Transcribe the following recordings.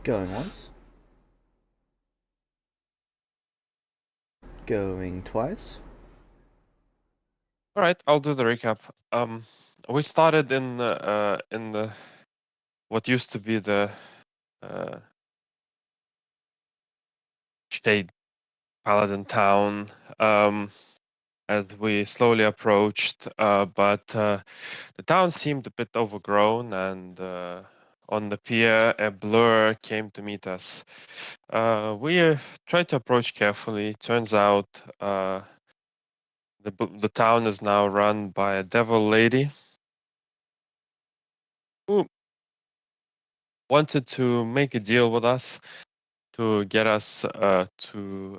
Going once. Going twice. All right, I'll do the recap. We started in the what used to be the uh, Shade Paladin town. As we slowly approached, but the town seemed a bit overgrown, and on the pier, a blur came to meet us. We tried to approach carefully. Turns out, the town is now run by a devil lady who wanted to make a deal with us to get us to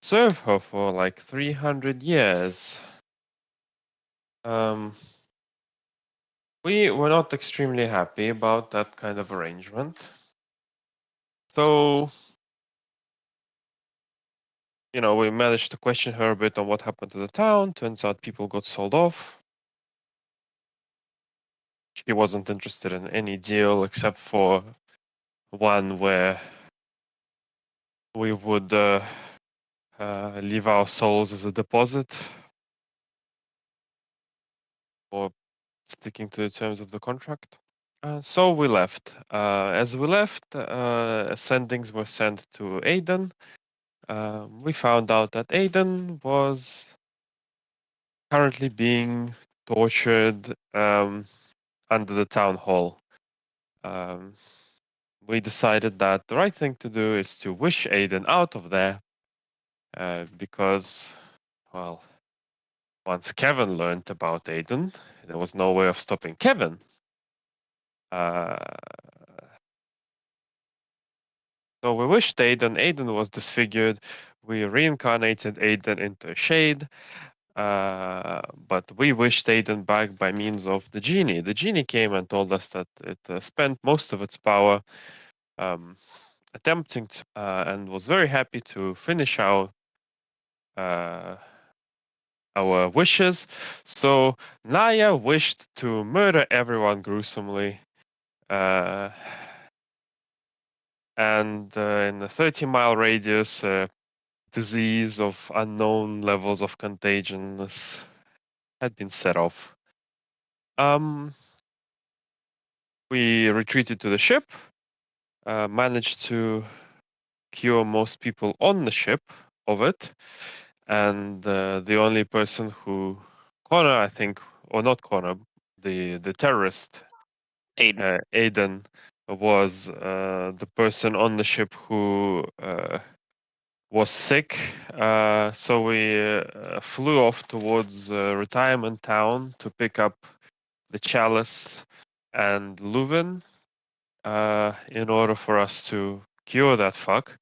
serve her for like 300 years. Um, we were not extremely happy about that kind of arrangement. So, we managed to question her a bit on what happened to the town. Turns out people got sold off. She wasn't interested in any deal except for one where we would leave our souls as a deposit, or sticking to the terms of the contract. So we left. As we left, sendings were sent to Aiden. We found out that Aiden was currently being tortured under the town hall. Um, we decided that the right thing to do is to wish Aiden out of there, because, well, once Kevin learned about Aiden, there was no way of stopping Kevin. Uh, so we wished Aiden. Aiden was disfigured. We reincarnated Aiden into a shade. But we wished Aiden back by means of the genie. The genie came and told us that it spent most of its power um, attempting to, and was very happy to finish uh, our wishes. So Naya wished to murder everyone gruesomely. Uh, and in a 30-mile radius, disease of unknown levels of contagiousness had been set off. We retreated to the ship, managed to cure most people on the ship of it, and the only person who Connor, I think, or not Connor, the terrorist, Aiden. Aiden, was the person on the ship who was sick. So we flew off towards retirement town to pick up the chalice and Leuven, in order for us to cure that fuck.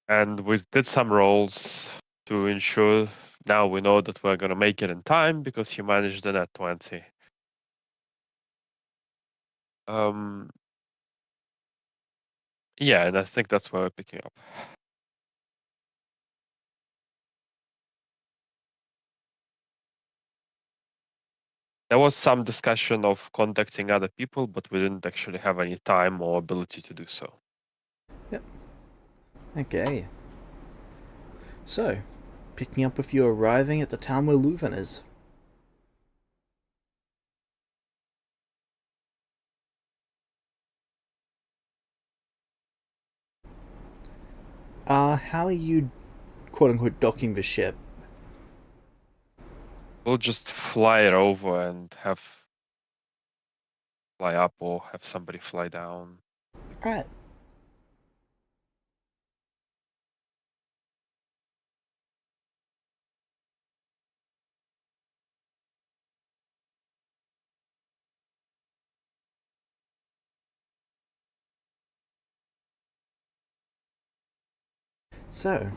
And we did some rolls to ensure now we know that we're going to make it in time because he managed the net 20. Yeah, and I think that's where we're picking up. There was some discussion of contacting other people, but we didn't actually have any time or ability to do so. Yep. Okay. So, picking up with you arriving at the town where Leuven is. How are you, quote unquote, docking the ship? We'll just fly it over and have fly up or have somebody fly down. Alright. So,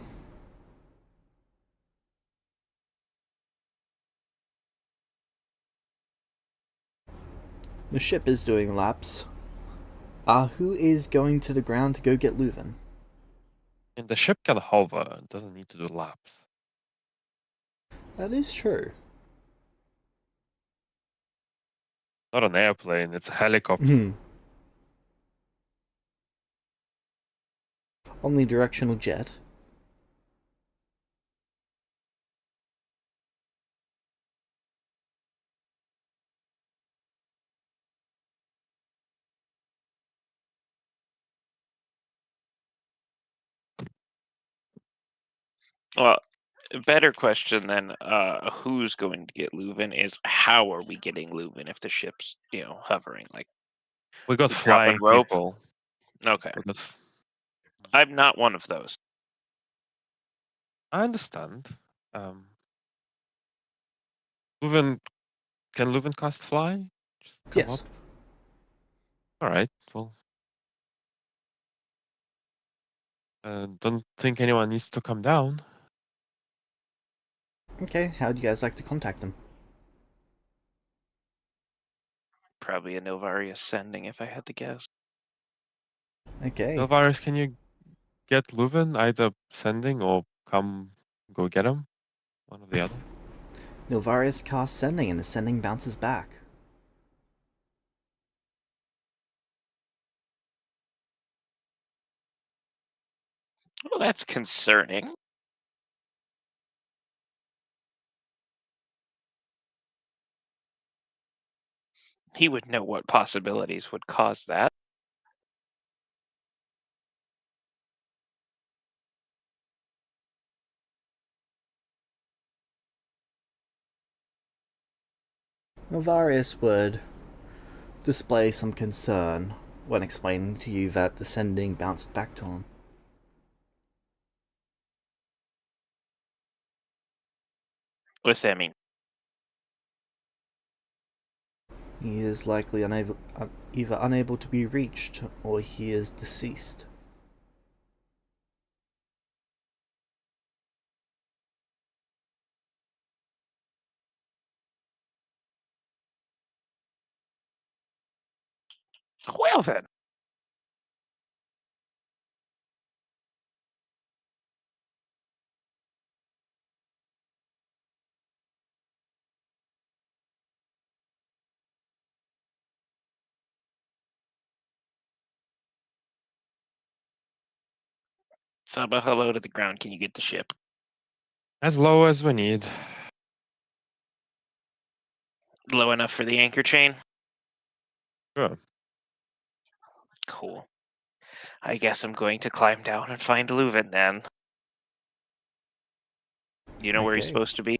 the ship is doing laps. Who is going to the ground to go get Leuven? And the ship can hover, it doesn't need to do laps. That is true. Not an airplane, it's a helicopter. Hmm. Omnidirectional jet. Well, a better question than who's going to get Leuven is how are we getting Leuven if the ship's hovering? Like We got we dropping flying rope? people. Okay, We got I'm not one of those. I understand. Um, Leuven, can Leuven cast fly? Just come Yes. up. All right. Well, don't think anyone needs to come down. Okay, how do you guys like to contact them? Probably a Novarius sending if I had to guess. Okay. Elvarus, can you get Leuven either sending or come go get him? One or the other. Nilvarius casts sending and the sending bounces back. Well, that's concerning. He would know what possibilities would cause that. Nilvarius would display some concern when explaining to you that the sending bounced back to him. What's that mean? He is likely either unable to be reached or he is deceased. Well then, Saba, hello to the ground. Can you get the ship As low as we need. low enough for the anchor chain? Sure. Cool. I guess I'm going to climb down and find Leuven then. You know where he's Okay. supposed to be?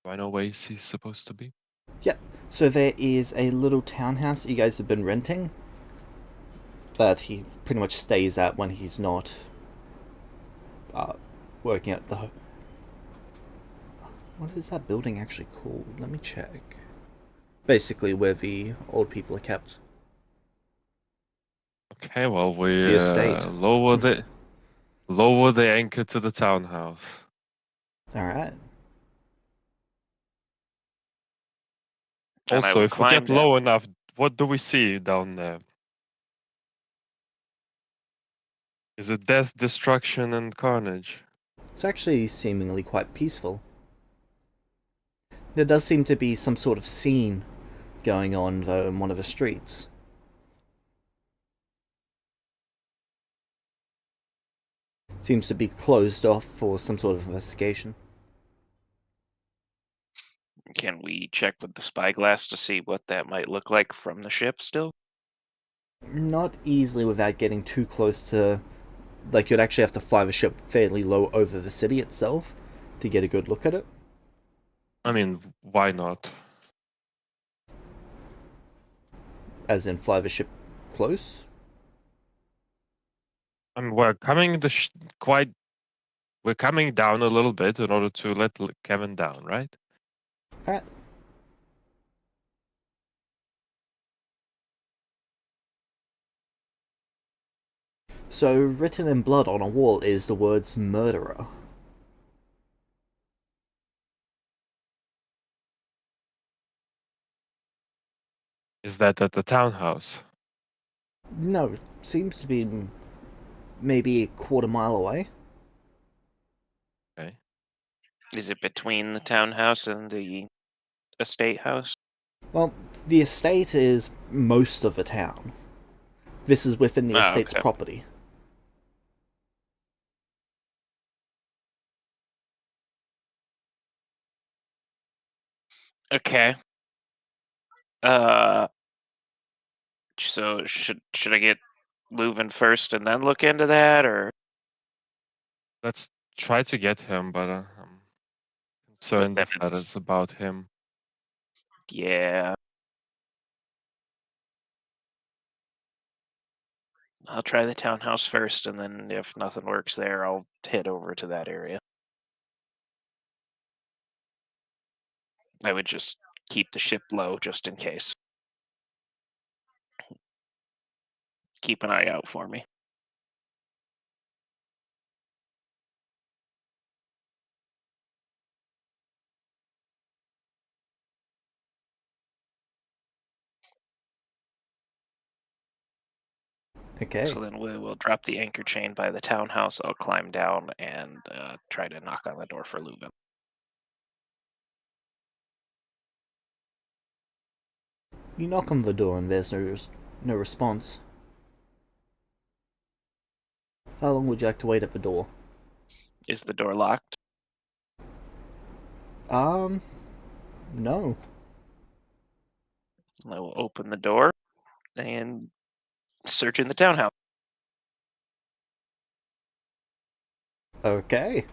Do I know where he's supposed to be? Yep. So there is a little townhouse that you guys have been renting that he pretty much stays at when he's not working at the. What is that building actually called? Let me check. Basically, where the old people are kept. Okay, well we The estate. lower the anchor to the townhouse. Alright. And I Also, will if we climb get down. low enough, what do we see down there? Is it death, destruction, and carnage? It's actually seemingly quite peaceful. There does seem to be some sort of scene going on, though, in one of the streets. Seems to be closed off for some sort of investigation. Can we check with the spyglass to see what that might look like from the ship still? Not easily without getting too close to. Like, you'd actually have to fly the ship fairly low over the city itself to get a good look at it. I mean, why not? As in, fly the ship close. I mean, we're coming we're coming down a little bit in order to let Kevin down, right? Alright. So, written in blood on a wall is the words murderer. Is that at the townhouse? No, seems to be maybe a quarter mile away. Okay. Is it between the townhouse and the estate house? Well, the estate is most of the town. This is within the Oh, estate's okay. property. Okay. So should I get Leuven first and then look into that, or Let's try to get him, but I'm but concerned then if that it's is about him. yeah. I'll try the townhouse first, and then if nothing works there, I'll head over to that area. I would just keep the ship low just in case. Keep an eye out for me. Okay. So then we'll drop the anchor chain by the townhouse. I'll climb down and try to knock on the door for Leuven. You knock on the door and there's no response. How long would you like to wait at the door? Is the door locked? No. I will open the door and search in the townhouse. Okay.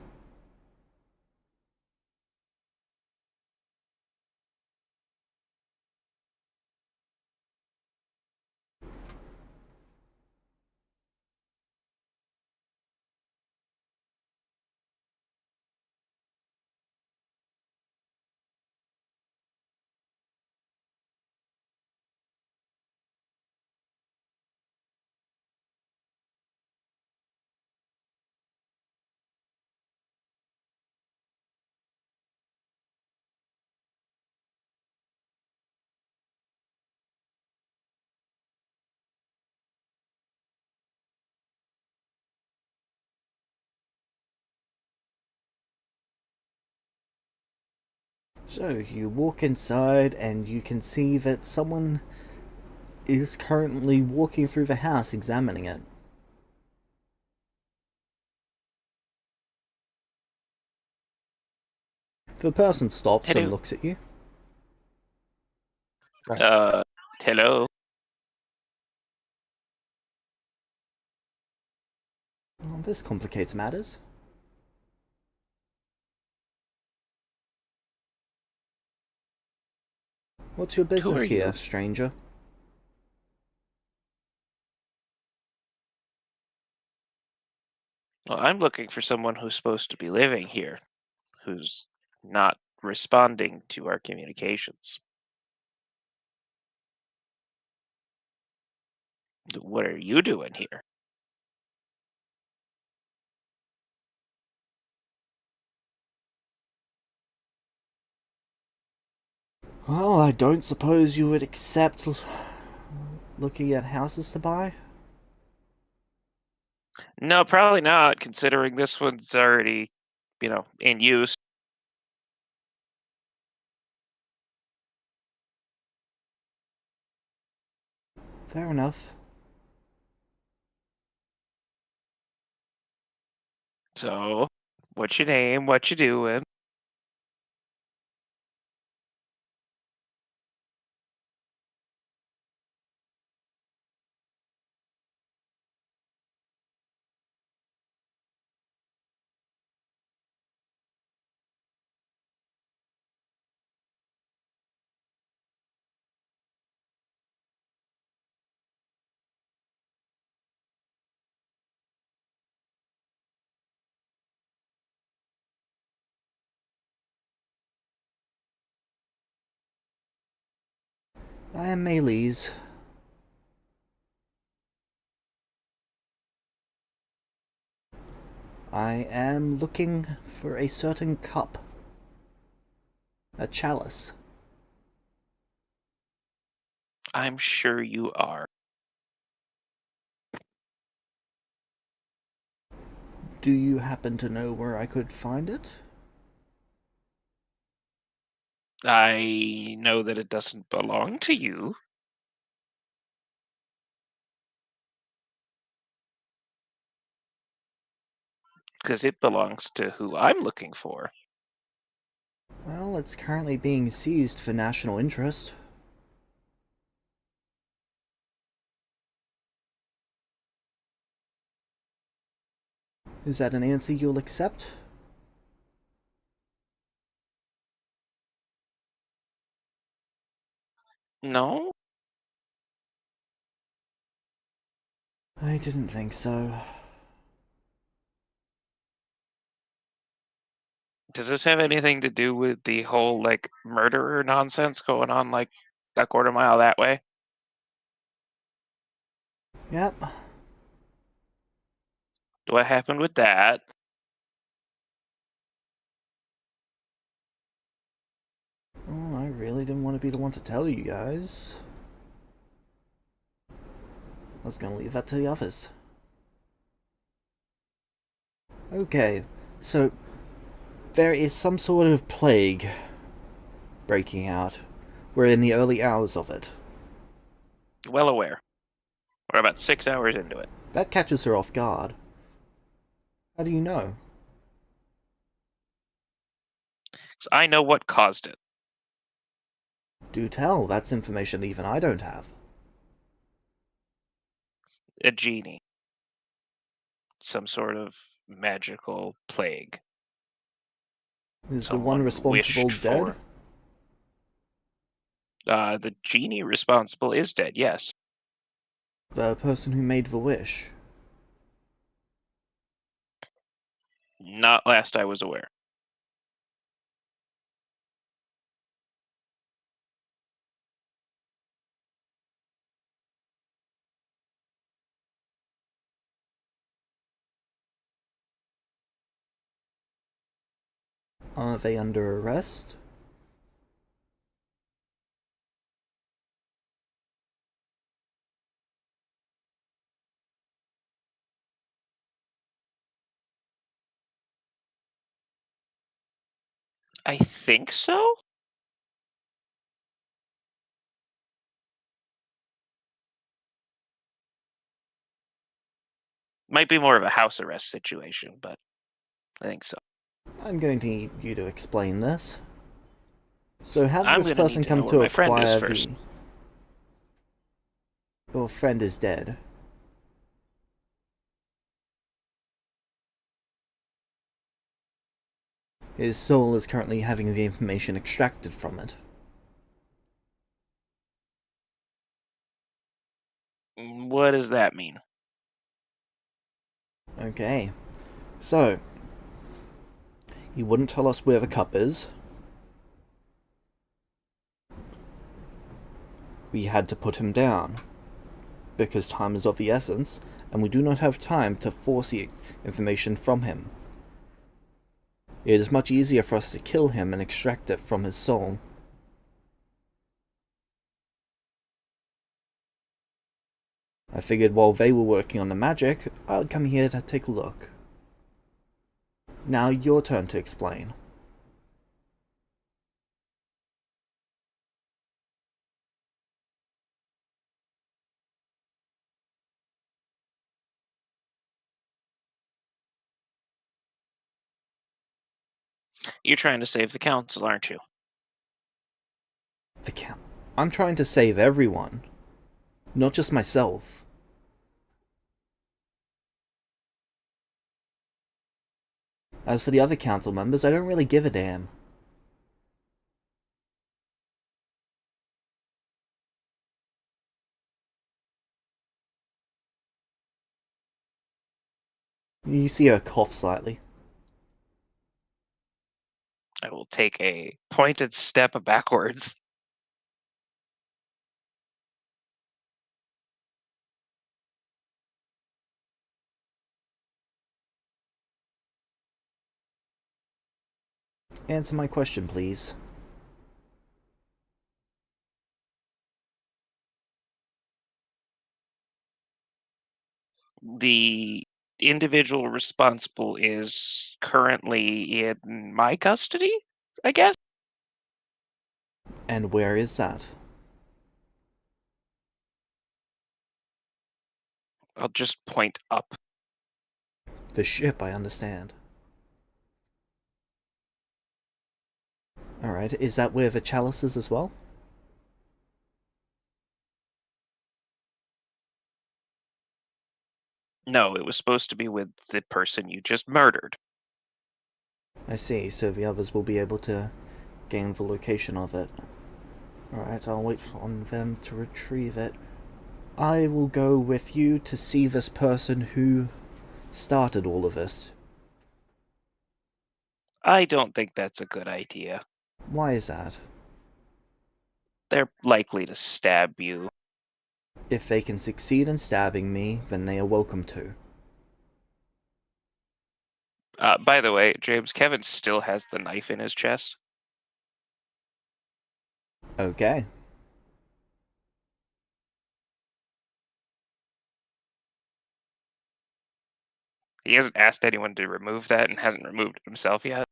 So you walk inside and you can see that someone is currently walking through the house examining it. The person stops and Hello. looks at you. Hello. Oh, this complicates matters. What's your Who business are here, you? stranger? Well, I'm looking for someone who's supposed to be living here, who's not responding to our communications. What are you doing here? Well, I don't suppose you would accept looking at houses to buy? No, probably not, considering this one's already, in use. Fair enough. So, what's your name? What you doing? I am Maylees. I am looking for a certain cup. A chalice. I'm sure you are. Do you happen to know where I could find it? I know that it doesn't belong to you. Because it belongs to who I'm looking for. Well, it's currently being seized for national interest. Is that an answer you'll accept? No? I didn't think so. Does this have anything to do with the whole, like, murderer nonsense going on, like, a quarter mile that way? Yep. What happened with that? Oh, I really didn't want to be the one to tell you guys. I was gonna leave that to the others. Okay, so there is some sort of plague breaking out. We're in the early hours of it. Well aware. We're about 6 hours into it. That catches her off guard. How do you know? So I know what caused it. Do tell, that's information even I don't have. A genie. Some sort of magical plague. Is the one Someone responsible wished dead? for. The genie responsible is dead, yes. The person who made the wish. Not last I was aware. Are they under arrest? I think so? Might be more of a house arrest situation, but I think so. I'm going to need you to explain this. So how did I'm this gonna need person to know come where to my friend is acquire first. the... Your friend is dead. His soul is currently having the information extracted from it. What does that mean? Okay. So, he wouldn't tell us where the cup is. We had to put him down, because time is of the essence, and we do not have time to force the information from him. It is much easier for us to kill him and extract it from his soul. I figured while they were working on the magic, I'd come here to take a look. Now your turn to explain. You're trying to save the council, aren't you? The count. I'm trying to save everyone, not just myself. As for the other council members, I don't really give a damn. You see her cough slightly. I will take a pointed step backwards. Answer my question, please. The individual responsible is currently in my custody, I guess? And where is that? I'll just point up. The ship, I understand. Alright, is that where the chalice is as well? No, it was supposed to be with the person you just murdered. I see, so the others will be able to gain the location of it. Alright, I'll wait on them to retrieve it. I will go with you to see this person who started all of this. I don't think that's a good idea. Why is that? They're likely to stab you. If they can succeed in stabbing me, then they are welcome to. By the way, James, Kevin still has the knife in his chest. Okay. He hasn't asked anyone to remove that and hasn't removed it himself yet.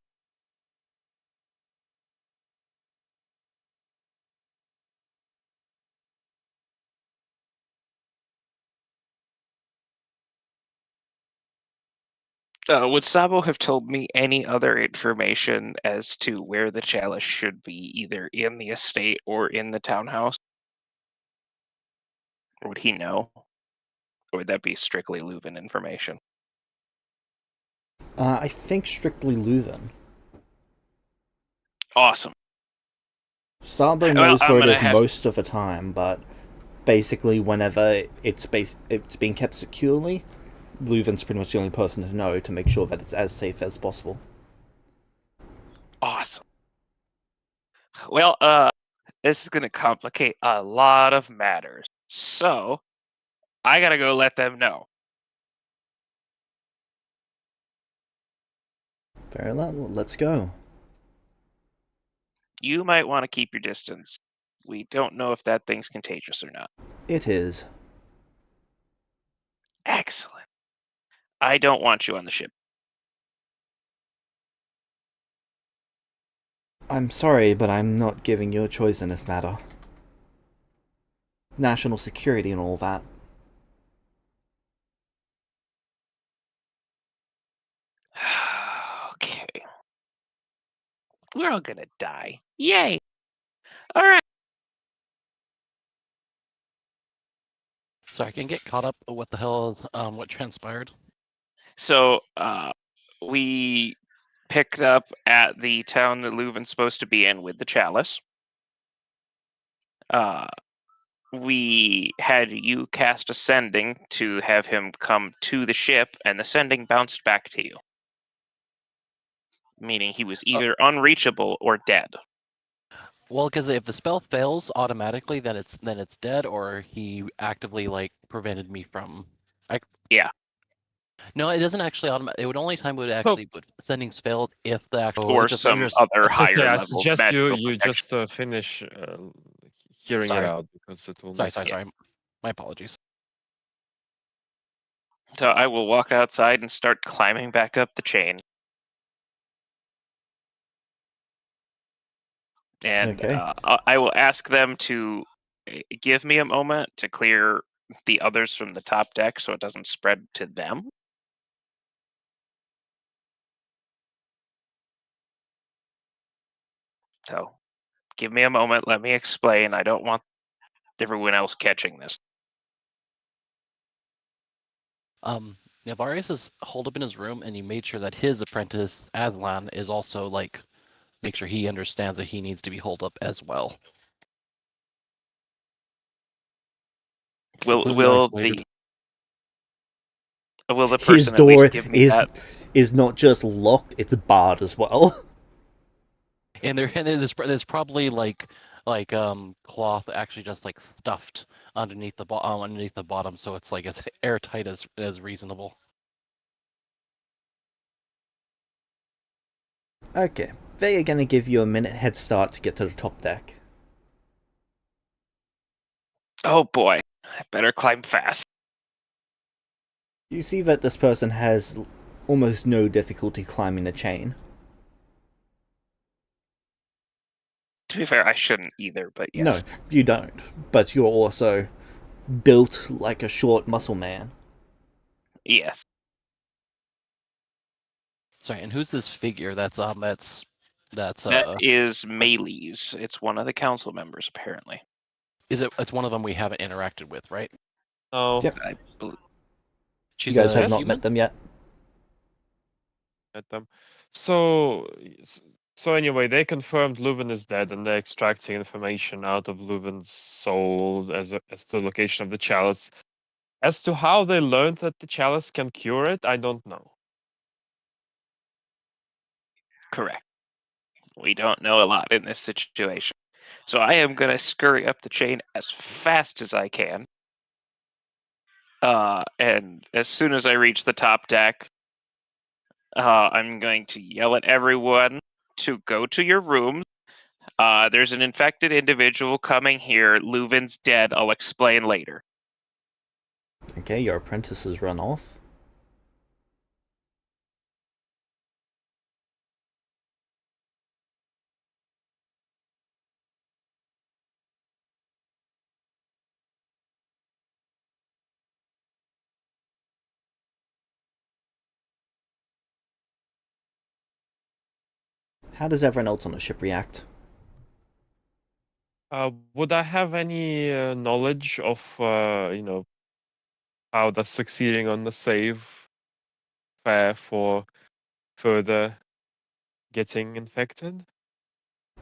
Would Sabo have told me any other information as to where the chalice should be, either in the estate or in the townhouse? Or would he know? Or would that be strictly Leuven information? I think strictly Leuven. Awesome. Sabo Well, knows I'm where it gonna is have most of the time, but basically whenever it's being kept securely, Leuven's pretty much the only person to know to make sure that it's as safe as possible. awesome. Well, this is gonna complicate a lot of matters. So I gotta go let them know. Very well, let's go. You might want to keep your distance. We don't know if that thing's contagious or not. It is. Excellent. I don't want you on the ship. I'm sorry, but I'm not giving you a choice in this matter. National security and all that. Okay. We're all gonna die. Yay! Alright. So I can get caught up with what the hell is what transpired. So we picked up at the town that Leuven's supposed to be in with the chalice. We had you cast a sending to have him come to the ship, and the sending bounced back to you. Meaning he was either unreachable or dead. Well, because if the spell fails automatically, then it's dead, or he actively like prevented me from. Yeah. No, it doesn't actually automatic. It would only time it would actually would sendings failed if the actual Or some other It's higher okay. I level suggest you magical protection. just finish hearing Sorry. it out because it will Sorry, make sense. sorry. My apologies. So I will walk outside and start climbing back up the chain. And Okay. I will ask them to give me a moment to clear the others from the top deck so it doesn't spread to them. So give me a moment. Let me explain. I don't want everyone else catching this. Navarius is holed up in his room, and he made sure that his apprentice Aslan is also like make sure he understands that he needs to be holed up as well. Will Including isolated. the His person at door least give me that? is not just locked, it's barred as well. And there's probably like cloth actually just like stuffed underneath the bottom, so it's like as airtight as reasonable. Okay, they are gonna give you a minute head start to get to the top deck. Oh boy, I better climb fast. You see that this person has almost no difficulty climbing the chain. To be fair, I shouldn't either, but yes. No, you don't. But you're also built like a short muscle man. Yes. Sorry, and who's this figure? That's That is Maylee's. It's one of the council members, apparently. It's one of them we haven't interacted with, right? Oh, Yep. I believe. You guys have not human? met them yet. at them. So, so anyway, they confirmed Leuven is dead, and they're extracting information out of Leuven's soul as the location of the chalice. As to how they learned that the chalice can cure it, I don't know. Correct. We don't know a lot in this situation. So I am going to scurry up the chain as fast as I can. And as soon as I reach the top deck, I'm going to yell at everyone to go to your rooms. There's an infected individual coming here. Leuven's dead. I'll explain later. Okay, your apprentices run off. How does everyone else on the ship react? Would I have any knowledge of, how does succeeding on the save fare for further getting infected?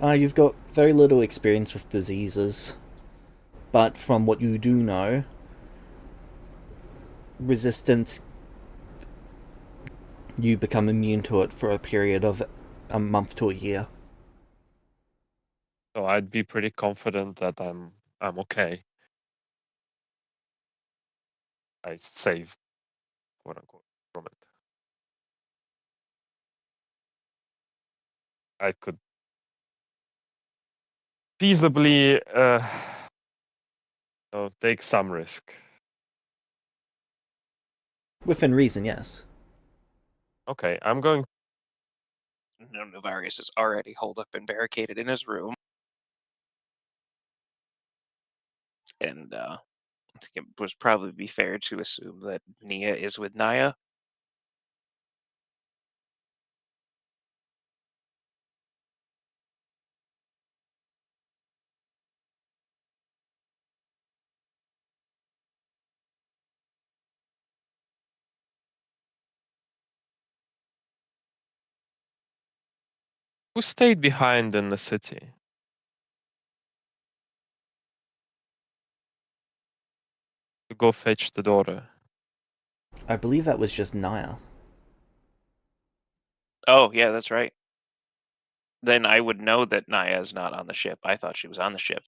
You've got very little experience with diseases, but from what you do know, resistance, you become immune to it for a period of a month to a year. So I'd be pretty confident that I'm okay. I saved, quote unquote, from it. I could feasibly take some risk. Within reason, yes. Okay, I'm going. No, Novarius is already holed up and barricaded in his room. And I think it would probably be fair to assume that Nia is with Naya. Who stayed behind in the city? To go fetch the daughter. I believe that was just Naya. Oh, yeah, that's right. Then I would know that Naya is not on the ship. I thought she was on the ship.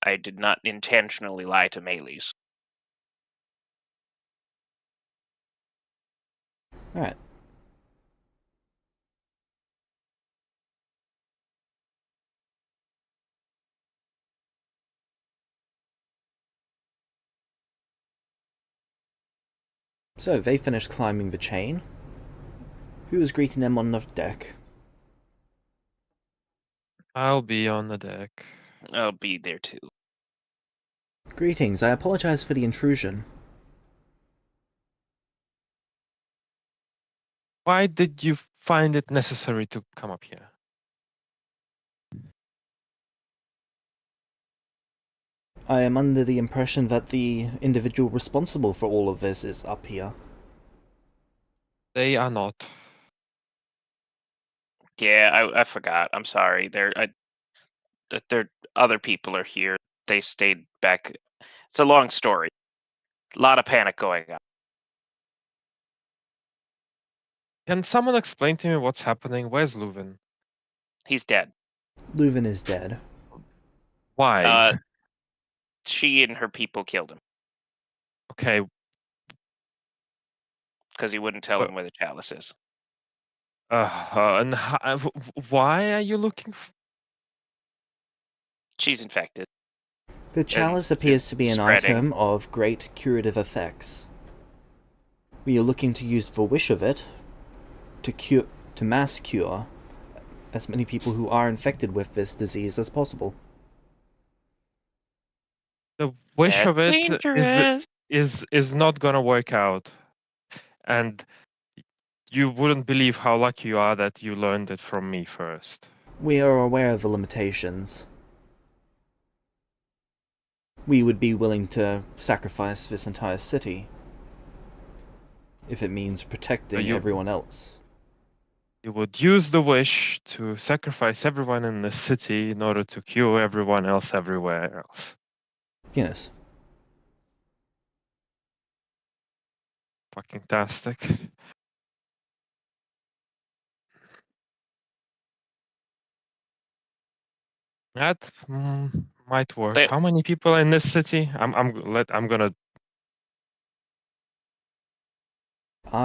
I did not intentionally lie to Maylee's. Alright. So, they finished climbing the chain. Who was greeting them on the deck? I'll be on the deck. I'll be there too. Greetings, I apologize for the intrusion. Why did you find it necessary to come up here? I am under the impression that the individual responsible for all of this is up here. They are not. Yeah, I forgot. I'm sorry. There other people are here. They stayed back. It's a long story. A lot of panic going on. Can someone explain to me what's happening? Where's Leuven? He's dead. Leuven is dead. Why? She and her people killed him Okay, because he wouldn't tell them where the chalice is. and why are you looking? She's infected. The chalice appears to be an spreading. item of great curative effects. We are looking to use the wish of it to mass cure as many people who are infected with this disease as possible. The wish That's of it dangerous. is not gonna work out, and you wouldn't believe how lucky you are that you learned it from me first. We are aware of the limitations. We would be willing to sacrifice this entire city if it means protecting everyone else. You would use the wish to sacrifice everyone in the city in order to cure everyone else everywhere else. Yes. Fucking tastic. That might work. They- How many people in this city? I'm gonna.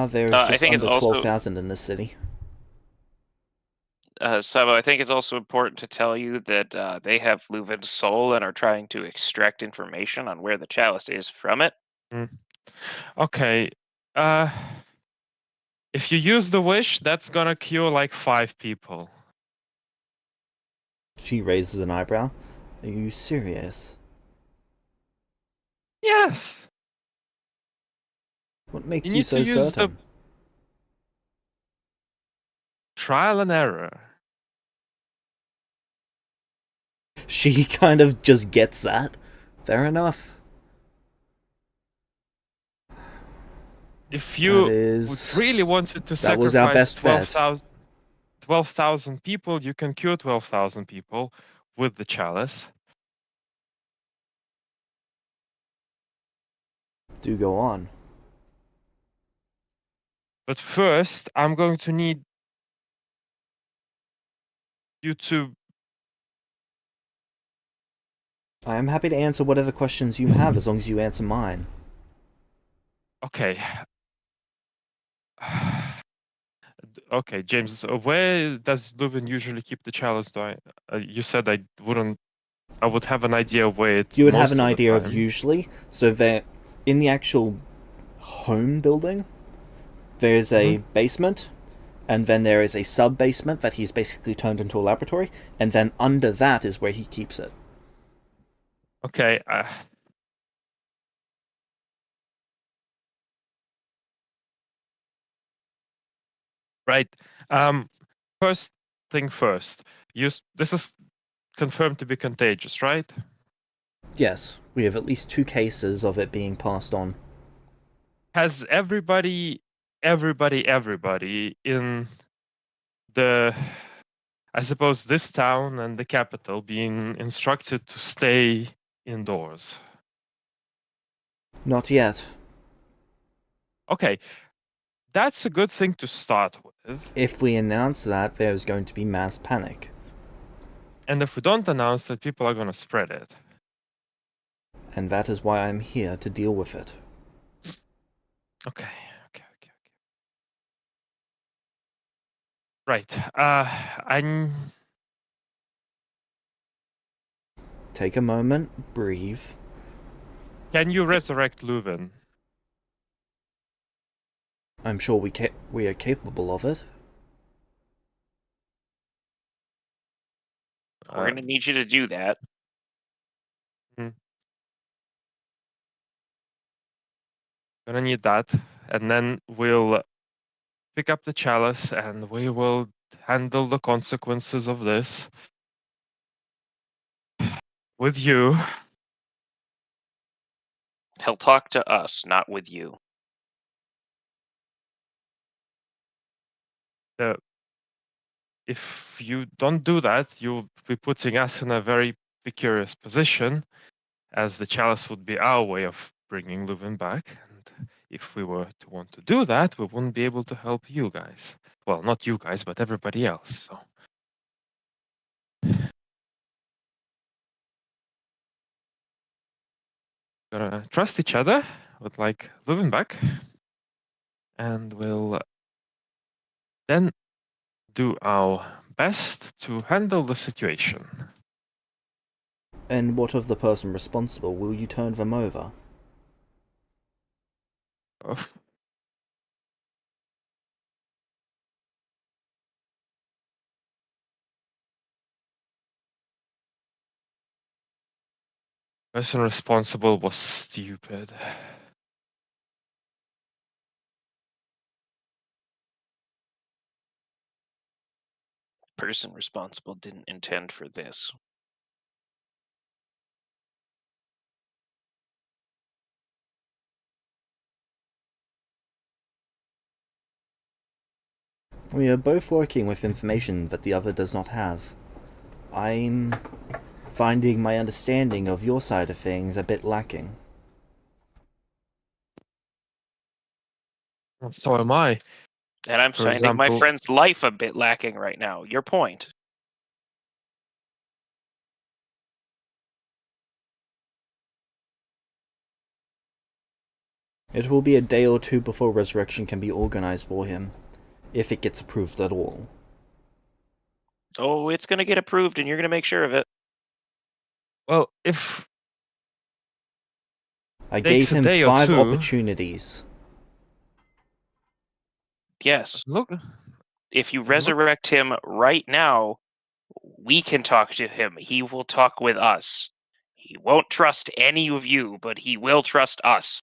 There's I just think it's under also 12,000 in this city. Sabo, I think it's also important to tell you that they have Leuven's soul and are trying to extract information on where the chalice is from it. Okay. If you use the wish, that's gonna cure like 5 people. She raises an eyebrow. Are you serious? Yes. What makes You you need so to use the certain? trial and error. She kind of just gets that. Fair enough. If you is... really wanted to that was our sacrifice best bet. 12,000 people, you can cure 12,000 people with the chalice. Do go on. But first, I'm going to need you to. I am happy to answer whatever questions you have as long as you answer mine. Okay. Okay, James, where does Leuven usually keep the chalice? You said I wouldn't. I would have an idea of where it You would most have an of the idea of time. usually, so that in the actual home building, there's a basement, and then there is a sub-basement that he's basically turned into a laboratory, and then under that is where he keeps it. Okay. Right. First thing first. This is confirmed to be contagious, right? Yes, we have at least 2 cases of it being passed on. Has everybody in the, I suppose, this town and the capital being instructed to stay indoors? Not yet. Okay, that's a good thing to start with. If we announce that, there's going to be mass panic. And if we don't announce that, people are going to spread it. And that is why I'm here to deal with it. Okay. Right. I'm. Take a moment, breathe. Can you resurrect Leuven? I'm sure we are capable of it. We're going to need you to do that. Gonna need that, and then we'll pick up the chalice and we will handle the consequences of this with you. He'll talk to us, not with you. If you don't do that, you'll be putting us in a very precarious position, as the chalice would be our way of bringing Leuven back. And if we were to want to do that, we wouldn't be able to help you guys. Well, not you guys, but everybody else. So. Gotta trust each other with like Leuven back, and we'll then do our best to handle the situation. And what of the person responsible? Will you turn them over? Oh. Person responsible was stupid. Person responsible didn't intend for this. We are both working with information that the other does not have. I'm finding my understanding of your side of things a bit lacking. So am I. And I'm For finding my example- friend's life a bit lacking right now. Your point. It will be a day or two before resurrection can be organized for him, if it gets approved at all. Oh, it's going to get approved, and you're going to make sure of it. Well, if I Takes gave a him day or 5 two. opportunities. Yes. look, If you Look- resurrect him right now, we can talk to him. He will talk with us. He won't trust any of you, but he will trust us.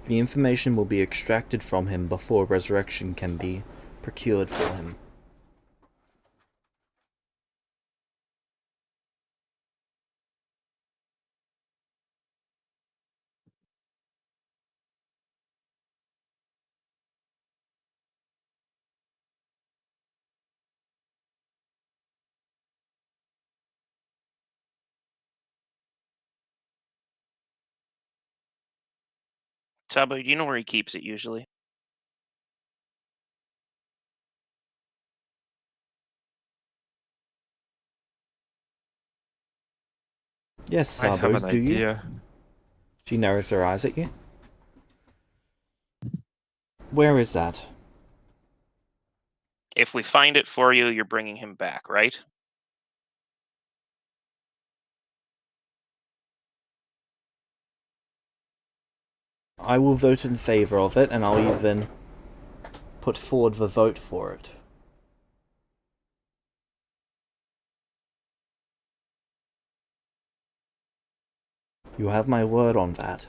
The information will be extracted from him before resurrection can be procured for him. Sabo, do you know where he keeps it usually? Yes, I have Sabo, an do you? idea. She narrows her eyes at you. Where is that? If we find it for you, you're bringing him back, right? I will vote in favor of it, and I'll even put forward the vote for it. You have my word on that.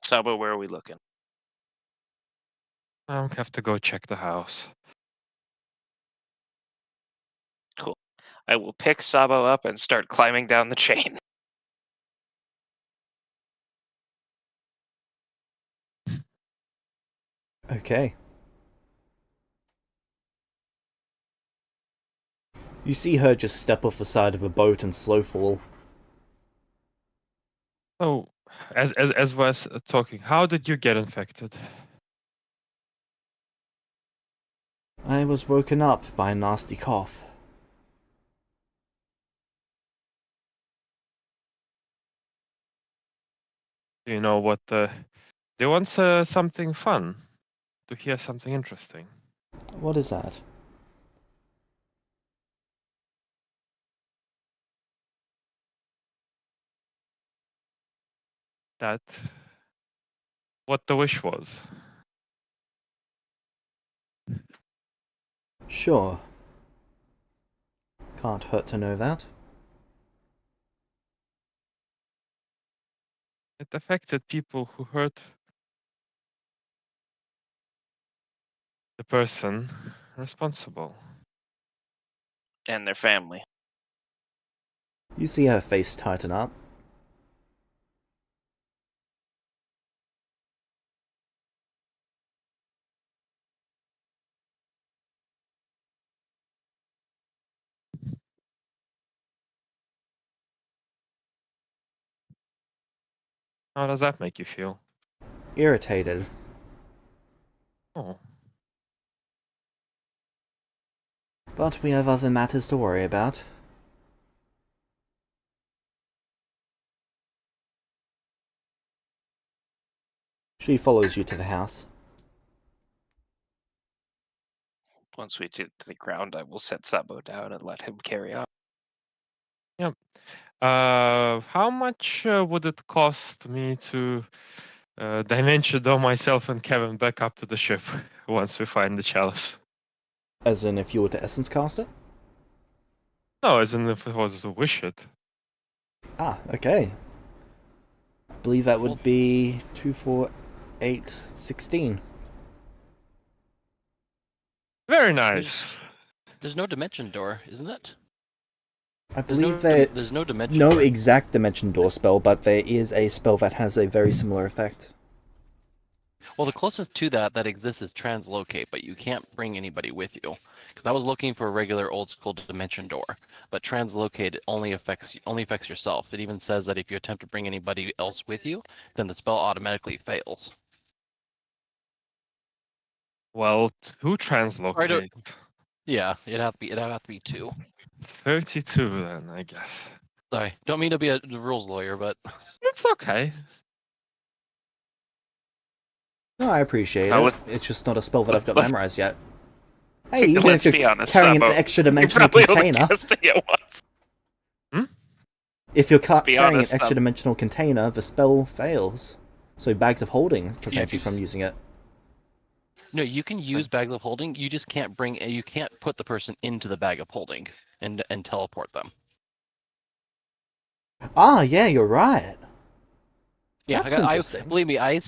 Sabo, where are we looking? I'll have to go check the house. Cool. I will pick Sabo up and start climbing down the chain. Okay. You see her just step off the side of a boat and slow fall. So, as was talking, how did you get infected? I was woken up by a nasty cough. Do you know what do you want something fun? To hear something interesting? What is that? That what the wish was. Sure. Can't hurt to know that. It affected people who hurt the person responsible. And their family. You see her face tighten up. How does that make you feel? Irritated. Oh, But we have other matters to worry about. She follows you to the house. Once we get to the ground, I will set Sabo down and let him carry on. how much would it cost me to Dimension door myself and Kevin back up to the ship once we find the chalice. As in, if you were to essence cast it? No, as in if it was to wish it. Ah, okay. I believe that would be 2, 4, 8, 16. Very nice. There's no dimension door, isn't it? I There's no believe there there's no dimension no door. exact dimension door spell, but there is a spell that has a very similar effect. Well, the closest to that exists is translocate, but you can't bring anybody with you. Because I was looking for a regular old school dimension door, but translocate only affects yourself. It even says that if you attempt to bring anybody else with you, then the spell automatically fails. Well, two translocate. Yeah, it'd have to be 2. 32 then, I guess. Sorry, don't mean to be a rules lawyer, but It's okay. No, I appreciate Now, it. It's just not a spell that I've got let's- memorized yet. Hey, even Let's if be you're honest, carrying Sabo, an extra you dimensional probably only container, cast it once. if you're be carrying honest, an extra dimensional container, the spell fails. So bags of holding prevent you from using it. no, you can use bags of holding. You just can't put the person into the bag of holding and teleport them. Ah, yeah, you're right. Yeah, That's interesting. believe me, I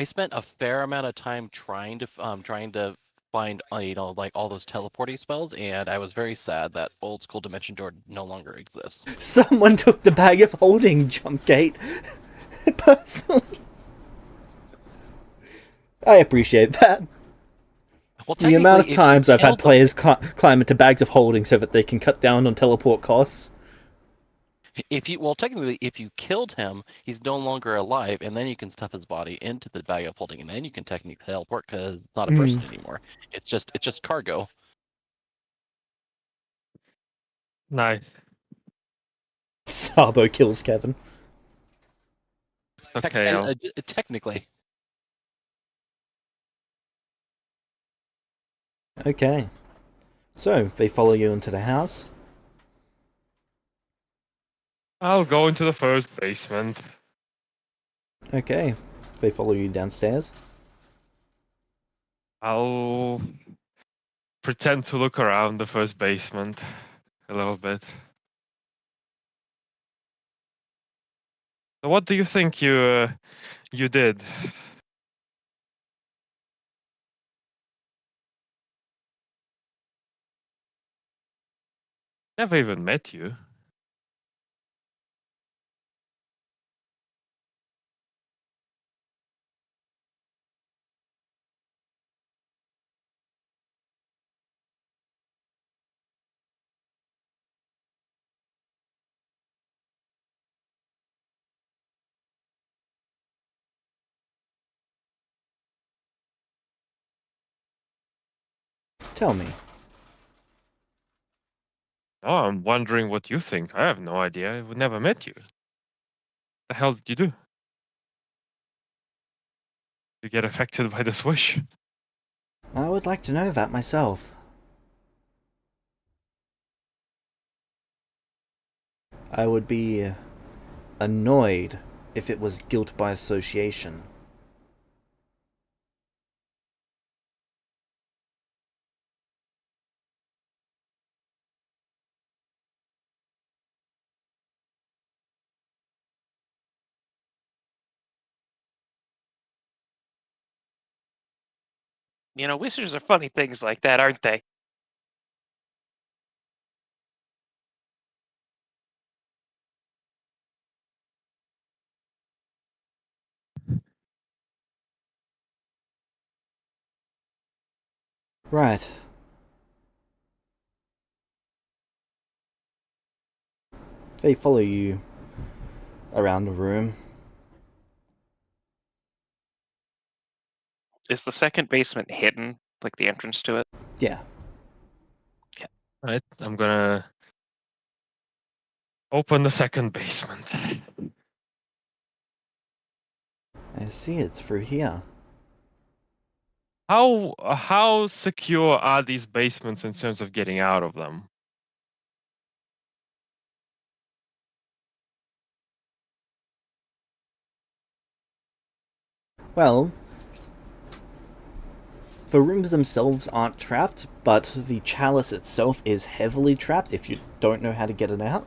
spent a fair amount of time trying to find like all those teleporting spells, and I was very sad that old school dimension door no longer exists. Someone took the bag of holding, jump gate. Personally, I appreciate that. Well, The amount of technically, if you times I've had killed them- players climb into bags of holding so that they can cut down on teleport costs. technically, if you killed him, he's no longer alive, and then you can stuff his body into the bag of holding, and then you can technically teleport because it's not a person anymore. It's just cargo. Nice. Sabo kills Kevin. Okay, Technically. Okay. So, they follow you into the house. I'll go into the first basement. Okay. They follow you downstairs. I'll pretend to look around the first basement a little bit. So what do you think you did? Never even met you. Tell me. Oh, I'm wondering what you think. I have no idea. I never met you. The hell did you do? You get affected by this wish? I would like to know that myself. I would be annoyed if it was guilt by association. You know, wizards are funny things like that, aren't they? Right. They follow you around the room. Is the second basement hidden, like the entrance to it? Yeah. Right, I'm gonna open the second basement. I see it's through here. How secure are these basements in terms of getting out of them? Well, the rooms themselves aren't trapped, but the chalice itself is heavily trapped if you don't know how to get it out.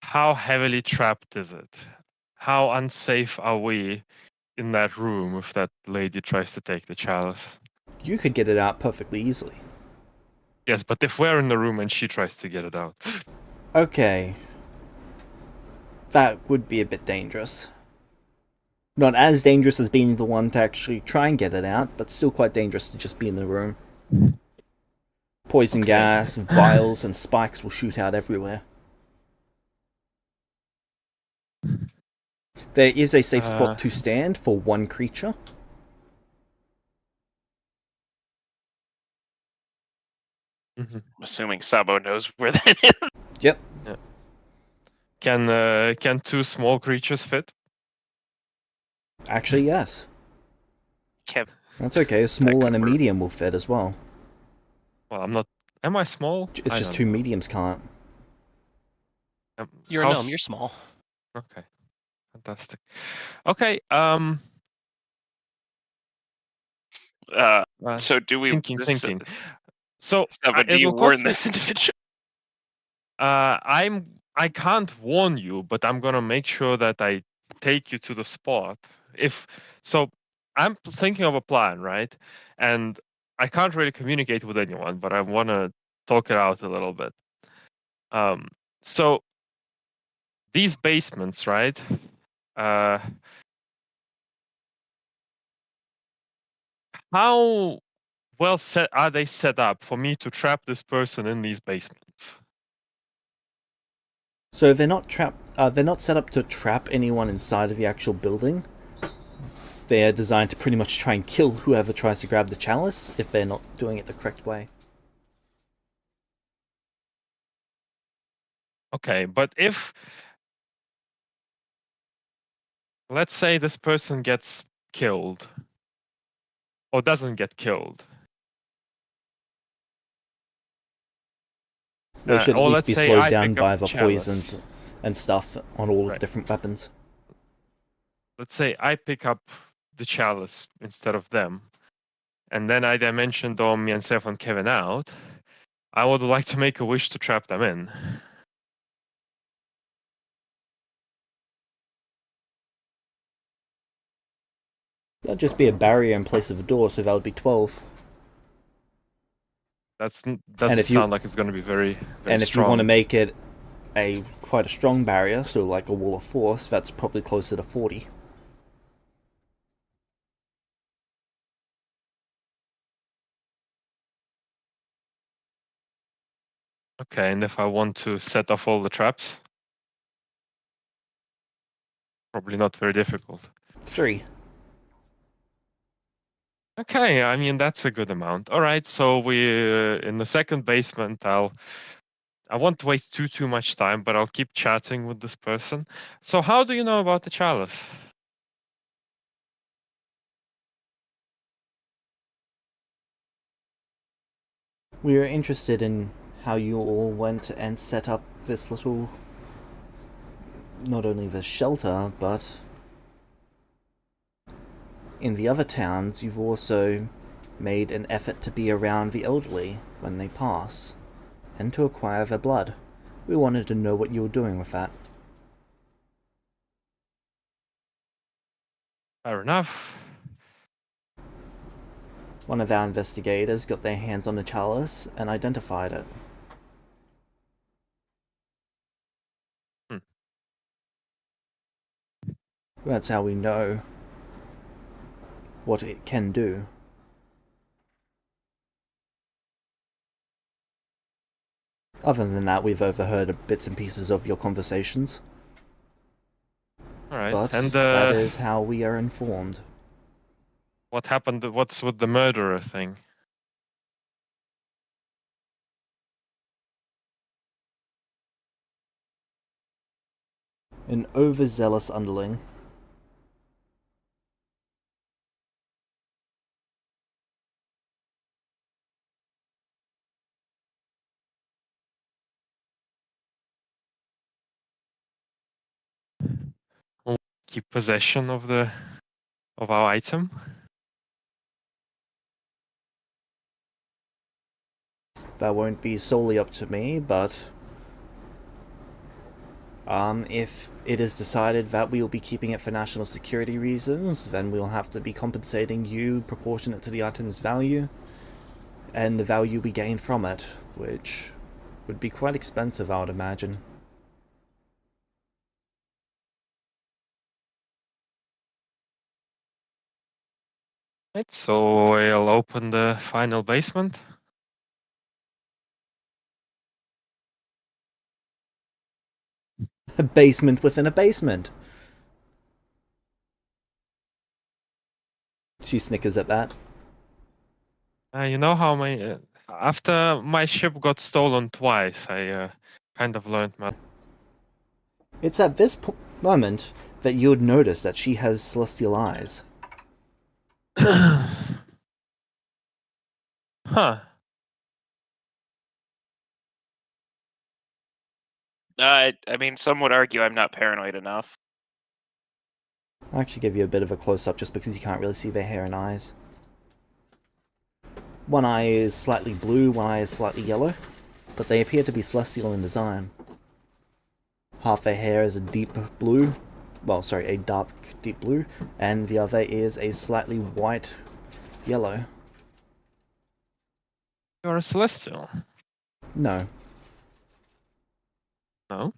How heavily trapped is it? How unsafe are we in that room if that lady tries to take the chalice? You could get it out perfectly easily. Yes, but if we're in the room and she tries to get it out. Okay. That would be a bit dangerous. Not as dangerous as being the one to actually try and get it out, but still quite dangerous to just be in the room. Poison Okay. gas, vials, and spikes will shoot out everywhere. There is a safe spot to stand for one creature. Mhm. Assuming Sabo knows where that is. Yep. Can two small creatures fit? Actually, yes. Kev, That's okay. A small could and a work. medium will fit as well. Well, I'm not. Am I small? It's I just don't two know. mediums can't. You're a gnome. You're small. Okay, fantastic. Okay. So do we? Thinking. So Sabo, do it you will cost warn me. this individual? I can't warn you, but I'm gonna make sure that I take you to the spot. If so, I'm thinking of a plan, right? And I can't really communicate with anyone, but I want to talk it out a little bit. So these basements, right? Uh, how well set are they set up for me to trap this person in these basements? So they're not trapped. They're not set up to trap anyone inside of the actual building. They're designed to pretty much try and kill whoever tries to grab the chalice if they're not doing it the correct way. Okay, but if let's say this person gets killed or doesn't get killed, They should at or least let's be say slowed I down pick up by the the chalice, poisons and stuff on all of the right? different weapons. Let's say I pick up the chalice instead of them, and then I dimension Dom, Yensef, and Kevin out. I would like to make a wish to trap them in. That'd just be a barrier in place of a door, so that would be 12. And Doesn't if you sound like it's going to be very, very and if you want to strong. make it quite a strong barrier, so like a wall of force, that's probably closer to 40. Okay, and if I want to set off all the traps, probably not very difficult. 3. Okay, I mean that's a good amount. All right, so we in the second basement. I won't waste too much time, but I'll keep chatting with this person. So how do you know about the chalice? We are interested in how you all went and set up this little, not only the shelter, but in the other towns you've also made an effort to be around the elderly when they pass, and to acquire their blood. We wanted to know what you were doing with that. Fair enough. One of our investigators got their hands on the chalice and identified it. Hmm. That's how we know what it can do. Other than that, we've overheard bits and pieces of your conversations. All right, But and that is how we are informed. what happened? What's with the murderer thing? An overzealous underling. keep possession of our item? That won't be solely up to me, but if it is decided that we will be keeping it for national security reasons, then we'll have to be compensating you proportionate to the item's value and the value we gain from it, which would be quite expensive, I would imagine. Right, so we'll open the final basement. A basement within a basement! She snickers at that. You know how after my ship got stolen twice, I kind of learned my. It's at this moment that you would notice that she has celestial eyes. Huh. I mean, some would argue I'm not paranoid enough. I'll actually give you a bit of a close-up just because you can't really see their hair and eyes. One eye is slightly blue, one eye is slightly yellow, but they appear to be celestial in design. Half their hair is a deep blue, a dark deep blue, and the other is a slightly white yellow. You're a celestial. No, No?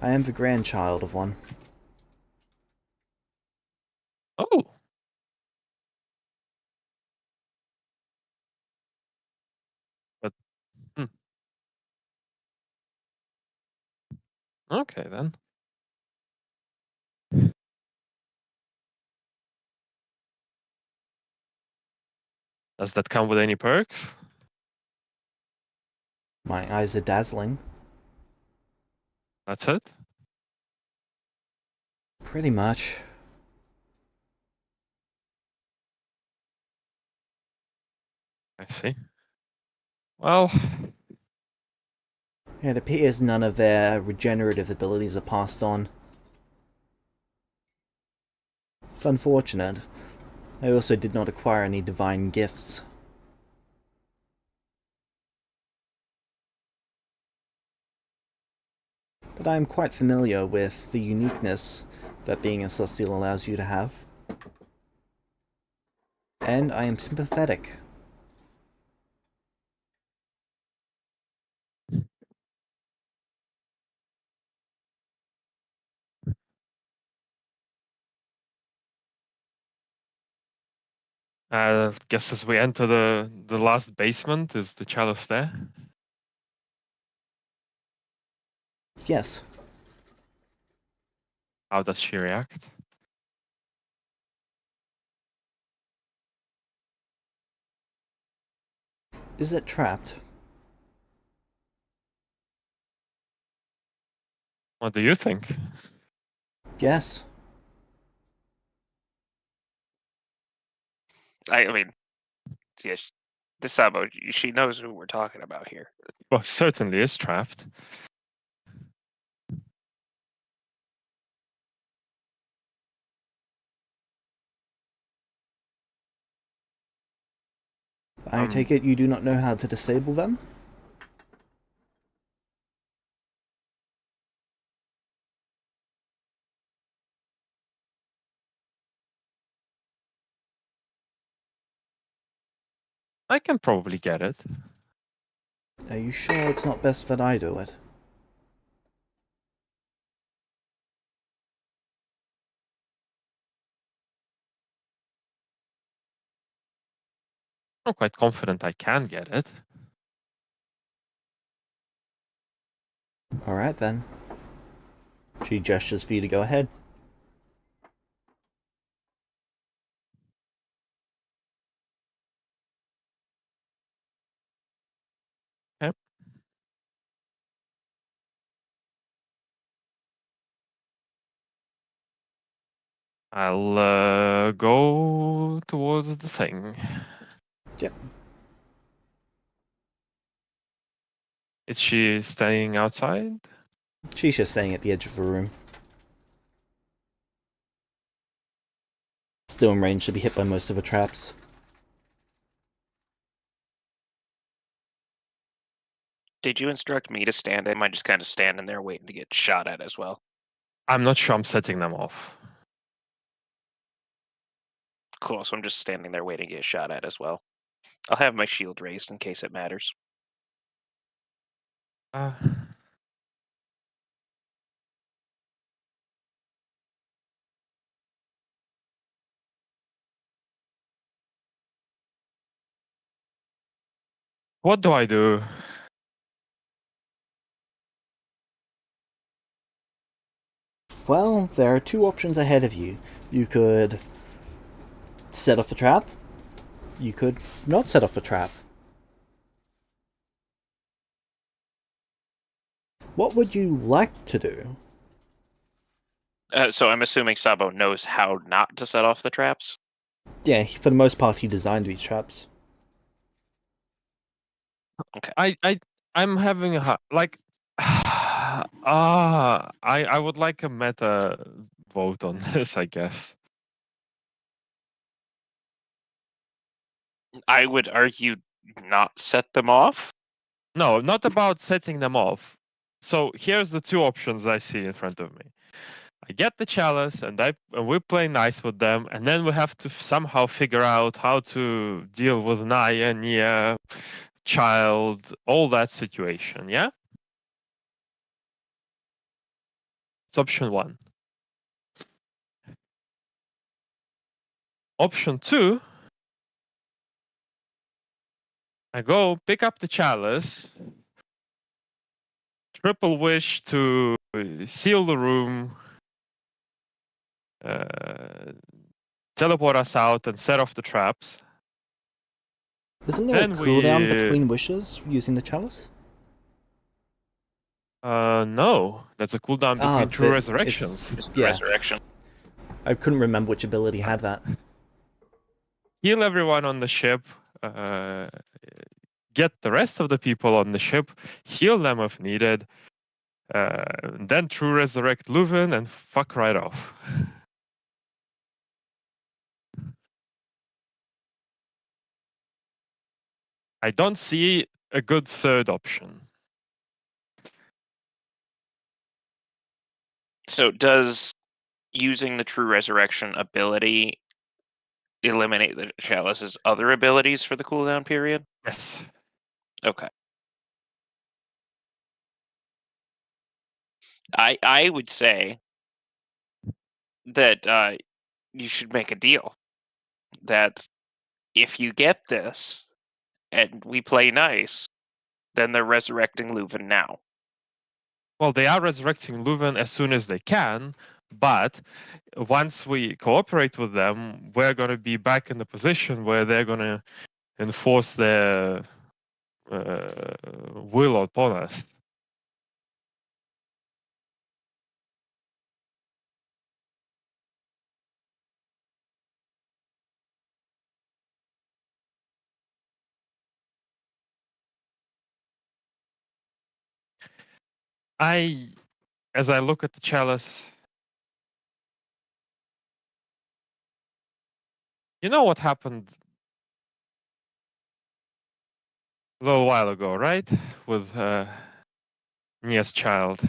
I am the grandchild of one. Oh. But. Okay then. Does that come with any perks? My eyes are dazzling. That's it? Pretty much. I see. Well, It appears none of their regenerative abilities are passed on. It's unfortunate. They also did not acquire any divine gifts. But I am quite familiar with the uniqueness that being a Celestial allows you to have. And I am sympathetic. I guess as we enter the last basement, is the chalice there? Yes. How does she react? Is it trapped? What do you think? Yes. I mean, yeah, this Sabo, she knows who we're talking about here. Well, certainly is trapped. I take it you do not know how to disable them? I can probably get it. Are you sure it's not best that I do it? I'm quite confident I can get it. Alright then. She gestures for you to go ahead. Okay. I'll go towards the thing. Yep. Is she staying outside? She's just staying at the edge of the room. Still in range to be hit by most of the traps. Did you instruct me to stand? Am I just kind of standing there waiting to get shot at as well? I'm not sure I'm setting them off. Cool, so I'm just standing there waiting to get shot at as well. I'll have my shield raised in case it matters. Uh, what do I do? Well, there are two options ahead of you. You could set off the trap. You could not set off the trap. What would you like to do? So I'm assuming Sabo knows how not to set off the traps. Yeah, for the most part, he designed these traps. I'm having a like. I would like a meta vote on this, I guess. I would argue not set them off. No, not about setting them off. So here's the two options I see in front of me. I get the chalice and we play nice with them, and then we have to somehow figure out how to deal with Naya, Nia, child, all that situation, yeah? It's option 1. Option 2, I go pick up the chalice, triple wish to seal the room, teleport us out and set off the traps. Isn't there Then a cooldown we- between wishes using the chalice? No, that's a cooldown between true it's- resurrections. It's the Yeah. resurrection. I couldn't remember which ability had that. Heal everyone on the ship, get the rest of the people on the ship, heal them if needed, then true resurrect Leuven and fuck right off. I don't see a good third option. So does using the true resurrection ability eliminate the chalice's other abilities for the cooldown period? Yes. Okay. I would say that you should make a deal that if you get this and we play nice, then they're resurrecting Leuven now. Well, they are resurrecting Leuven as soon as they can, but once we cooperate with them, we're going to be back in the position where they're going to enforce their will upon us. As I look at the chalice, you know what happened a little while ago, right? With Nia's child.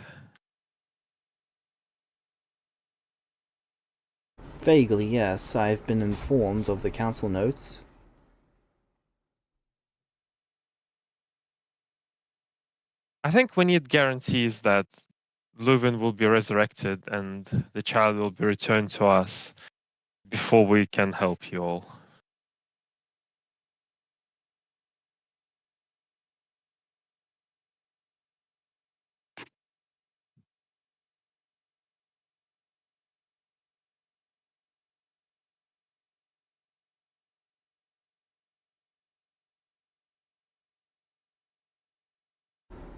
Vaguely, yes. I've been informed of the council notes. I think we need guarantees that Leuven will be resurrected and the child will be returned to us before we can help you all.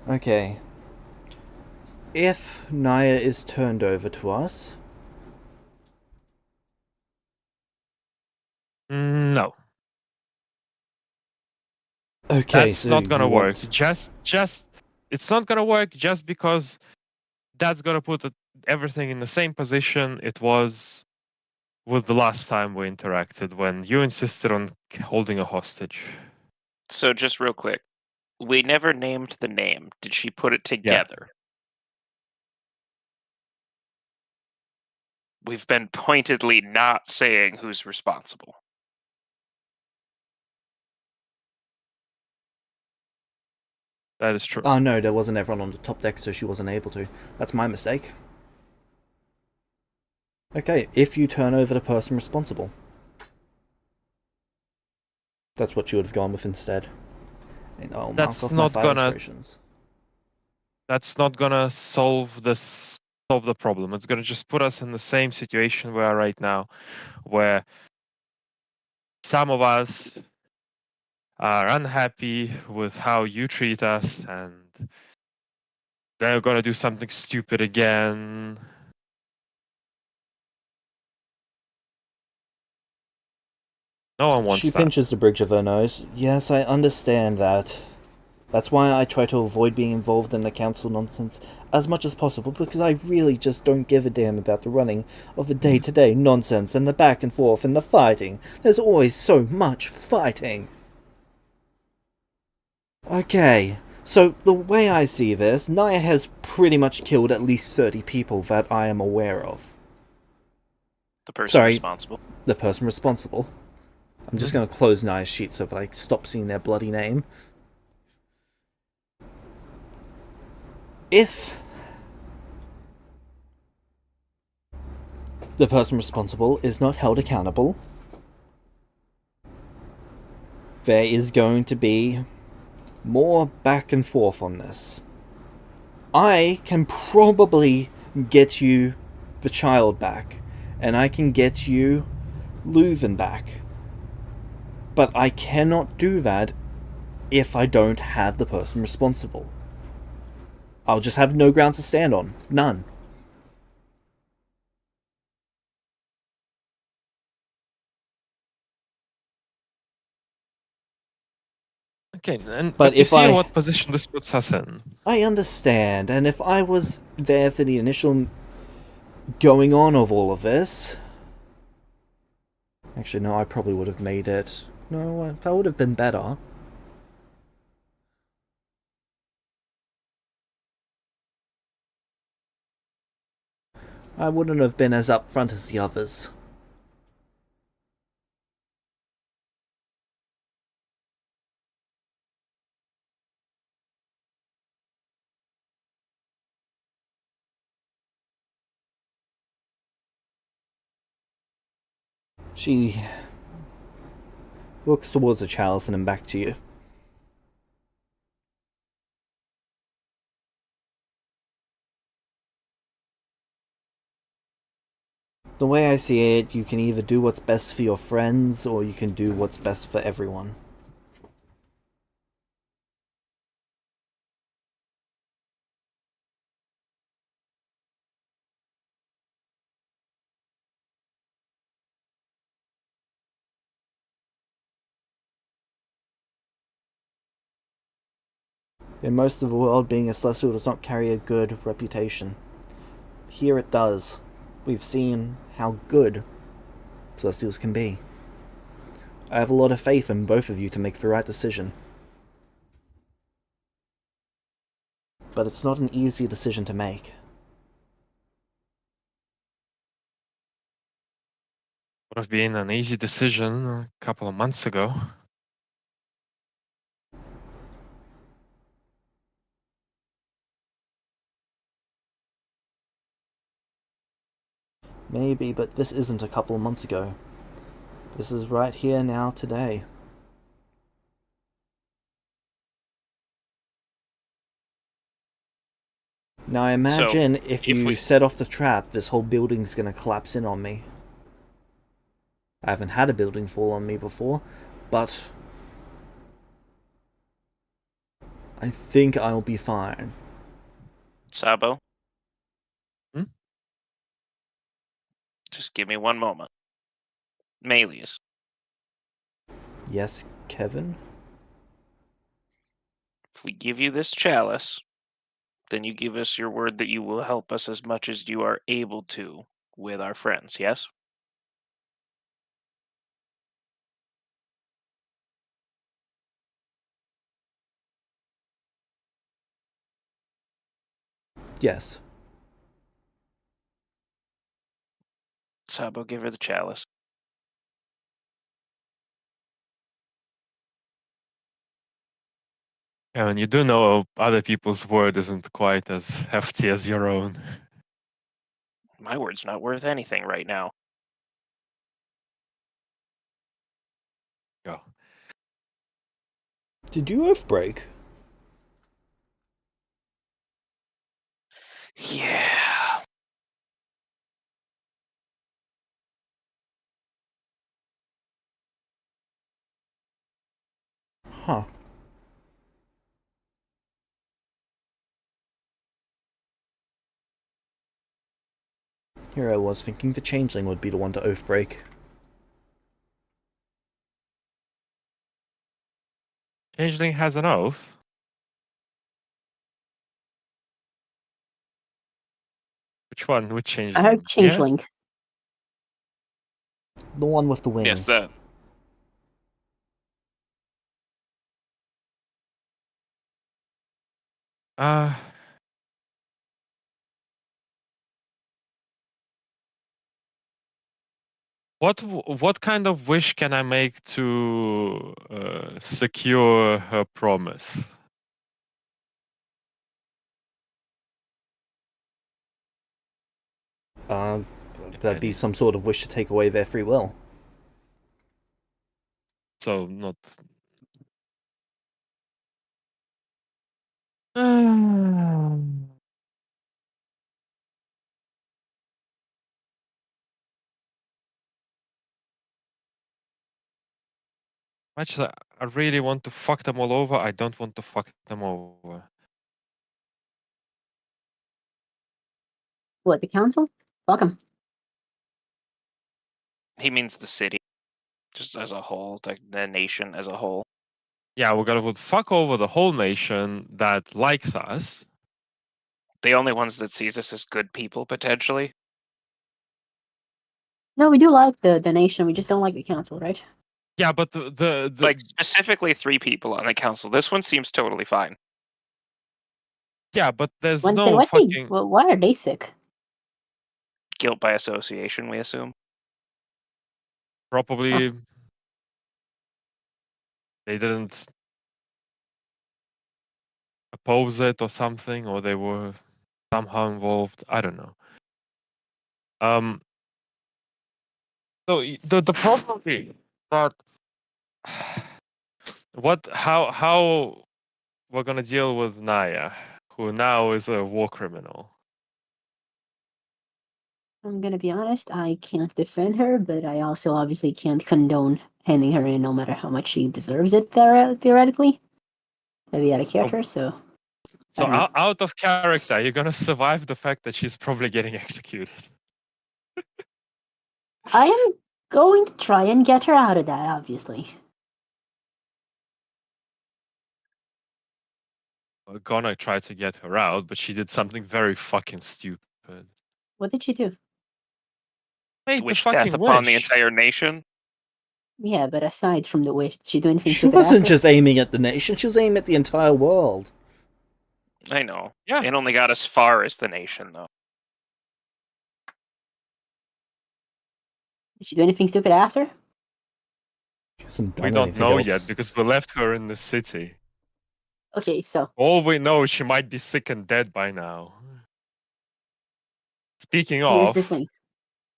Okay. If Naya is turned over to us... No. Okay, That's so not gonna you work. want... Just it's not gonna work just because that's gonna put everything in the same position it was with the last time we interacted when you insisted on holding a hostage. So just real quick, we never named the name. Did she put it together? We've been pointedly not saying who's responsible. That is true. Oh no, there wasn't everyone on the top deck, so she wasn't able to. That's my mistake. Okay, if you turn over the person responsible. That's what you would have gone with instead. And I'll mark off my 5 inspirations. That's not gonna solve the problem. It's gonna just put us in the same situation we are right now, where some of us are unhappy with how you treat us, and they're gonna do something stupid again. No one wants She that. pinches the bridge of her nose. Yes, I understand that. That's why I try to avoid being involved in the council nonsense as much as possible, because I really just don't give a damn about the running of the day-to-day nonsense and the back and forth and the fighting. There's always so much fighting. Okay, so the way I see this, Naya has pretty much killed at least 30 people that I am aware of. The person Sorry. responsible. The person responsible. I'm just going to close Naya's sheet so that I stop seeing their bloody name. If the person responsible is not held accountable, there is going to be more back and forth on this. I can probably get you the child back, and I can get you Leuven back. But I cannot do that if I don't have the person responsible. I'll just have no grounds to stand on. None. Okay, But but you if see I- what position this puts us in. I understand, and if I was there for the initial going on of all of this... Actually, no, I probably would have made it... No, that would have been better. I wouldn't have been as upfront as the others. She looks towards the chalice and then back to you. The way I see it, you can either do what's best for your friends, or you can do what's best for everyone. In most of the world, being a Celestial does not carry a good reputation. Here it does. We've seen how good Celestials can be. I have a lot of faith in both of you to make the right decision. But it's not an easy decision to make. Would have been an easy decision a couple of months ago. Maybe, but this isn't a couple of months ago. This is right here now today. Now I imagine if you we- set off the trap, this whole building's gonna collapse in on me. I haven't had a building fall on me before, but I think I'll be fine. Sabo? Hmm? Just give me one moment. Melees. Yes, Kevin? If we give you this chalice, then you give us your word that you will help us as much as you are able to with our friends, yes? Yes. Sabo, give her the chalice. And you do know other people's word isn't quite as hefty as your own. My word's not worth anything right now. Go. Did you oath break? Yeah. Huh. Here I was thinking the changeling would be the one to oath break. Changeling has an oath. Which one? Which I changeling? heard changeling. The one with the wings. Yes, that. Uh, what kind of wish can I make to secure her promise? That'd be some sort of wish to take away their free will. So not. Much as I really want to fuck them all over, I don't want to fuck them over. What, the council? Welcome. He means the city, just as a whole, like the nation as a whole. Yeah, we're gonna would fuck over the whole nation that likes us. The only ones that sees us as good people, potentially. No, we do like the nation. We just don't like the council, right? Yeah, but the Like, specifically 3 people on the council. This one seems totally fine. yeah, but there's When no fucking. well, why are they sick? Guilt by association, we assume. Probably they didn't oppose it or something, or they were somehow involved. I don't know. So the problem is that how we're gonna deal with Naya, who now is a war criminal. I'm gonna be honest, I can't defend her, but I also obviously can't condone handing her in no matter how much she deserves it theoretically. Maybe out of character, so So I don't know. out of character, you're gonna survive the fact that she's probably getting executed. I am going to try and get her out of that, obviously. We're gonna try to get her out, but she did something very fucking stupid. What did she do? Made the Wish fucking death upon the wish. entire nation. Yeah, but aside from the wish, did she do anything She stupid wasn't after? just aiming at the nation, she was aiming at the entire world. I know. Yeah. It only got as far as the nation, though. Did she do anything stupid after? She hasn't We done don't anything know else. yet because we left her in the city. Okay, so All we know is she might be sick and dead by now. Speaking here's the of, thing.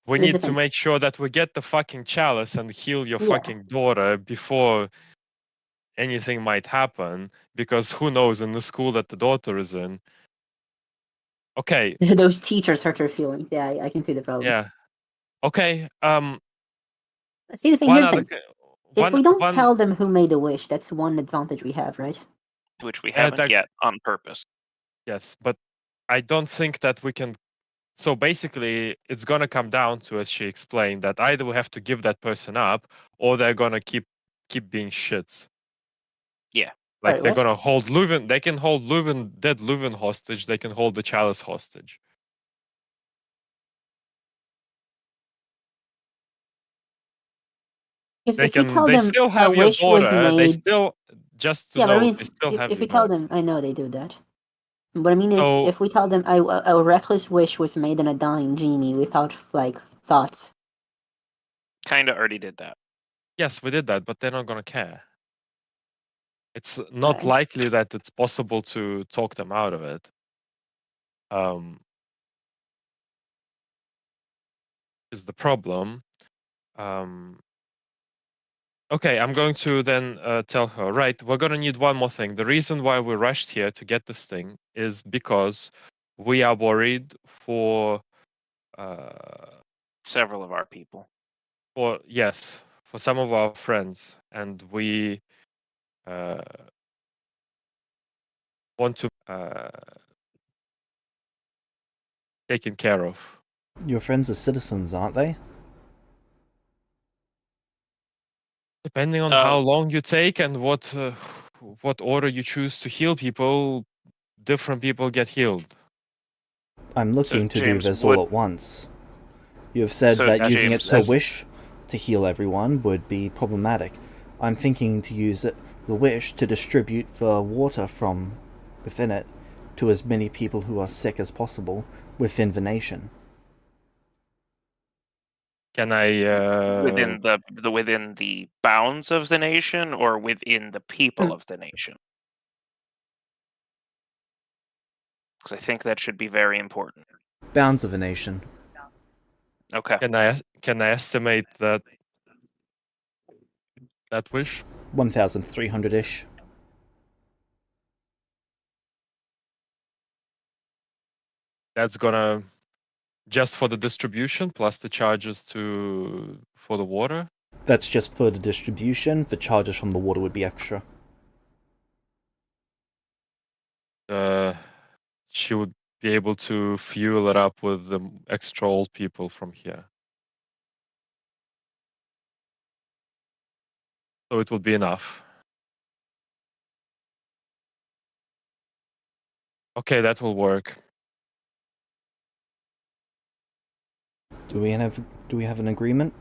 we Here's the need to thing. make sure that we get the fucking chalice and heal your Yeah. fucking daughter before anything might happen, because who knows in the school that the daughter is in. Okay, Those teachers hurt her feelings. Yeah, I can see the problem. yeah. Okay, See, the thing, one here's the other thing. If we don't one tell them who made the wish, that's one advantage we have, right? Which we haven't that- yet on purpose. yes, but I don't think that we can. So basically, it's gonna come down to, as she explained, that either we have to give that person up, or they're gonna keep being shits. Yeah. Like Sorry, they're what? gonna hold Leuven. They can hold dead Leuven hostage. They can hold the chalice hostage. Because They if we can. tell They them still a have your wish was daughter. They made, still, just to yeah, but I know, mean, they still have if your we tell daughter. them, I know they do that. What I mean is, So- if we tell them a reckless wish was made in a dying genie without like thoughts. Kind of already did that. Yes, we did that, but they're not gonna care. It's not Right. likely that it's possible to talk them out of it. Is the problem. Okay, I'm going to then tell her, right, we're going to need one more thing. The reason why we rushed here to get this thing is because we are worried for Several of our people. yes, for some of our friends, and we want to taken care of. Your friends are citizens, aren't they? Depending on how long you take and what order you choose to heal people, different people get healed. I'm looking to do James, this would- all at once. You have said So, that using it James, to as- wish to heal everyone would be problematic. I'm thinking to use the wish to distribute the water from within it to as many people who are sick as possible within the nation. Can I within the bounds of the nation or within the people of the nation? Because I think that should be very important. Bounds of the nation. Okay. can I estimate that wish? 1,300-ish. That's gonna just for the distribution plus the charges for the water. That's just for the distribution. The charges from the water would be extra. She would be able to fuel it up with the extra old people from here. So it will be enough. Okay, that will work. Do we have an agreement?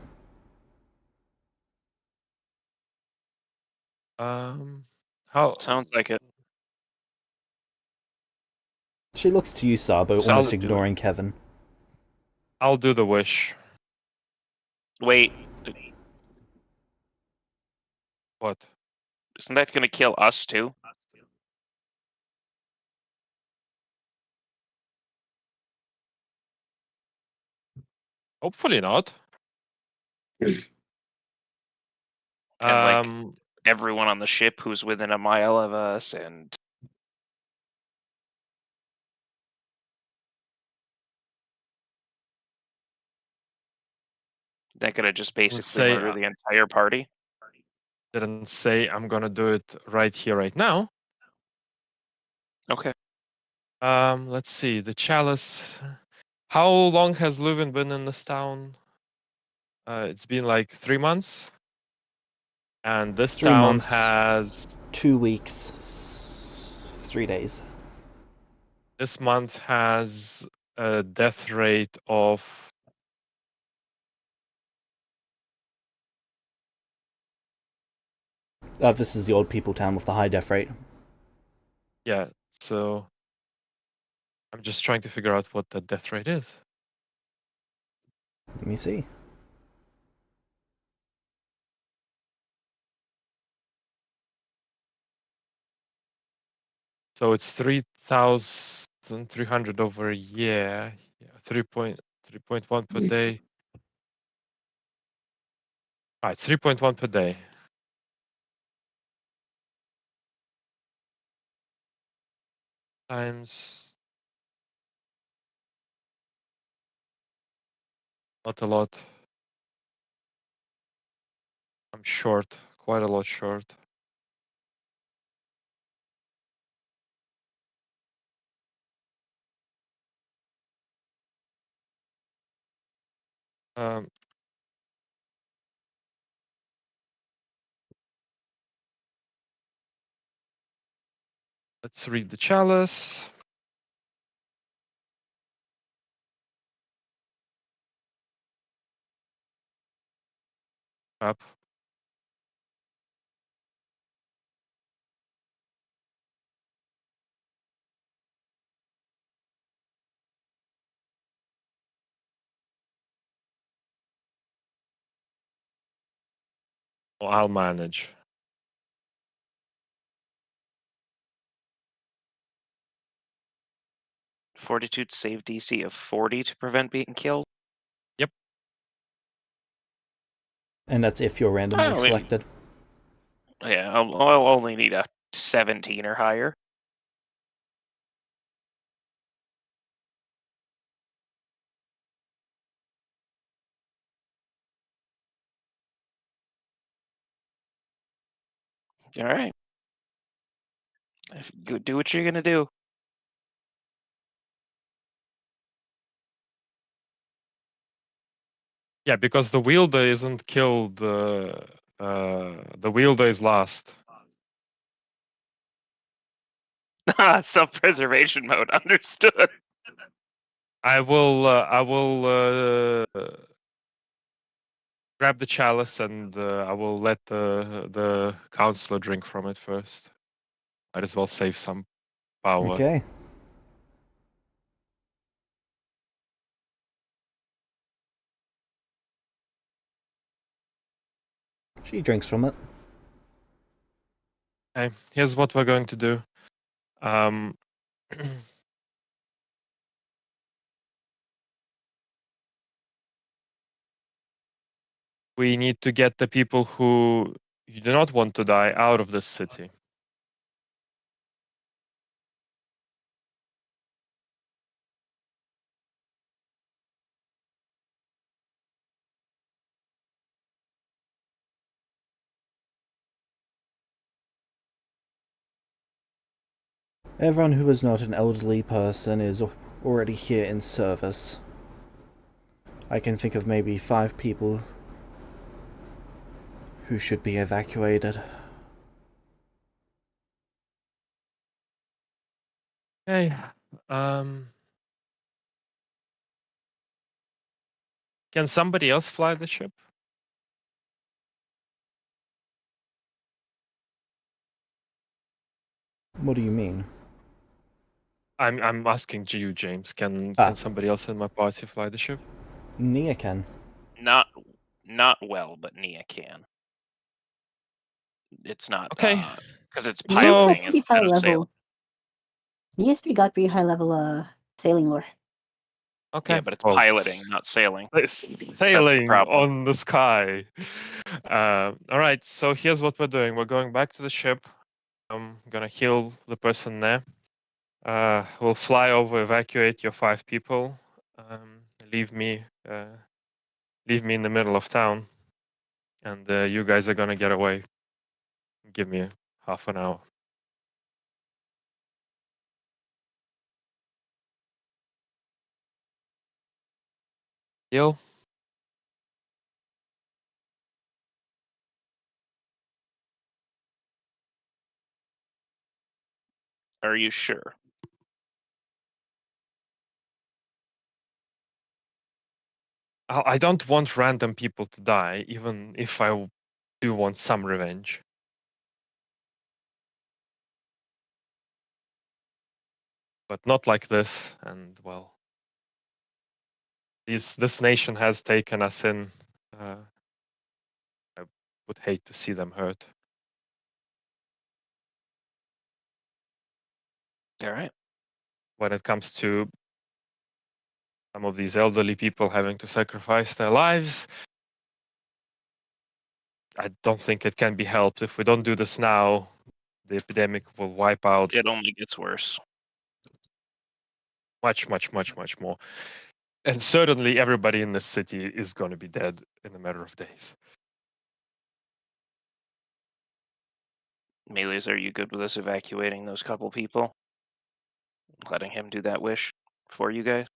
How? Sounds like it. She looks to you, Sabo, So almost I'll do ignoring Kevin. I'll do the wish. Wait, What? isn't that going to kill us too? Hopefully not. And everyone on the ship who's within a mile of us, and that gonna just basically say, murder the entire party? didn't say I'm gonna do it right here, right now. Okay. Let's see. The chalice. How long has Leuven been in this town? It's been like 3 months. And this 3 town months. has 2 weeks, 3 days. this month has a death rate of This is the old people town with the high death rate. yeah, so I'm just trying to figure out what the death rate is. Let me see. So it's 3,300 over a year. Yeah, 3.1 per day. It's 3.1 per day. Times not a lot. I'm short, quite a lot short. Um, let's read the chalice. Up. Well, I'll manage. Fortitude save DC of 40 to prevent being killed. And that's if you're randomly Oh, yeah. selected. Yeah, I'll only need a 17 or higher. All right. Do what you're gonna do. Yeah, because the wielder isn't killed. The wielder is last. Self-preservation mode. Understood. I will. Grab the chalice and I will let the counselor drink from it first. Might as well save some power. Okay. She drinks from it. Okay, here's what we're going to do. We need to get the people who you do not want to die out of this city. Everyone who is not an elderly person is already here in service. I can think of maybe 5 people who should be evacuated. Okay. Can somebody else fly the ship? What do you mean? I'm asking you, James. Can somebody else in my party fly the ship? Nia can. Not well, but Nia can. It's not Okay. because it's Nia's So- piloting got pretty instead high of level. sailing. Nia's got pretty high level sailing lore. Okay. Yeah, but it's well, piloting, not sailing. Sailing problem. on the sky. All right. So here's what we're doing. We're going back to the ship. I'm gonna heal the person there. We'll fly over, evacuate your 5 people. Leave me in the middle of town, and you guys are gonna get away. Give me half an hour. Deal? Are you sure? I don't want random people to die, even if I do want some revenge. But not like this, and well, this nation has taken us in. I would hate to see them hurt. All right. When it comes to some of these elderly people having to sacrifice their lives, I don't think it can be helped. If we don't do this now, the epidemic will wipe out It only gets worse. much more. And certainly everybody in this city is going to be dead in a matter of days. Melees, are you good with us evacuating those couple people? Letting him do that wish for you guys?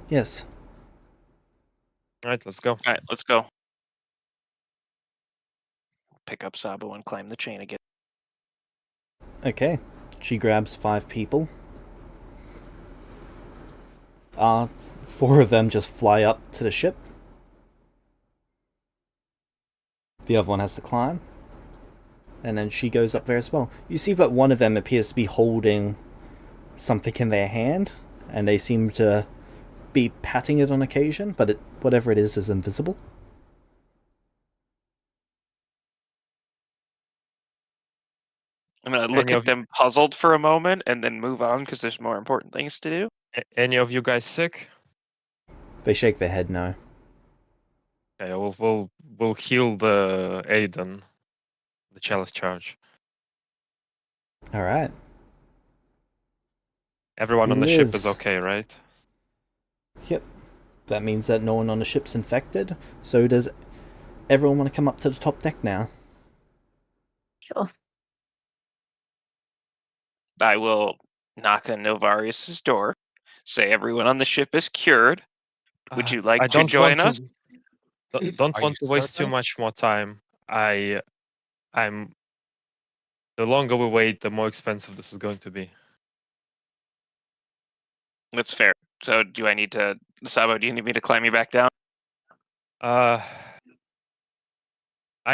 Yes. All right, let's go. All right, let's go. Pick up Sabo and climb the chain again. Okay. She grabs 5 people. 4 of them just fly up to the ship. The other one has to climb. And then she goes up there as well. You see that one of them appears to be holding something in their hand, and they seem to be patting it on occasion, but whatever it is invisible. I'm gonna look Any at of them puzzled for a moment and then move on because there's more important things to do. any of you guys sick? They shake their head no. Okay, we'll heal the Aiden, the chalice charge. All right. Everyone He on the ship is lives. okay, right? Yep. That means that no one on the ship's infected. So does everyone want to come up to the top deck now? Sure. I will knock on Novarius's door, say everyone on the ship is cured. Would you like I to don't join want us? don't Are want you to waste too certain? much more time. I'm the longer we wait, the more expensive this is going to be. That's fair. So do I need to, Sabo, do you need me to climb you back down? I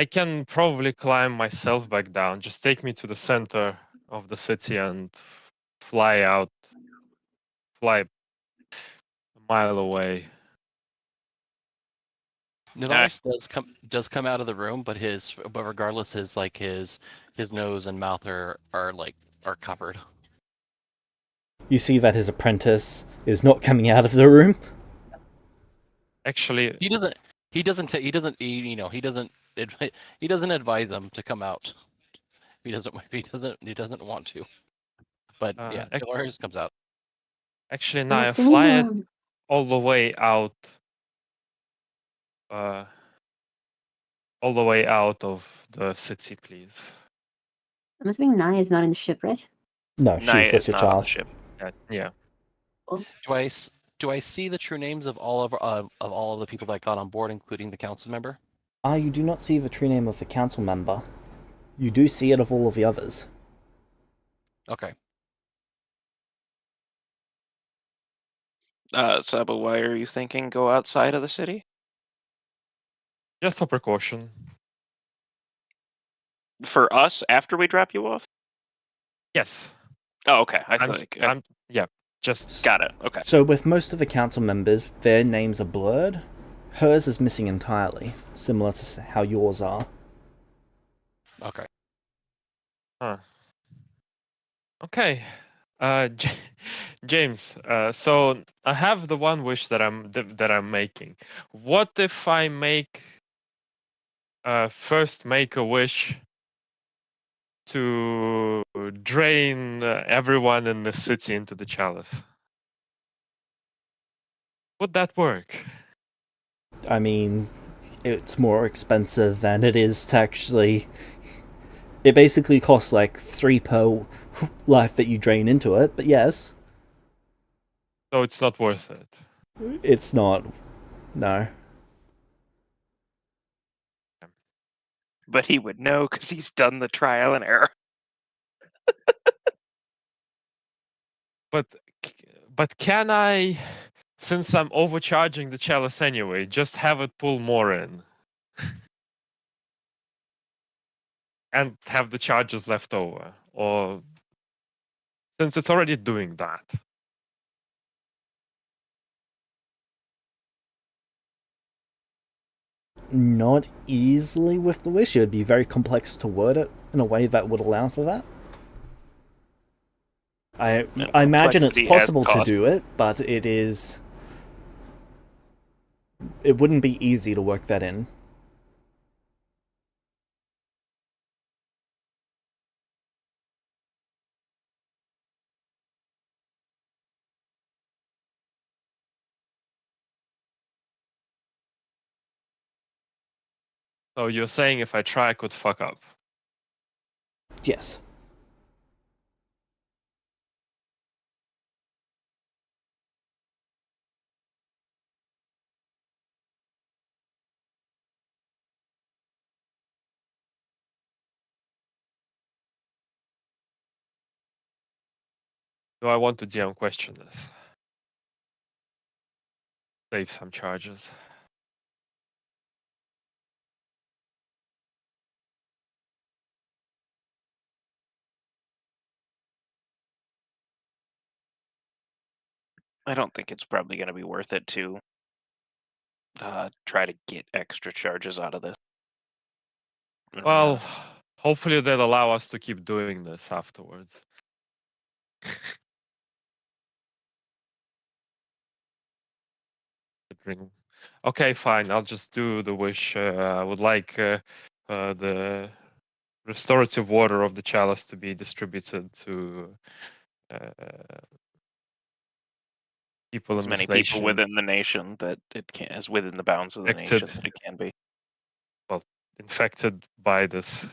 can probably climb myself back down. Just take me to the center of the city and fly a mile away. Navaris does come out of the room, but regardless, his nose and mouth are covered. You see that his apprentice is not coming out of the room. Actually, He doesn't he doesn't advise them to come out. He doesn't want to. But yeah, Navaris comes out. actually, I'm now I assuming fly it all the way out. All the way out of the city, please. I'm assuming Naya is not in the ship, right? No, she's Naya with is your not on the child. ship. Yeah. Do I see the true names of all of the people that got on board, including the council member? You do not see the true name of the council member. You do see it of all of the others. Okay. Sabo, why are you thinking go outside of the city? Just for precaution. For us, after we drop you off? Yes. Oh, okay. I I'm, think I'm yeah. Just got it. Okay. So with most of the council members, their names are blurred. Hers is missing entirely, similar to how yours are. Okay. okay. James. So I have the one wish that I'm making. What if I first make a wish to drain everyone in the city into the chalice? Would that work? I mean, it's more expensive than it is to actually. It basically costs like 3 per life that you drain into it, but yes. So it's not worth it. It's not. No. But he would know because he's done the trial and error. But can I, since I'm overcharging the chalice anyway, just have it pull more in? And have the charges left over? Or since it's already doing that? Not easily with the wish. It would be very complex to word it in a way that would allow for that. I imagine it's complexity has possible to cost. do it, but it is. It wouldn't be easy to work that in. So you're saying if I try, I could fuck up? Yes. Do I want to DM question this? Save some charges. I don't think it's probably going to be worth it to try to get extra charges out of this. Well, hopefully they'll allow us to keep doing this afterwards. Okay, fine. I'll just do the wish. I would like the restorative water of the chalice to be distributed to people as in many this people nation within the nation that it can, as within the bounds of the nation Affected. that it can be. infected by this.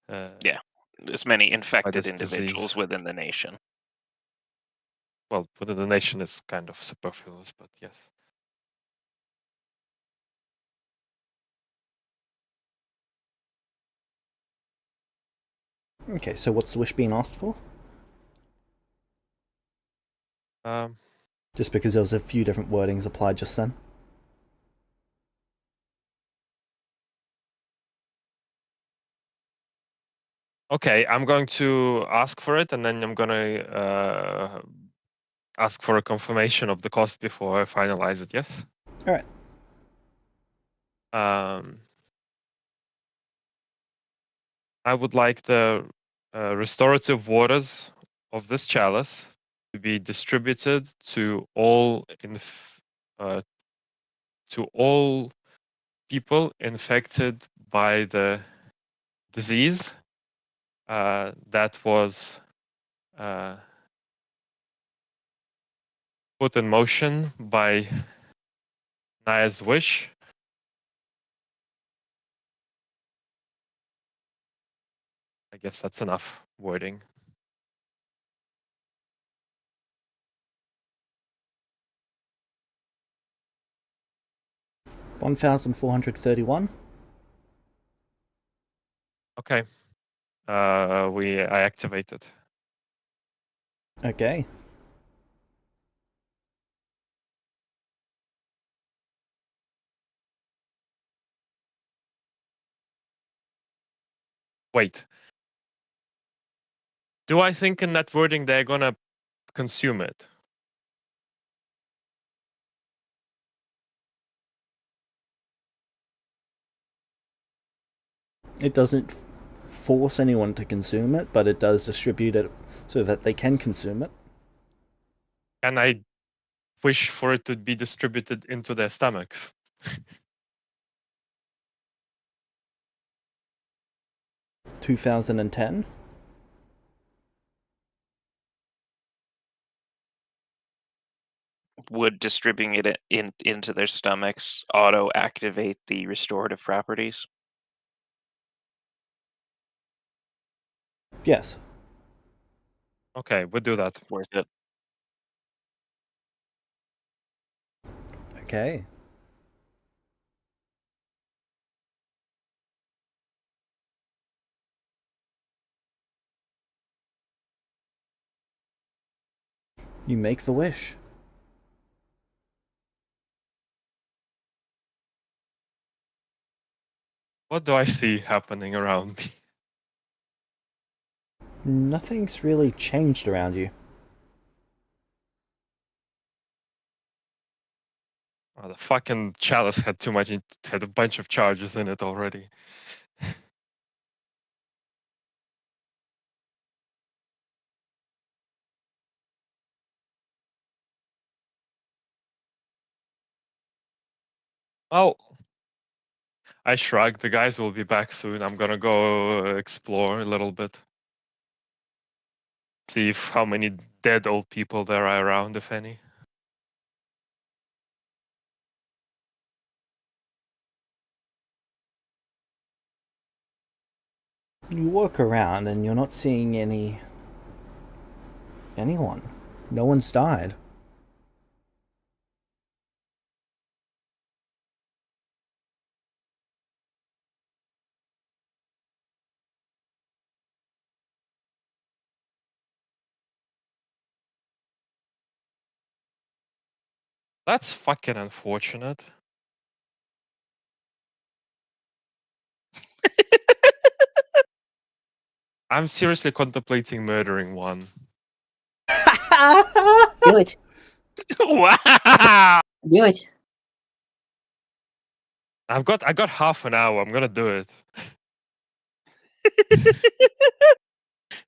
As many infected this individuals disease. within the nation. Well, within the nation is kind of superfluous, but yes. Okay, so what's the wish being asked for? Just because there was a few different wordings applied just then. Okay, I'm going to ask for it, and then I'm gonna ask for a confirmation of the cost before I finalize it. Yes. All right. I would like the restorative waters of this chalice to be distributed to all people infected by the disease that was put in motion by Naya's wish. I guess that's enough wording. $1,431. Okay. I activate it. Okay. Wait. Do I think in that wording they're gonna consume it? It doesn't force anyone to consume it, but it does distribute it so that they can consume it. Can I wish for it to be distributed into their stomachs? 2010. Would distributing it into their stomachs auto activate the restorative properties? Yes. Okay, we'll do that. Worth it. Okay. You make the wish. What do I see happening around me? Nothing's really changed around you. Oh, the fucking chalice had had a bunch of charges in it already. Oh, I shrug. The guys will be back soon. I'm gonna go explore a little bit. See how many dead old people there are around, if any. You walk around and you're not seeing anyone. No one's died. That's fucking unfortunate. I'm seriously contemplating murdering one. Do it. Wow! Do it. I got half an hour. I'm gonna do it.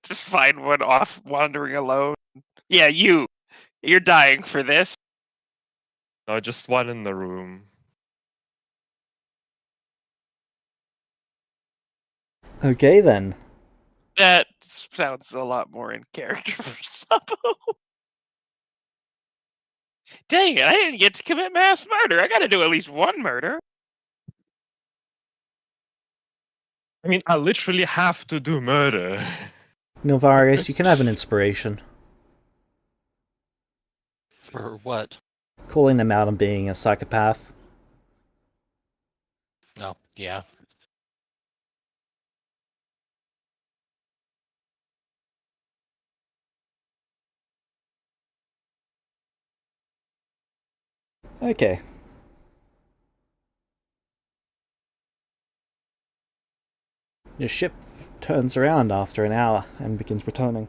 Just find one off wandering alone. Yeah, you're dying for this. No, just one in the room. Okay then. That sounds a lot more in character for Suppo. Dang it, I didn't get to commit mass murder. I gotta do at least one murder. I mean, I literally have to do murder. Nilvarius, you can have an inspiration. For what? Calling them out on being a psychopath. Oh, yeah. Okay. Your ship turns around after an hour and begins returning.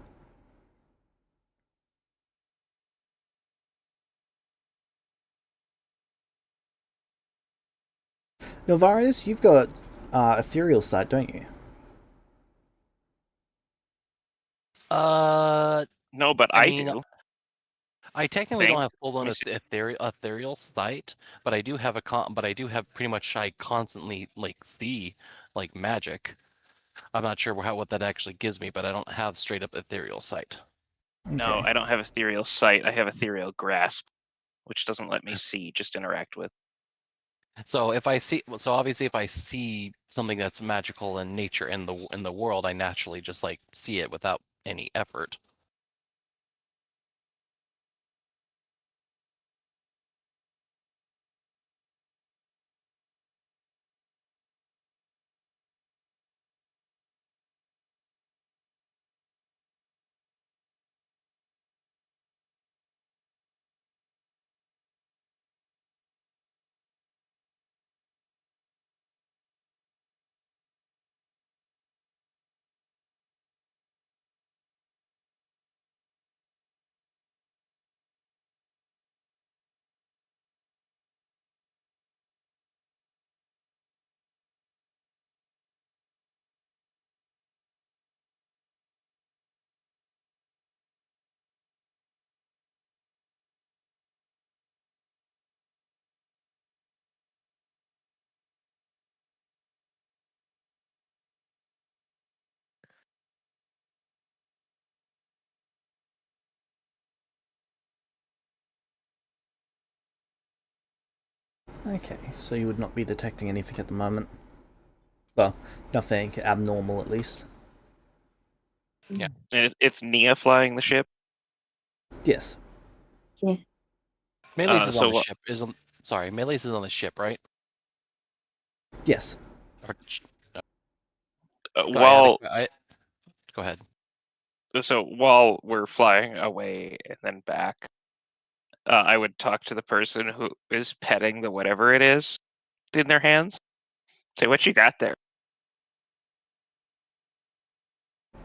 Nilvarius, you've got ethereal sight, don't you? No, but I I mean, do. I technically Think. don't have full Let blown me see. ethereal sight, but I do have but I do have pretty much I constantly like see like magic. I'm not sure what that actually gives me, but I don't have straight up ethereal sight. No, Okay. I don't have ethereal sight. I have ethereal grasp, which doesn't let me see, just interact with. So if I see, so obviously if I see something that's magical in nature in the world, I naturally just like see it without any effort. Okay, so you would not be detecting anything at the moment. Well, nothing abnormal at least. Yeah. It's Nia flying the ship. Yes. Melee's is on So the what? ship. Sorry, Melee's is on the ship, right? Yes. Or, While go ahead. so while we're flying away and then back, I would talk to the person who is petting the whatever it is in their hands. Say, what you got there?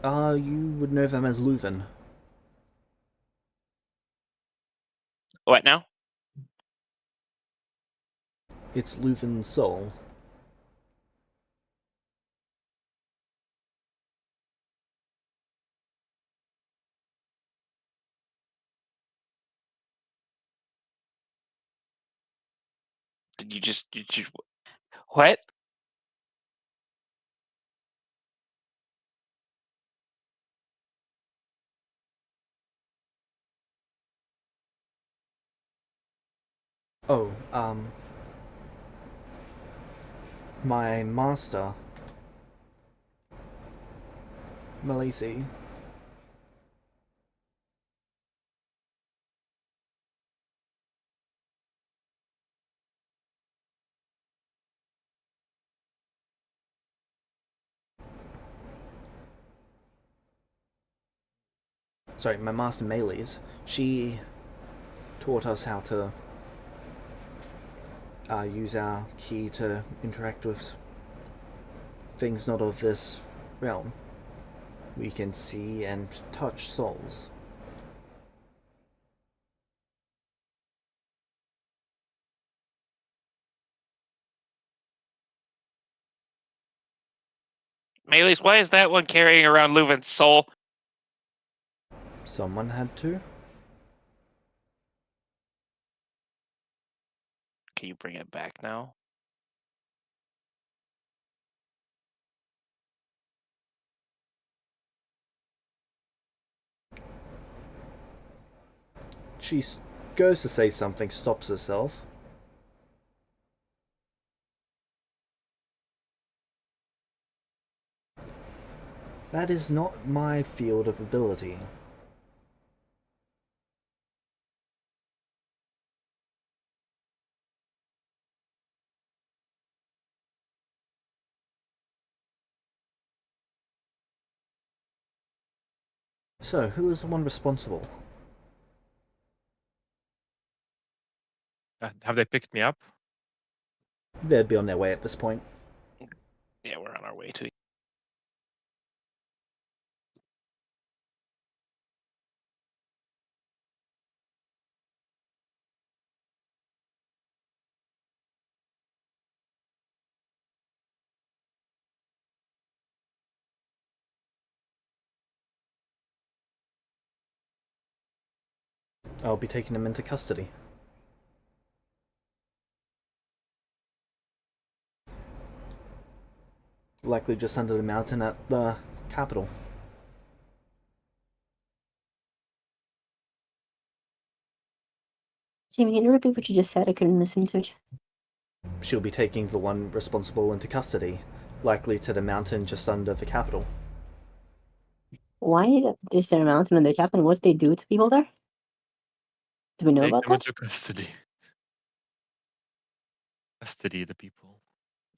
You would know them as Leuven. What now? It's Leuven's soul. Did you what? Oh, my master, Malisi. Sorry, my master Meles. She taught us how to use our key to interact with things not of this realm. We can see and touch souls. Maylis, why is that one carrying around Leuven's soul? Someone had to. Can you bring it back now? She goes to say something, stops herself. That is not my field of ability. So, who is the one responsible? Have they picked me up? They'd be on their way at this point. Yeah, we're on our way to. I'll be taking them into custody. Likely just under the mountain at the capital. Jamie, can you repeat what you just said? I couldn't listen to it. She'll be taking the one responsible into custody, likely to the mountain just under the capital. Why is there a mountain on the captain? What they do to people there? Do we know Take about them that? into custody. Custody the people.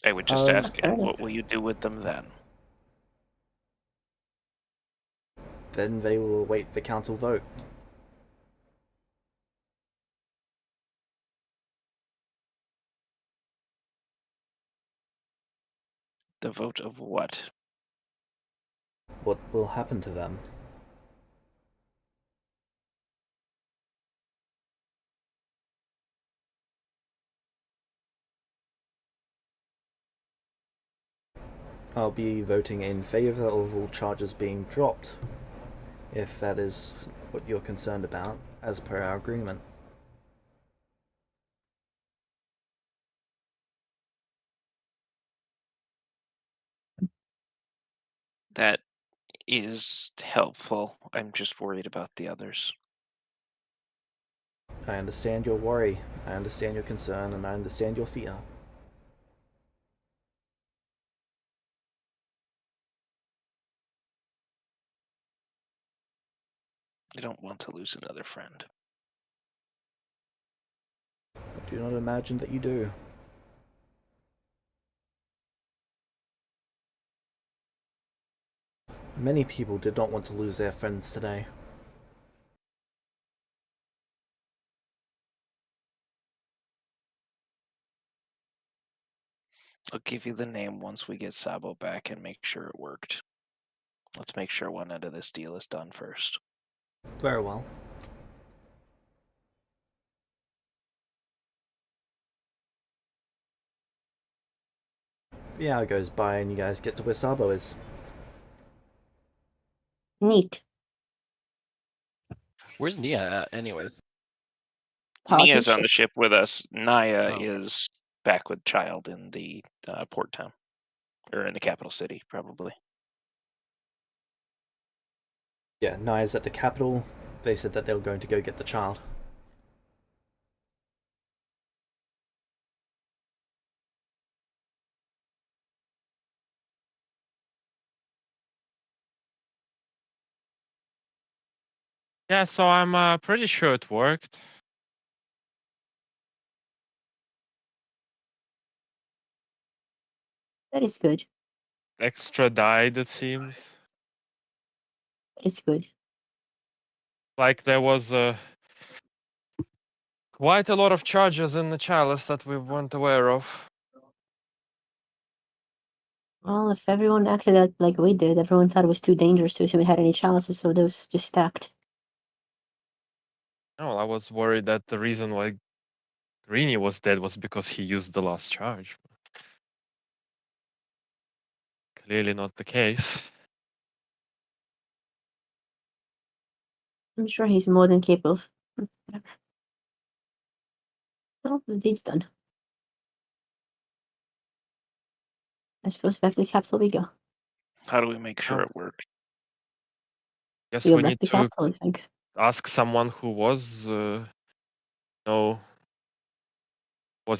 I would just ask, fair and enough. what will you do with them then? Then they will await the council vote. The vote of what? What will happen to them? I'll be voting in favor of all charges being dropped, if that is what you're concerned about, as per our agreement. That is helpful. I'm just worried about the others. I understand your worry, I understand your concern, and I understand your fear. I don't want to lose another friend. I do not imagine that you do. Many people did not want to lose their friends today. I'll give you the name once we get Sabo back and make sure it worked. Let's make sure one end of this deal is done first. Very well. The hour goes by and you guys get to where Sabo is. Neat. Where's Nia at, anyways? Nia's on Politics. the ship with us. Naya Oh. is back with Child in the port town. Or in the capital city, probably. Yeah, Naya's at the capital. They said that they were going to go get the child. Yeah, so I'm pretty sure it worked. That is good. Extra died, it seems. That is good. Like there was quite a lot of charges in the chalice that we weren't aware of. Well, if everyone acted out like we did, everyone thought it was too dangerous to assume we had any chalices, so those just stacked. Oh, I was worried that the reason why Greenie was dead was because he used the last charge. clearly not the case. I'm sure he's more than capable. Whatever. Well, the deed's done. I suppose back to the capsule we go. How do we make sure Oh. it works? Guess We go we back need to the to capsule, I think. ask someone who was, was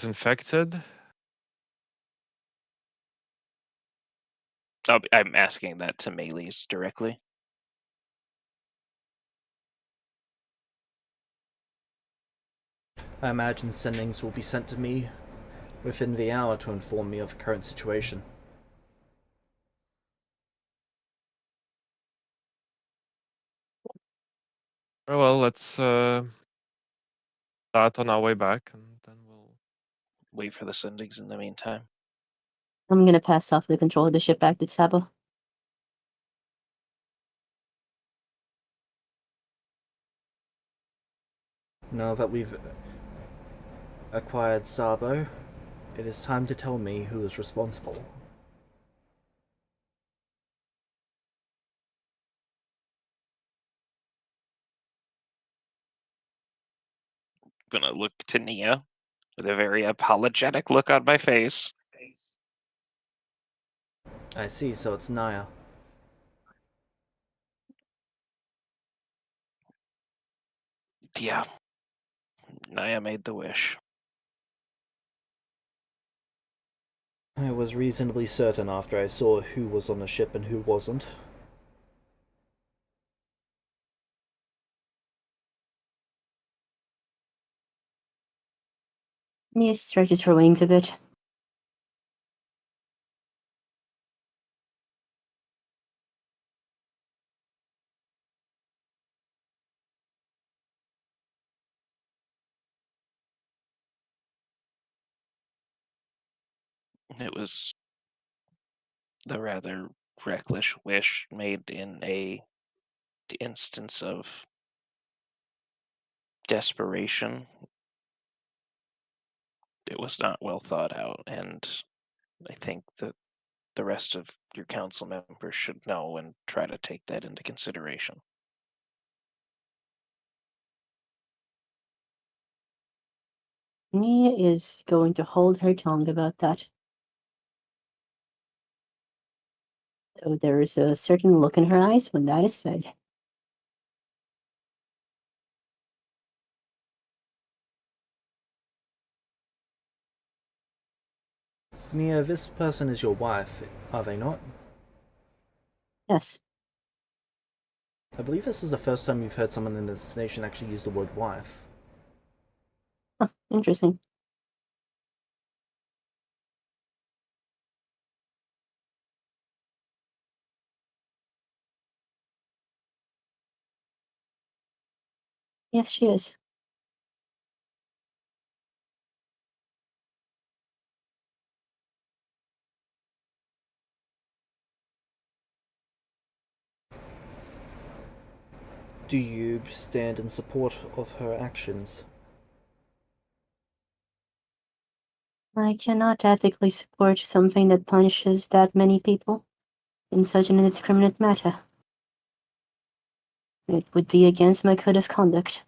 infected. I'm asking that to Melees directly. I imagine sendings will be sent to me within the hour to inform me of the current situation. Very well, let's start on our way back, and then we'll. Wait for the sendings in the meantime. I'm gonna pass off the control of the ship back to Sabo. Now that we've acquired Sabo, it is time to tell me who is responsible. I'm gonna look to Nia with a very apologetic look on my face. I see, so it's Naya. Yeah. Nia made the wish. I was reasonably certain after I saw who was on the ship and who wasn't. Nia stretches her wings a bit. It was the rather reckless wish made in a instance of desperation. It was not well thought out, and I think that the rest of your council members should know and try to take that into consideration. Nia is going to hold her tongue about that. Though there is a certain look in her eyes when that is said. Nia, this person is your wife, are they not? Yes. I believe this is the first time you've heard someone in this nation actually use the word wife. Huh, interesting. Yes, she is. Do you stand in support of her actions? I cannot ethically support something that punishes that many people in such an indiscriminate matter. It would be against my code of conduct.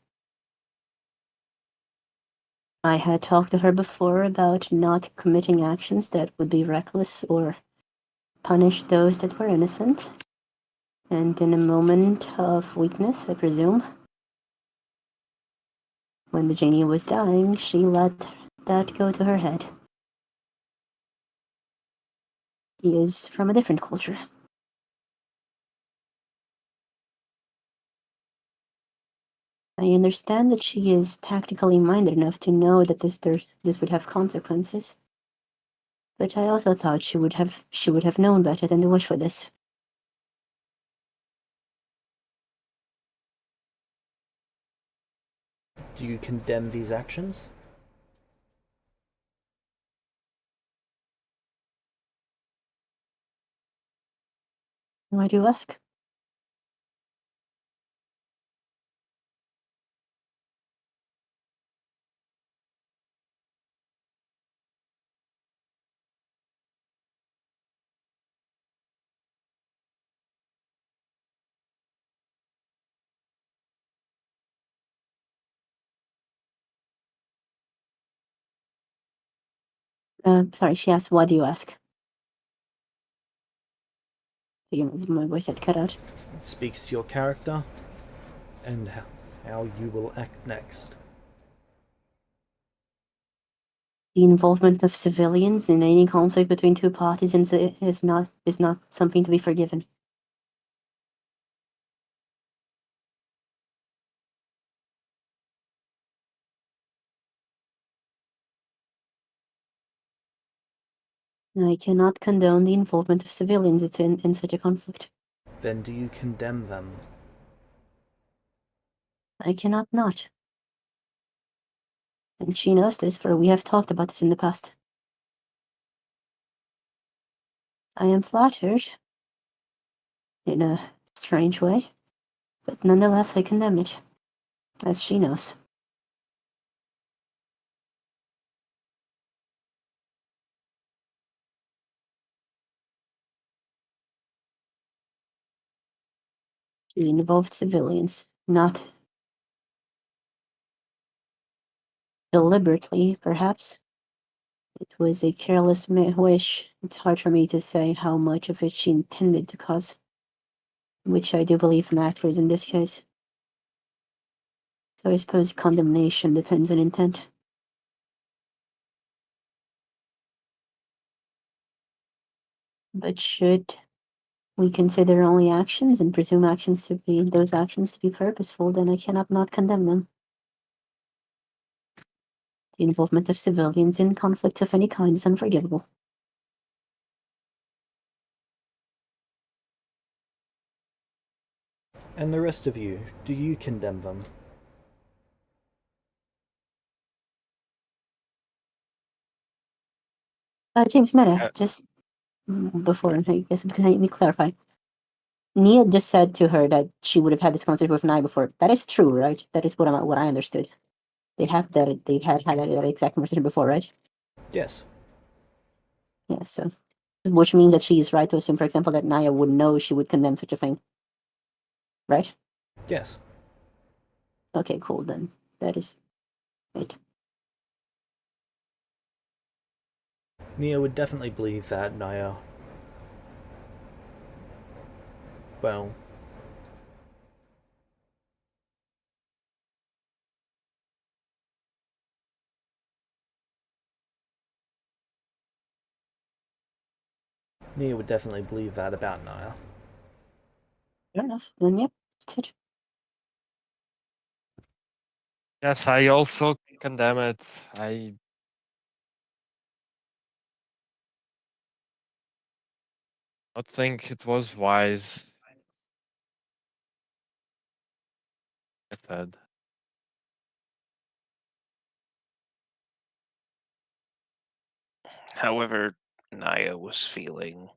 I had talked to her before about not committing actions that would be reckless or punish those that were innocent. And in a moment of weakness, I presume, when the genie was dying, she let that go to her head. She is from a different culture. I understand that she is tactically minded enough to know that this would have consequences. But I also thought she would have known better than to wish for this. Do you condemn these actions? Why do you ask? Sorry, she asked, why do you ask? My voice had cut out. It speaks to your character and how you will act next. The involvement of civilians in any conflict between two parties is not something to be forgiven. I cannot condone the involvement of civilians in such a conflict. Then do you condemn them? I cannot not. And she knows this, for we have talked about this in the past. I am flattered, in a strange way, but nonetheless I condemn it, as she knows. She involved civilians, not deliberately, perhaps. It was a careless wish. It's hard for me to say how much of it she intended to cause, which I do believe matters in this case. So I suppose condemnation depends on intent. But should we consider only actions and presume those actions to be purposeful, then I cannot not condemn them. The involvement of civilians in conflicts of any kind is unforgivable. And the rest of you, do you condemn them? James Meta, just before, I guess, because I need to clarify. Nia just said to her that she would have had this conversation with Nia before. That is true, right? That is what I understood. They've had that exact conversation before, right? Yes. Yeah, so which means that she is right to assume, for example, that Nia would know she would condemn such a thing. Right? Yes. Okay, cool, then. That is right. Nia would definitely believe that Naya... Well... Nia would definitely believe that about Naya. Fair enough. Then yep, that's it. Yes, I also condemn it. I don't think it was wise. I said. However, Naya was feeling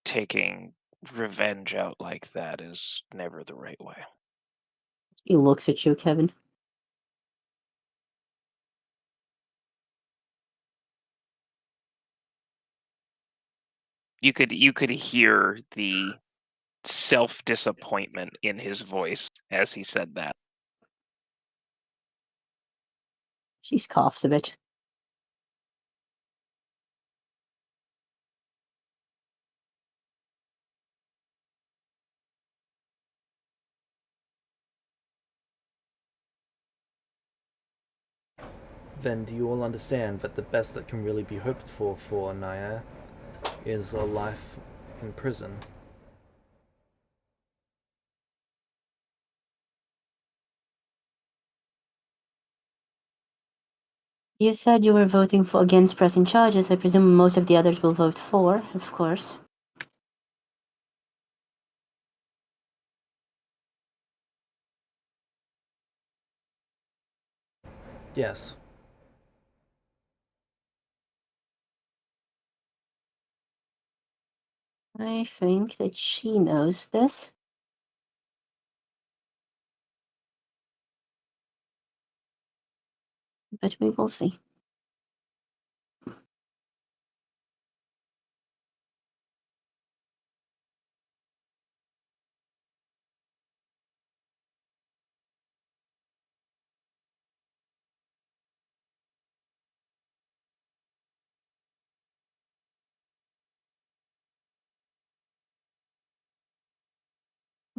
taking revenge out like that is never the right way. He looks at you, Kevin. You could hear the self-disappointment in his voice as he said that. She coughs a bit. Then do you all understand that the best that can really be hoped for Naya is a life in prison? You said you were voting against pressing charges. I presume most of the others will vote for, of course. Yes. I think that she knows this. But we will see.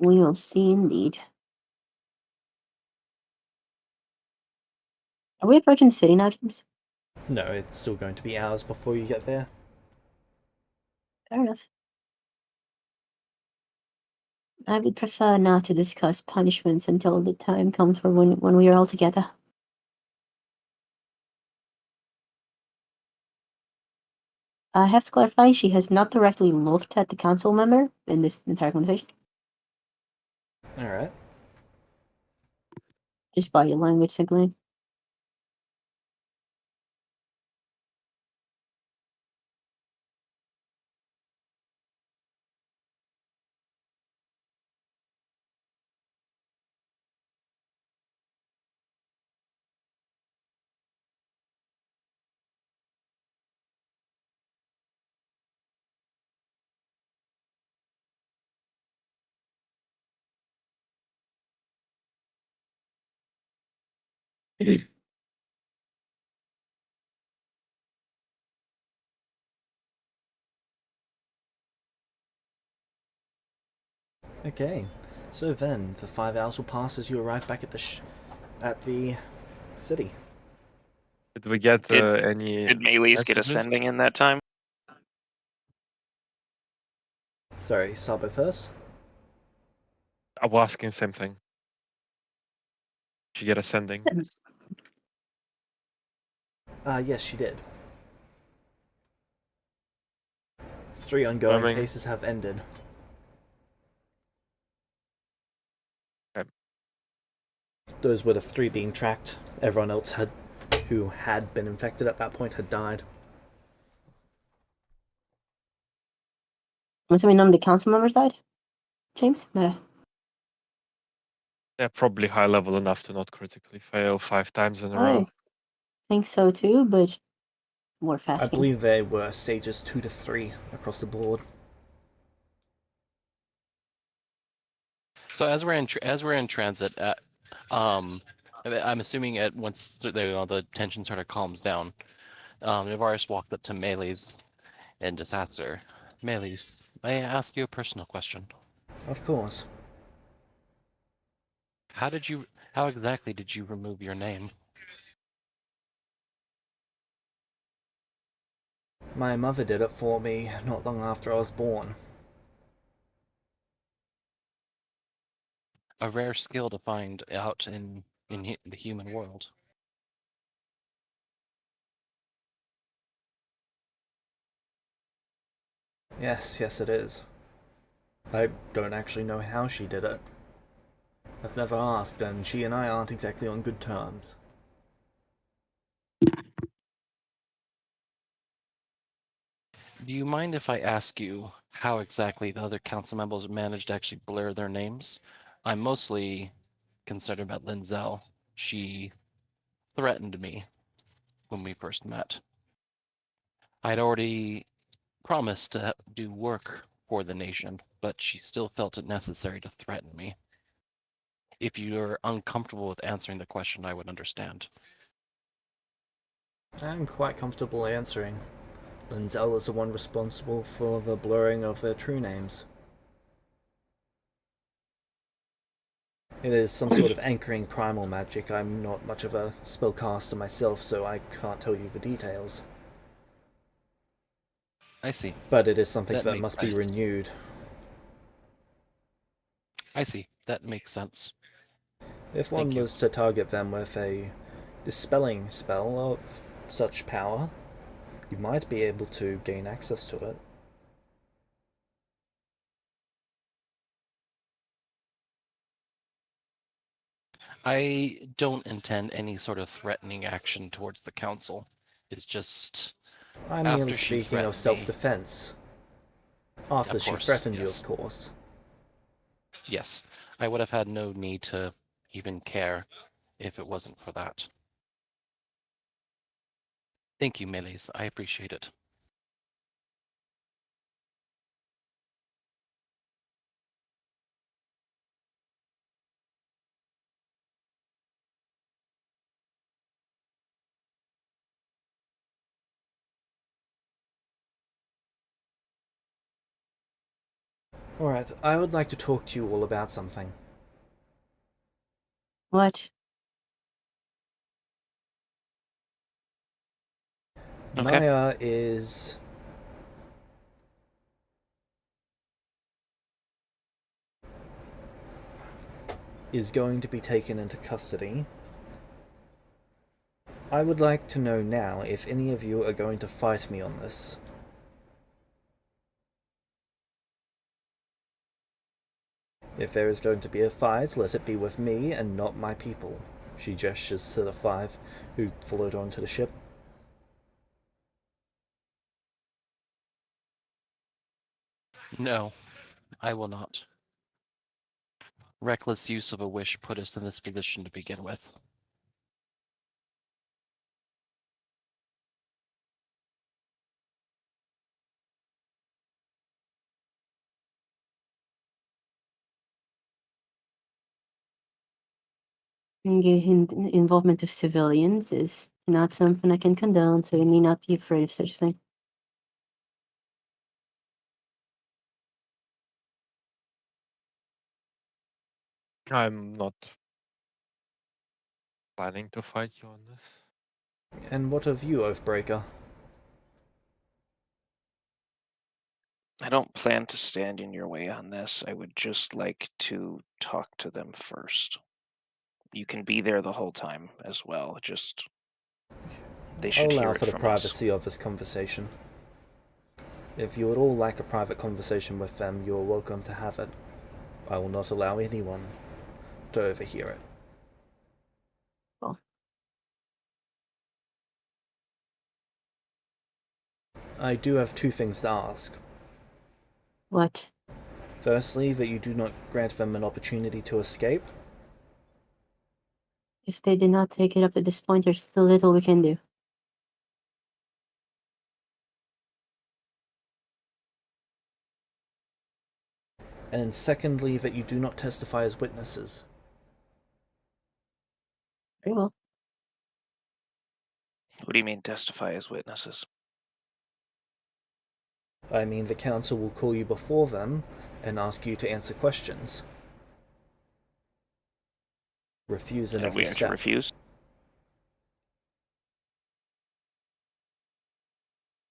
We will see indeed. Are we approaching the city now, James? No, it's still going to be hours before you get there. Fair enough. I would prefer not to discuss punishments until the time comes for when we are all together. I have to clarify, she has not directly looked at the council member in this entire conversation. Alright. Just body language signaling. Okay. So then, the 5 hours will pass as you arrive back at the city. Did we get Did- any? Did Melees get messages? ascending in that time? Sorry, Sabo first? I was asking same thing. Did you get ascending? Yes, she did. 3 ongoing Confirming. cases have ended. Okay. Those were the 3 being tracked. Everyone else who had been infected at that point had died. I'm assuming none of the council members died? James? No. They're probably high level enough to not critically fail 5 times in a I row. think so too, but worth I asking. believe they were stages 2 to 3 across the board. So as we're in transit, I'm assuming at once the tension sort of calms down, Navaris walked up to Melees and just asked her, "Melees, may I ask you a personal question? Of course. How exactly did you remove your name?" My mother did it for me not long after I was born. A rare skill to find out in the human world. Yes, it is. I don't actually know how she did it. I've never asked, and she and I aren't exactly on good terms. Do you mind if I ask you how exactly the other council members managed to actually blur their names? I'm mostly concerned about Linzel. She threatened me when we first met. I'd already promised to do work for the nation, but she still felt it necessary to threaten me. If you're uncomfortable with answering the question, I would understand. I'm quite comfortable answering. Linzel is the one responsible for the blurring of their true names. It is some sort of anchoring primal magic. I'm not much of a spellcaster myself, so I can't tell you the details. I see. But it is something That that makes must be sense. renewed. I see. That makes sense. If one Thank you. was to target them with a dispelling spell of such power, you might be able to gain access to it. I don't intend any sort of threatening action towards the council. It's just I'm after merely she speaking of threatened me. self-defense. After Of she course, threatened you, yes. of course. Yes, I would have had no need to even care if it wasn't for that. Thank you, Melees. I appreciate it. Alright, I would like to talk to you all about something. What? Okay. Naya is going to be taken into custody. I would like to know now if any of you are going to fight me on this. If there is going to be a fight, let it be with me and not my people. She gestures to the 5 who followed onto the ship. No, I will not. Reckless use of a wish put us in this position to begin with. Involvement of civilians is not something I can condone, so you may not be afraid of such a thing. I'm not planning to fight you on this. And what of you, Oathbreaker? I don't plan to stand in your way on this. I would just like to talk to them first. You can be there the whole time as well. Just they I'll should allow hear it for the from us. privacy of this conversation. If you would all like a private conversation with them, you are welcome to have it. I will not allow anyone to overhear it. Well. I do have 2 things to ask. What? Firstly, that you do not grant them an opportunity to escape. If they did not take it up at this point, there's still little we can do. And secondly, that you do not testify as witnesses. Very well. What do you mean testify as witnesses? I mean, the council will call you before them and ask you to answer questions. Refuse in And we every are to step. refuse?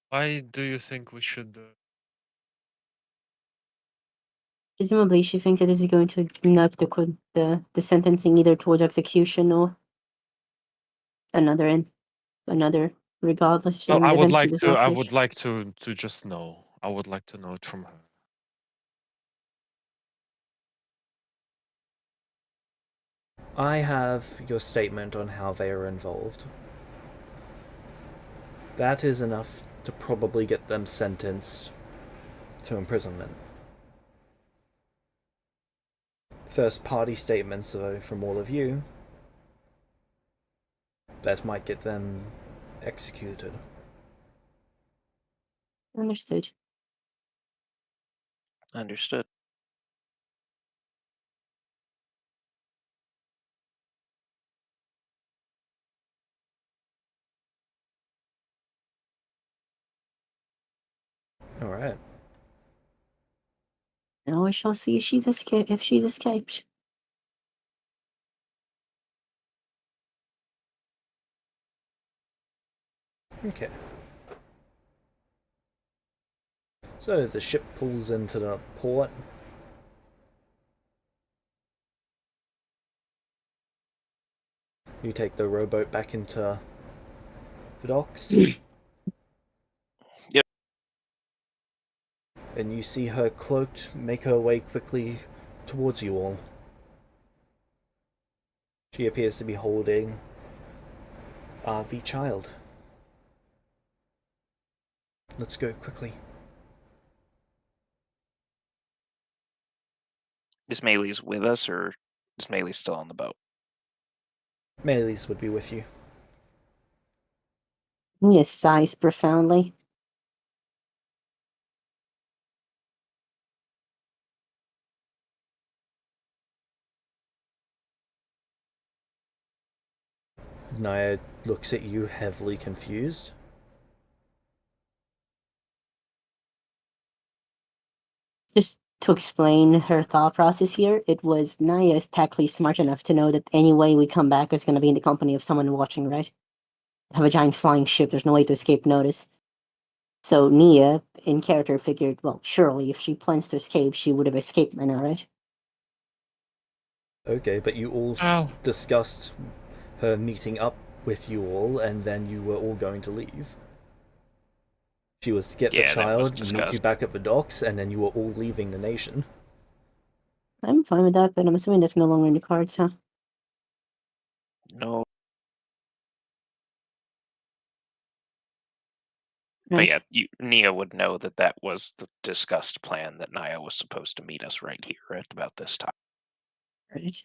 Why do you think we should? Presumably, she thinks that this is going to nub the sentencing either towards execution or another, regardless. She Well, I would eventually like does to. not I wish. would like to just know. I would like to know it from her. I have your statement on how they are involved. That is enough to probably get them sentenced to imprisonment. First party statements, though, from all of you, that might get them executed. Understood. Understood. Alright. Now we shall see if she's escaped. Okay. So the ship pulls into the port. You take the rowboat back into the docks. Yep. And you see her cloaked make her way quickly towards you all. She appears to be holding the child. Let's go quickly. Is Maylee's with us, or is Maylee still on the boat? Melis would be with you. He sighs profoundly. Naya looks at you heavily confused. Just to explain her thought process here, it was Naya is tactically smart enough to know that any way we come back is going to be in the company of someone watching, right? Have a giant flying ship, there's no way to escape notice. So Nia, in character, figured, well, surely if she plans to escape, she would have escaped by now, right? Okay, but you all Well, discussed her meeting up with you all, and then you were all going to leave. She was to get the Yeah, that was child, meet you discussed. back at the docks, and then you were all leaving the nation. I'm fine with that, but I'm assuming that's no longer in the cards, huh? No. Right. But yeah, Nia would know that that was the discussed plan, that Naya was supposed to meet us right here at about this time. Right.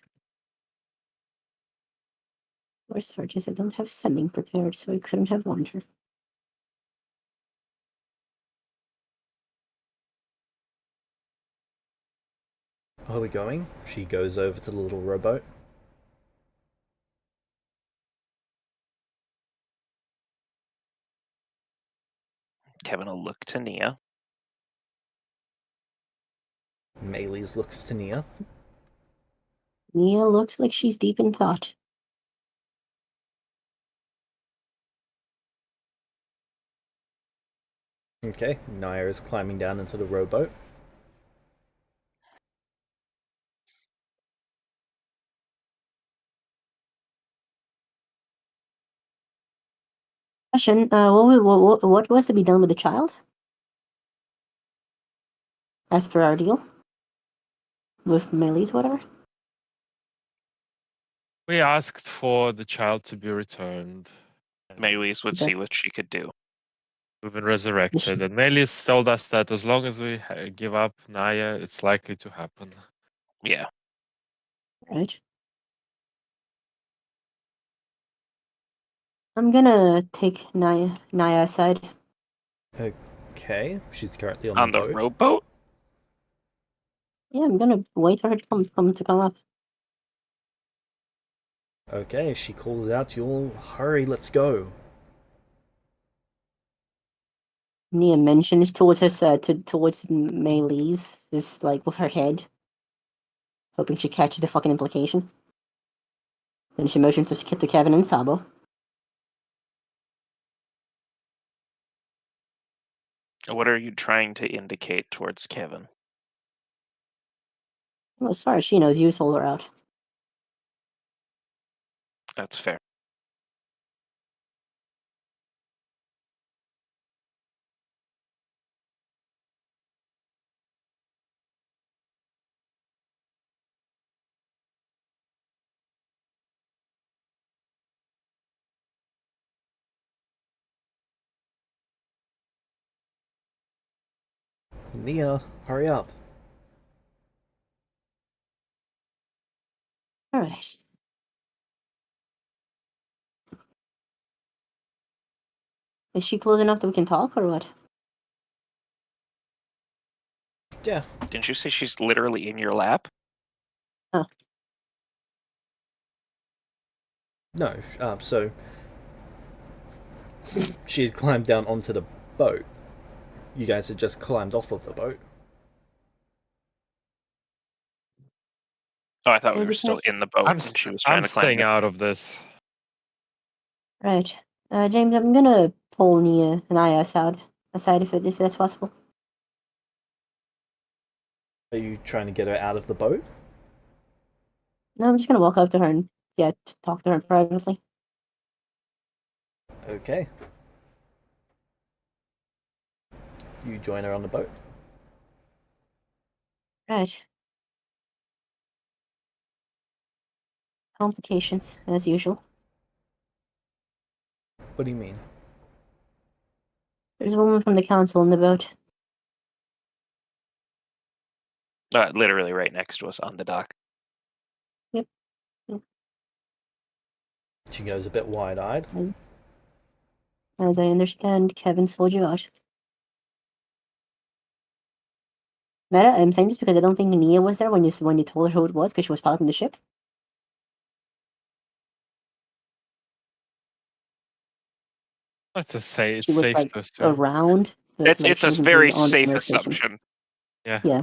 Worst part is I don't have sending prepared, so I couldn't have warned her. Are we going? She goes over to the little rowboat. Kevin will look to Nia. Maylis looks to Nia. Nia looks like she's deep in thought. Okay, Naya is climbing down into the rowboat. Question, what was to be done with the child? As per our deal? With Melis, whatever? we asked for the child to be returned. Maylis would Okay. see what she could do. We've been resurrected, and Melis told us that as long as we give up Naya, it's likely to happen. Yeah. Right. I'm gonna take Naya aside. Okay, she's currently on On the the boat. rowboat? Yeah, I'm gonna wait for her to come up. Okay, she calls out to you all, hurry, let's go. Nia mentions towards us, towards Melis, just like with her head, hoping she catches the fucking implication. Then she motions to Kevin and Sabo. What are you trying to indicate towards Kevin? Well, as far as she knows, you sold her out. That's fair. Nia, hurry up. Alright. Is she close enough that we can talk, or what? Yeah, Didn't you say she's literally in your lap? no, so she had climbed down onto the boat. You guys had just climbed off of the boat. Oh, I thought we Was were it still nice? in the boat and she was trying I'm to climb staying down. out of this. Right. James, I'm gonna pull Nia and Ayas aside if that's possible. Are you trying to get her out of the boat? No, I'm just gonna walk up to her and talk to her privately. Okay. You join her on the boat. Right. Complications, as usual. What do you mean? There's a woman from the council in the boat. Literally right next to us on the dock. She goes a bit wide-eyed. As I understand, Kevin sold you out. Meta, I'm saying this because I don't think Nia was there when you told her who it was, because she was piloting the ship. Let's just say it's She was safe like to assume. around. But, It's she a wasn't very really on the safe conversation. assumption. Yeah. Yeah.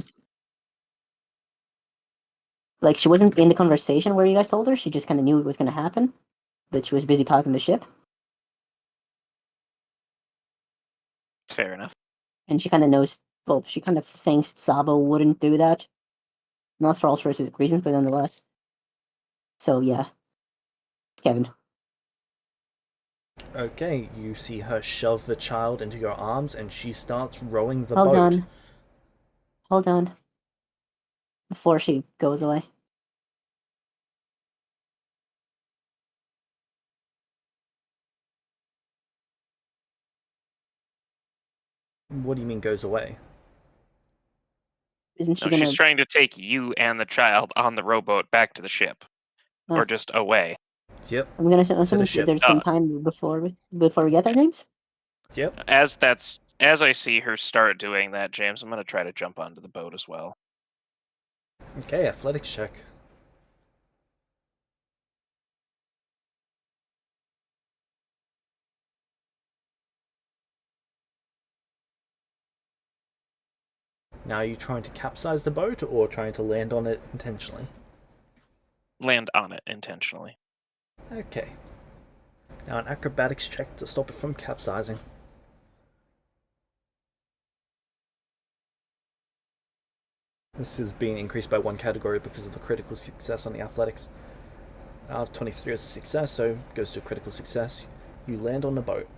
Like, she wasn't in the conversation where you guys told her. She just kind of knew it was going to happen, but she was busy piloting the ship, Fair enough. and she kind of knows. Well, she kind of thinks Sabo wouldn't do that, not for altruistic reasons, but nonetheless. So yeah, Kevin. Okay, you see her shove the child into your arms, and she starts rowing the Hold boat. on. Hold on. Before she goes away. What do you mean goes away? Isn't she No, gonna? she's trying to take you and the child on the rowboat back to the ship, Oh. or just away. Yep, I'm gonna assume ship. there's some time before we get their names. yep. As I see her start doing that, James, I'm gonna try to jump onto the boat as well. Okay, athletics check. Now, are you trying to capsize the boat or trying to land on it intentionally? Land on it intentionally. Okay. Now, an acrobatics check to stop it from capsizing. This is being increased by one category because of the critical success on the athletics. 23 is a success, so it goes to critical success. You land on the boat.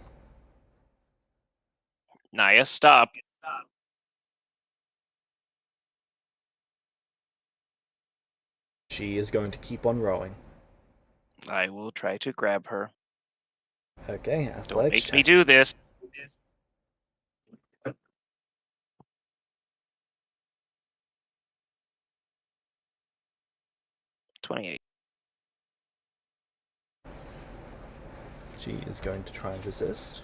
Naya, stop. She is going to keep on rowing. I will try to grab her. Okay, Don't athletics make check. me do this. $28. She is going to try and resist.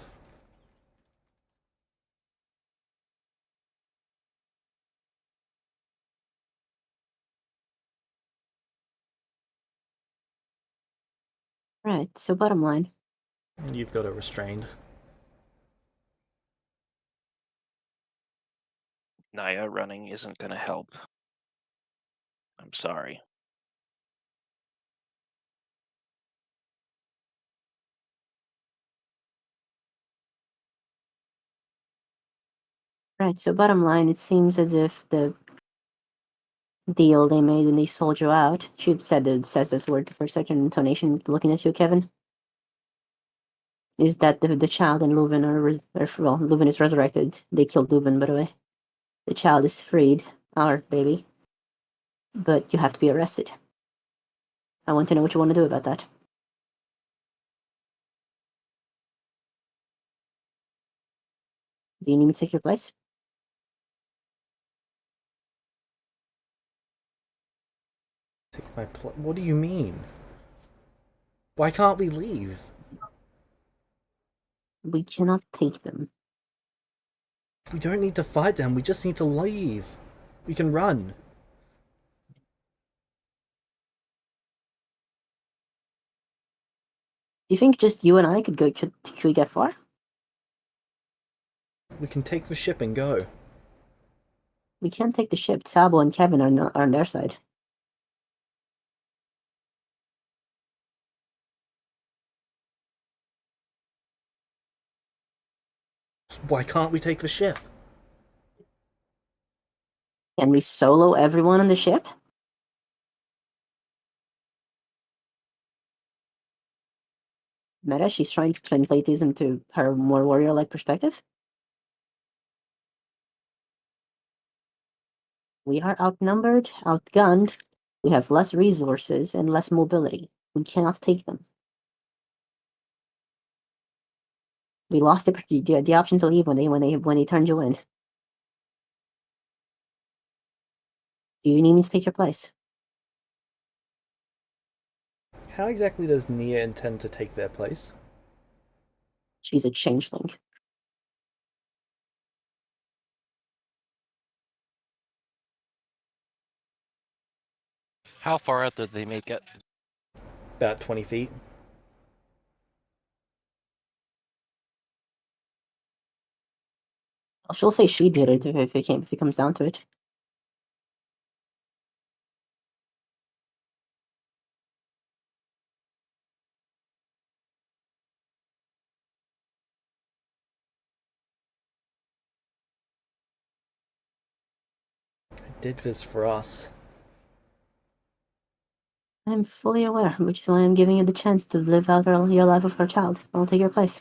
Right. So bottom line, You've got her restrained. Naya, running isn't gonna help. I'm sorry. right. So bottom line, it seems as if the deal they made when they sold you out. She says those words for certain intonation, looking at you, Kevin. Is that the child and Leuven Leuven is resurrected. They killed Leuven, by the way. The child is freed, our baby. But you have to be arrested. I want to know what you want to do about that. Do you need me to take your place? Take my what do you mean? Why can't we leave? We cannot take them. We don't need to fight them, we just need to leave. We can run. Do you think just you and I could we get far? We can take the ship and go. We can't take the ship. Sabo and Kevin are on their side. Why can't we take the ship? Can we solo everyone on the ship? Meta, she's trying to translate these into her more warrior-like perspective. We are outnumbered, outgunned. We have less resources and less mobility. We cannot take them. We lost the option to leave when they turned you in. Do you need me to take your place? How exactly does Nia intend to take their place? She's a changeling. How far out did they make it? About 20 feet. Well, she'll say she did it if it comes down to it. did this for us. I'm fully aware, which is why I'm giving you the chance to live out your life with our child. I'll take your place.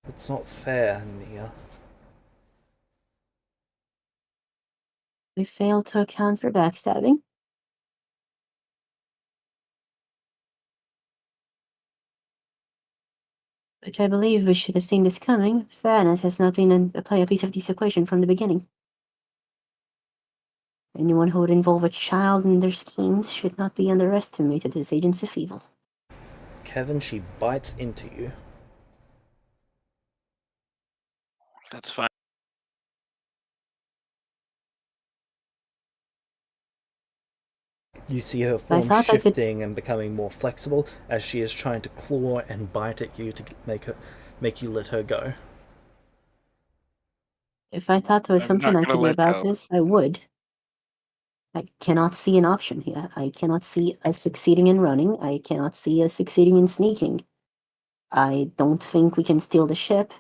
It's not fair, Nia. We failed to account for backstabbing. Which I believe we should have seen this coming. Fairness has not been a piece of this equation from the beginning. Anyone who would involve a child in their schemes should not be underestimated as agents of evil. Kevin, she bites into you. That's fine. You see her form thought I could- shifting and becoming more flexible as she is trying to claw and bite at you to make you let her go. If I thought there was I'm something not I gonna could do let about go. this, I would. I cannot see an option here. I cannot see us succeeding in running. I cannot see us succeeding in sneaking. I don't think we can steal the ship.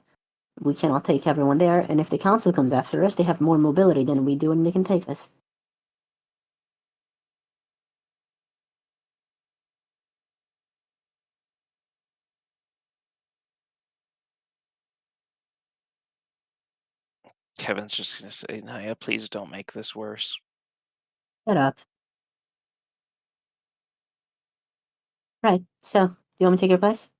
We cannot take everyone there, and if the council comes after us, they have more mobility than we do, and they can take us. Kevin's just gonna say, Naya, please don't make this worse. Shut up. Right, so, you want me to take your place?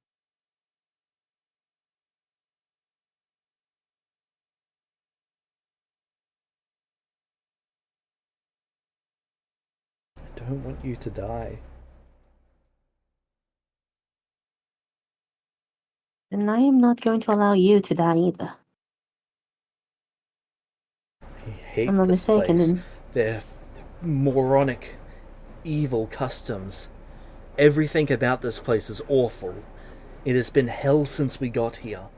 I don't want you to die. And I am not going to allow you to die either. I hate I'm not this mistaken, place. then. Their moronic, evil customs. Everything about this place is awful. It has been hell since we got here.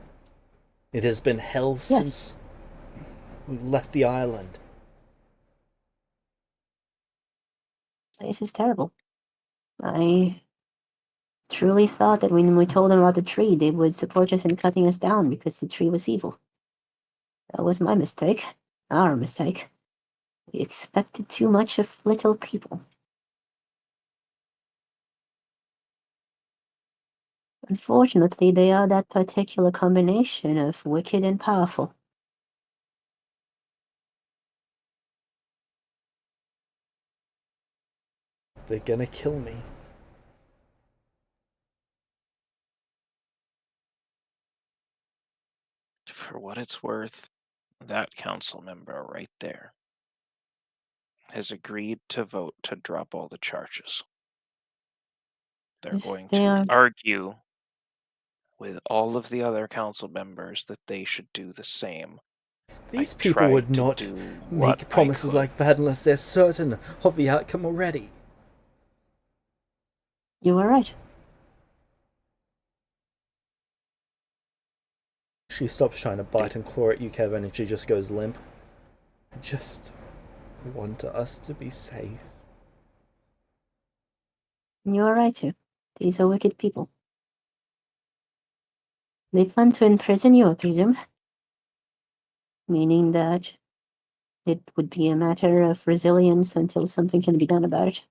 It has been hell since we left the island. This is terrible. I truly thought that when we told them about the tree, they would support us in cutting us down because the tree was evil. That was my mistake. Our mistake. We expected too much of little people. Unfortunately, they are that particular combination of wicked and powerful. They're gonna kill me. For what it's worth, that council member right there has agreed to vote to drop all the charges. They're If going they to are- argue with all of the other council members that they should do the same. These I people would tried to not do make what I promises could. like that unless they're certain of the outcome already. You were right. She stops trying to bite and claw at you, Kevin, and she just goes limp. I just want us to be safe. You are right too. These are wicked people. They plan to imprison you, I presume. Meaning that it would be a matter of resilience until something can be done about it.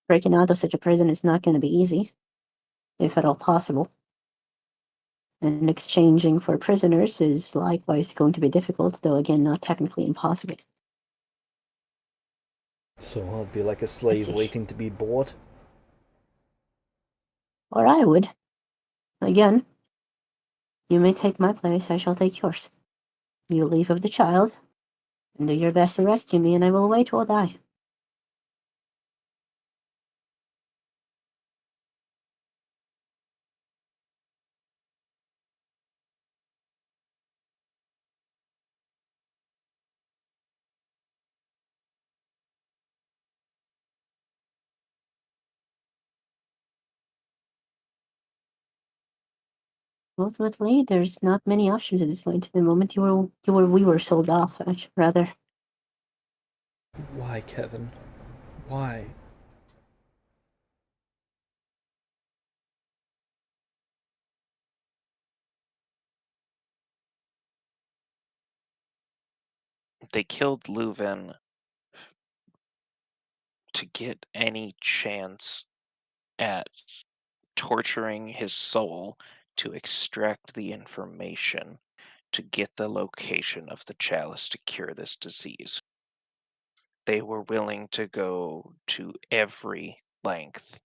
Breaking out of such a prison is not going to be easy, if at all possible. And exchanging for prisoners is likewise going to be difficult, though again not technically impossible. So I'll be like a slave Let's see. waiting to be bought. Or I would. Again, you may take my place, I shall take yours. You leave with the child, and do your best to rescue me, and I will wait or die. Ultimately, there's not many options at this point. The moment we were sold off, rather. Why, Kevin? Why? they killed Leuven to get any chance at torturing his soul to extract the information to get the location of the chalice to cure this disease. They were willing to go to every length.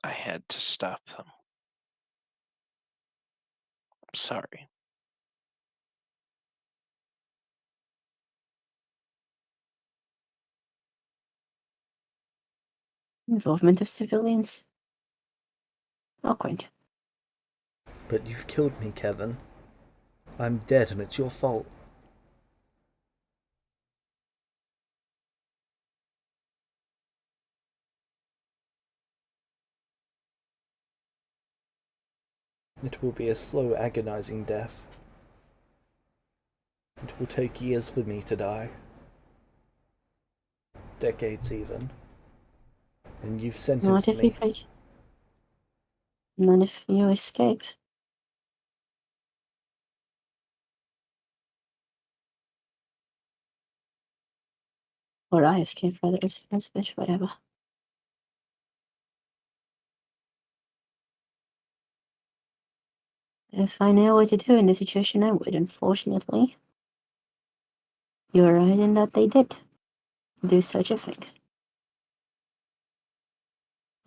I had to stop them. Sorry. Involvement of civilians. Awkward. But you've killed me, Kevin. I'm dead and it's your fault. It will be a slow, agonizing death. It will take years for me to die. Decades even. And you've sentenced Not if you me. break. Not if you escape. Or I escape, rather, I suppose, but whatever. If I knew what to do in this situation, I would, unfortunately. You're right in that they did do such a thing.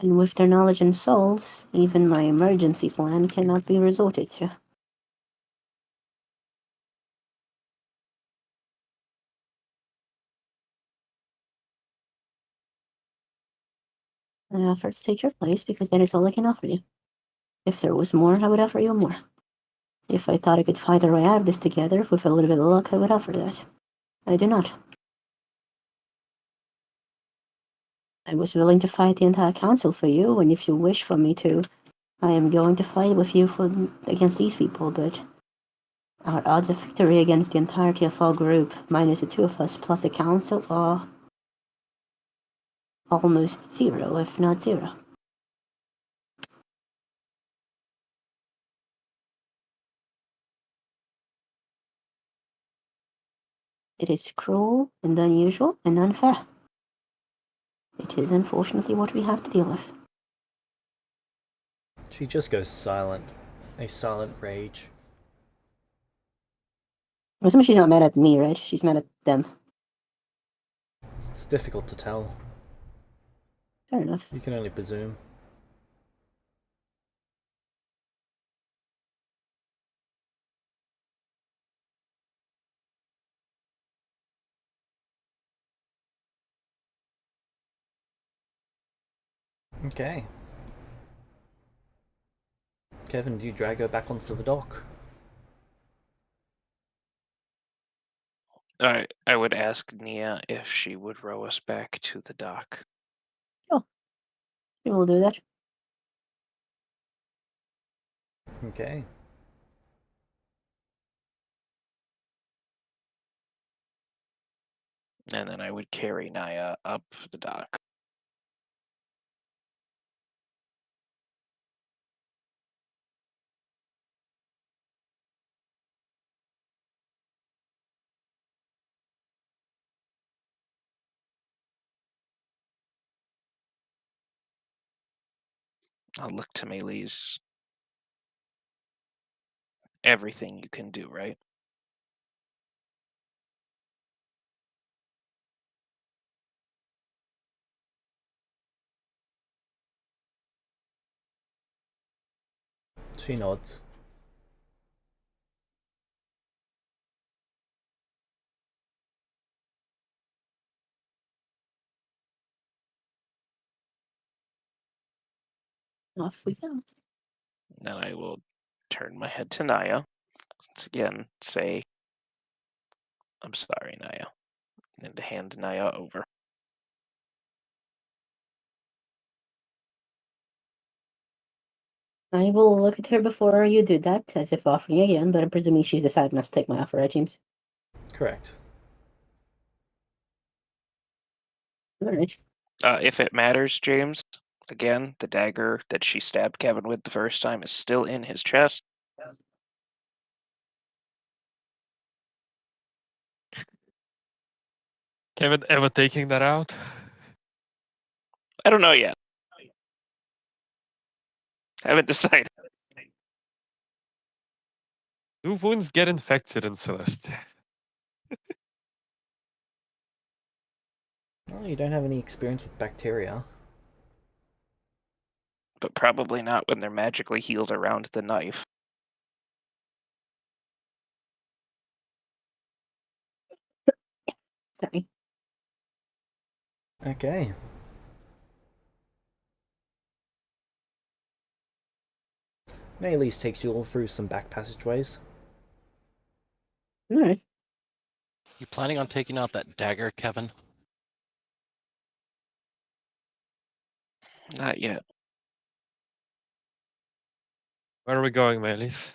And with their knowledge and souls, even my emergency plan cannot be resorted to. I offer to take your place because that is all I can offer you. If there was more, I would offer you more. If I thought I could find our way out of this together with a little bit of luck, I would offer that. I do not. I was willing to fight the entire council for you, and if you wish for me to, I am going to fight with you against these people, but our odds of victory against the entirety of our group, minus the two of us, plus the council, are almost zero, if not zero. It is cruel and unusual and unfair. It is unfortunately what we have to deal with. She just goes silent. A silent rage. I'm assuming she's not mad at me, right? She's mad at them. It's difficult to tell. Fair enough. You can only presume. Okay. Kevin, do you drag her back onto the dock? I would ask Nia if she would row us back to the dock. We will do that. Okay. And then I would carry Nia up the dock. I'll look to Maylee's. Everything you can do, right? She nods. Off we go. Then I will turn my head to Nia. Once again, say, I'm sorry, Nia. And to hand Nia over. I will look at her before you do that, as if offering again, but I'm presuming she's decided not to take my offer, right, James? Correct. Alright. If it matters, James, again, the dagger that she stabbed Kevin with the first time is still in his chest. Kevin ever taking that out? I don't know yet. I haven't decided. Do wounds get infected in Celestia? Well, you don't have any experience with bacteria. But probably not when they're magically healed around the knife. Sorry. Okay. Maylees takes you all through some back passageways. Alright. You planning on taking out that dagger, Kevin? Not yet. Where are we going, Melis?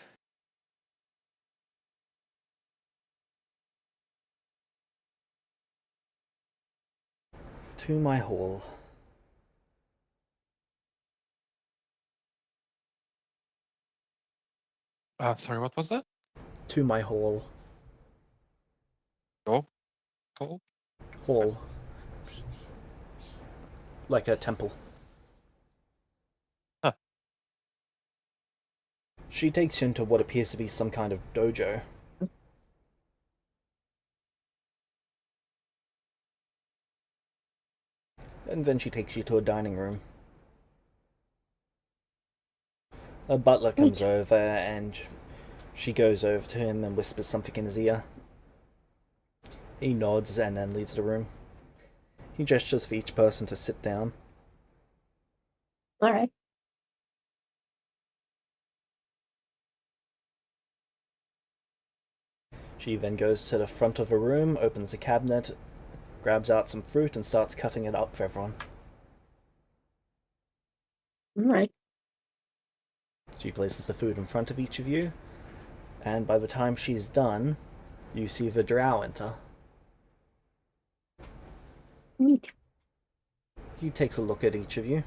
To my hall. Sorry, what was that? To my hall. Oh. Oh. Hall. Like a temple. Huh. She takes you into what appears to be some kind of dojo. And then she takes you to a dining room. A butler comes over and she goes over to him and whispers something in his ear. He nods and then leaves the room. He gestures for each person to sit down. Alright. She then goes to the front of the room, opens a cabinet, grabs out some fruit and starts cutting it up for everyone. Alright. She places the food in front of each of you, and by the time she's done, you see the drow enter. Neat. He takes a look at each of you.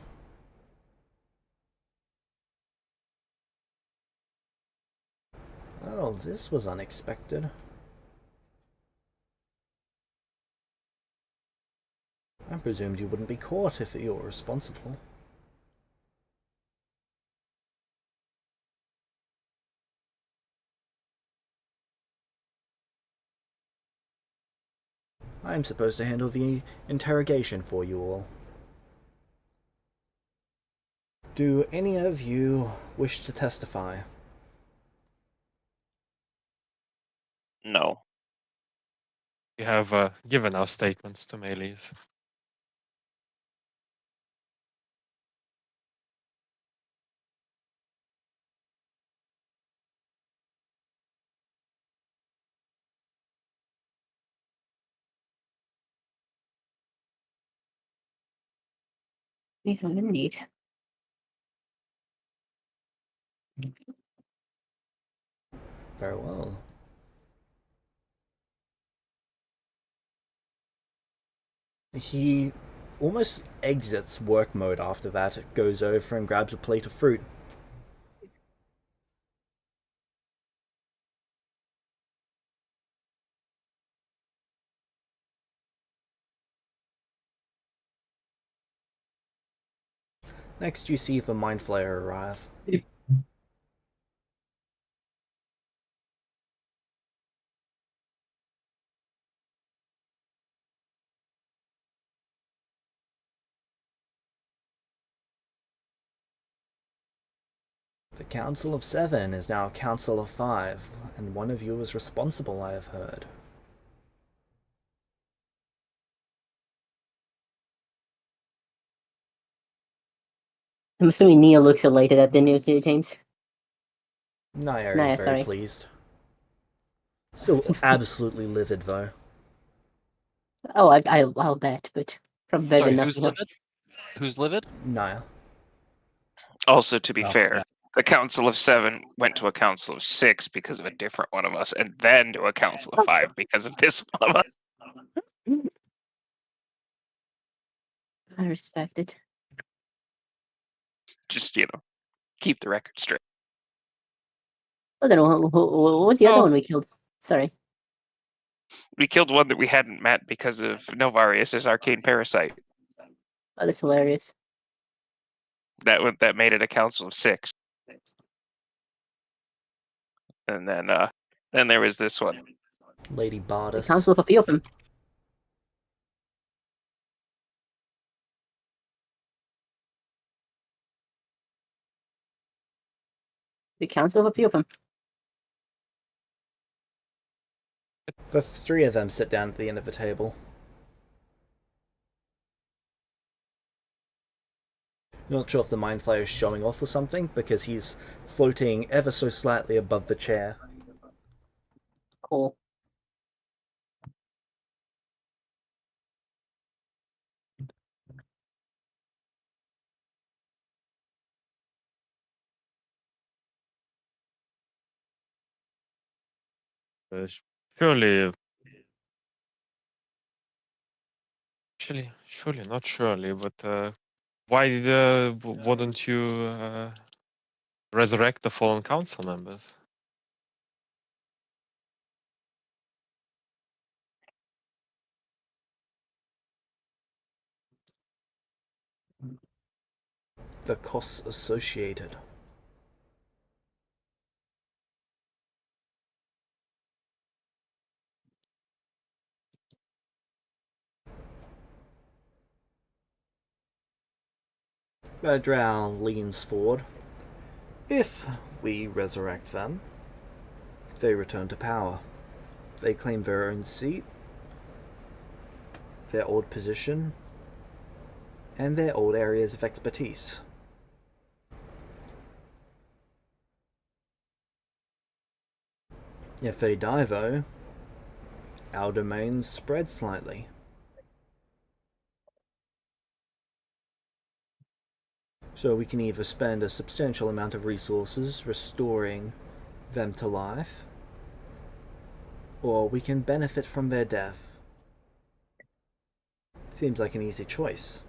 Oh, this was unexpected. I presumed you wouldn't be caught if you were responsible. I'm supposed to handle the interrogation for you all. Do any of you wish to testify? No. We have given our statements to Melis. We have indeed. Very well. He almost exits work mode after that, goes over and grabs a plate of fruit. Next, you see the Mind Flayer arrive. The Council of Seven is now a Council of Five, and one of you is responsible, I have heard. I'm assuming Neil looks elated at the news here, James. Naya Naya, is very sorry. pleased. Still absolutely livid, though. Oh, I'll bet, but probably better Sorry, than who's nothing. livid? Who's livid? Naya. Also, to be Oh, fair, yeah. the Council of Seven went to a Council of Six because of a different one of us, and then to a Council of Five because of this one of us. respect it. Just, keep the record straight. Oh, then what was the other Oh. one we killed? Sorry. We killed one that we hadn't met because of Novarius' arcane parasite. Oh, that's hilarious. That made it a council of 6. And then there was this one. Lady The Bardus. Council of Ophiophem. The Council of Ophiophem. The 3 of them sit down at the end of the table. You're not sure if the Mind Flayer is showing off or something, because he's floating ever so slightly above the chair. Cool. Surely, not surely, but why wouldn't you resurrect the fallen council members? The costs associated. Drow leans forward. If we resurrect them, they return to power. They claim their own seat, their old position, and their old areas of expertise. If they die, though, our domain spreads slightly. So we can either spend a substantial amount of resources restoring them to life, or we can benefit from their death. Seems like an easy choice.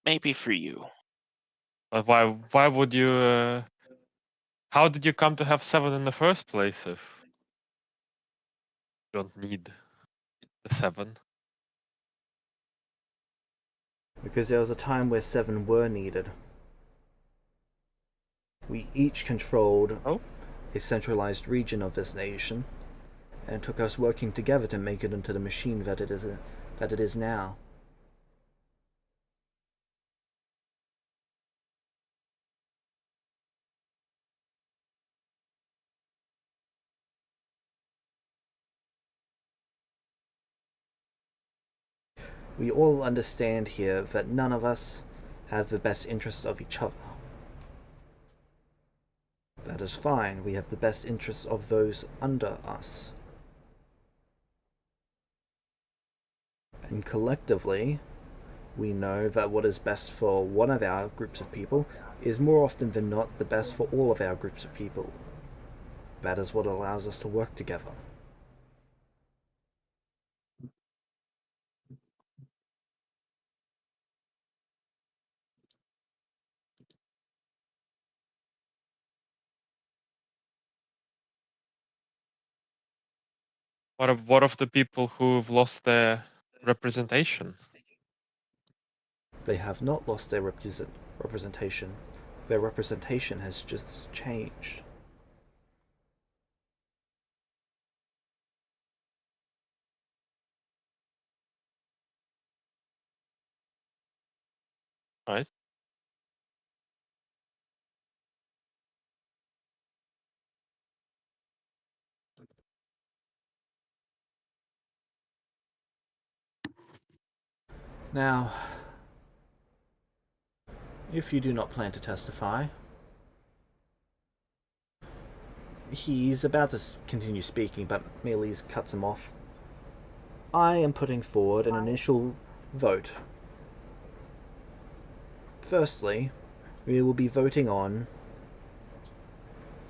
Maybe for you. But why would you? How did you come to have 7 in the first place if you don't need the 7? Because there was a time where 7 were needed. We each controlled a centralized region of this nation, and it took us working together to make it into the machine that it is now. We all understand here that none of us have the best interests of each other. That is fine. We have the best interests of those under us. And collectively, we know that what is best for one of our groups of people is more often than not the best for all of our groups of people. That is what allows us to work together. What of the people who've lost their representation? They have not lost their representation. Their representation has just changed. Right. Now, if you do not plan to testify, he's about to continue speaking, but Mealy's cuts him off. I am putting forward an initial vote. Firstly, we will be voting on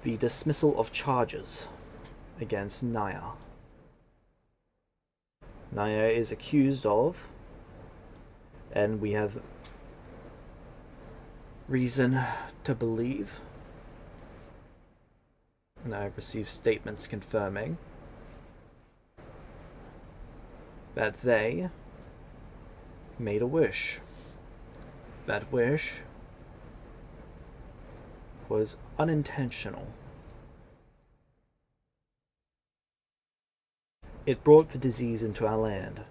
the dismissal of charges against Naya. Naya is accused of, and we have reason to believe, and I have received statements confirming that they made a wish. That wish was unintentional. It brought the disease into our land.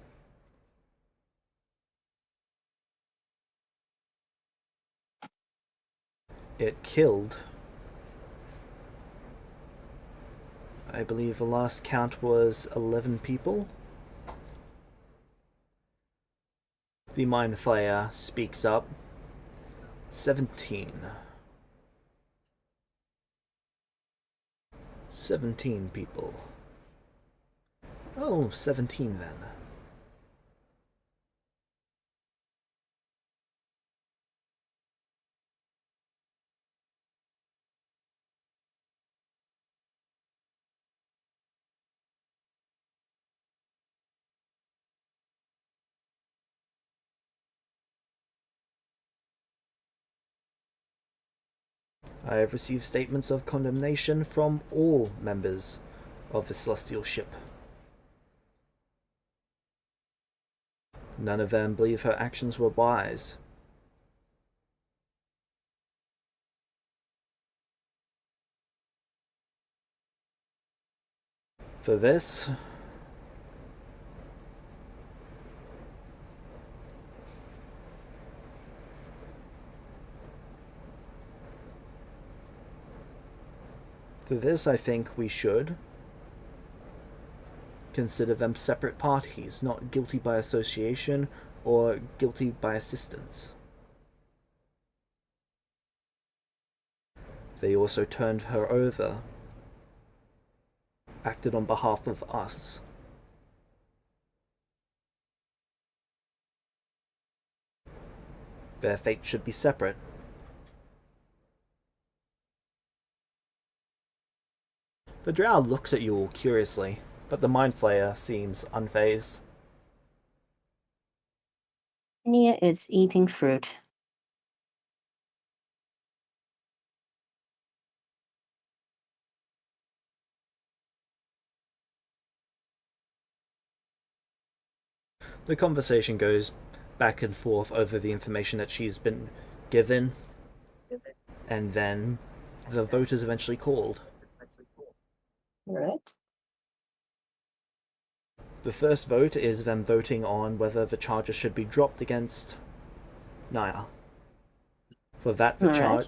It killed, I believe the last count was 11 people. The Mind Flayer speaks up. 17. 17 people. Oh, 17 then. I have received statements of condemnation from all members of the Celestial ship. None of them believe her actions were wise. For this, I think we should consider them separate parties, not guilty by association or guilty by assistance. They also turned her over, acted on behalf of us. Their fate should be separate. The drow looks at you all curiously, but the Mind Flayer seems unfazed. Nia is eating fruit. The conversation goes back and forth over the information that she's been given, and then the vote is eventually called. Alright. The first vote is them voting on whether the charges should be dropped against Naya. For that, the charge,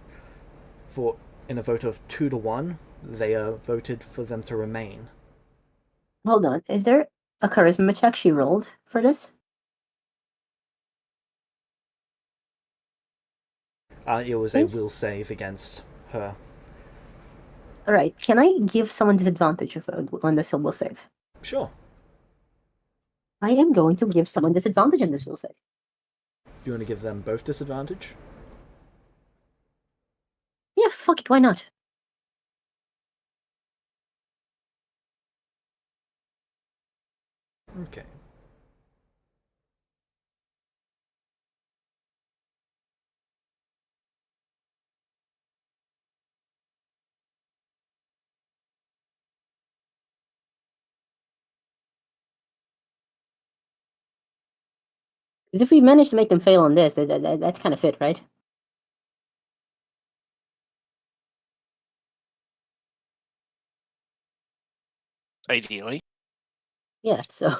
for in a vote of 2-1, they are voted for them to remain. Hold on. Is there a charisma check she rolled for this? It was a will save against her. Alright, can I give someone disadvantage on this will save? Sure. I am going to give someone disadvantage on this will save. You want to give them both disadvantage? Yeah, fuck it, why not? Okay. Because if we manage to make them fail on this, that's kind of fit, right? Ideally. Yeah, so...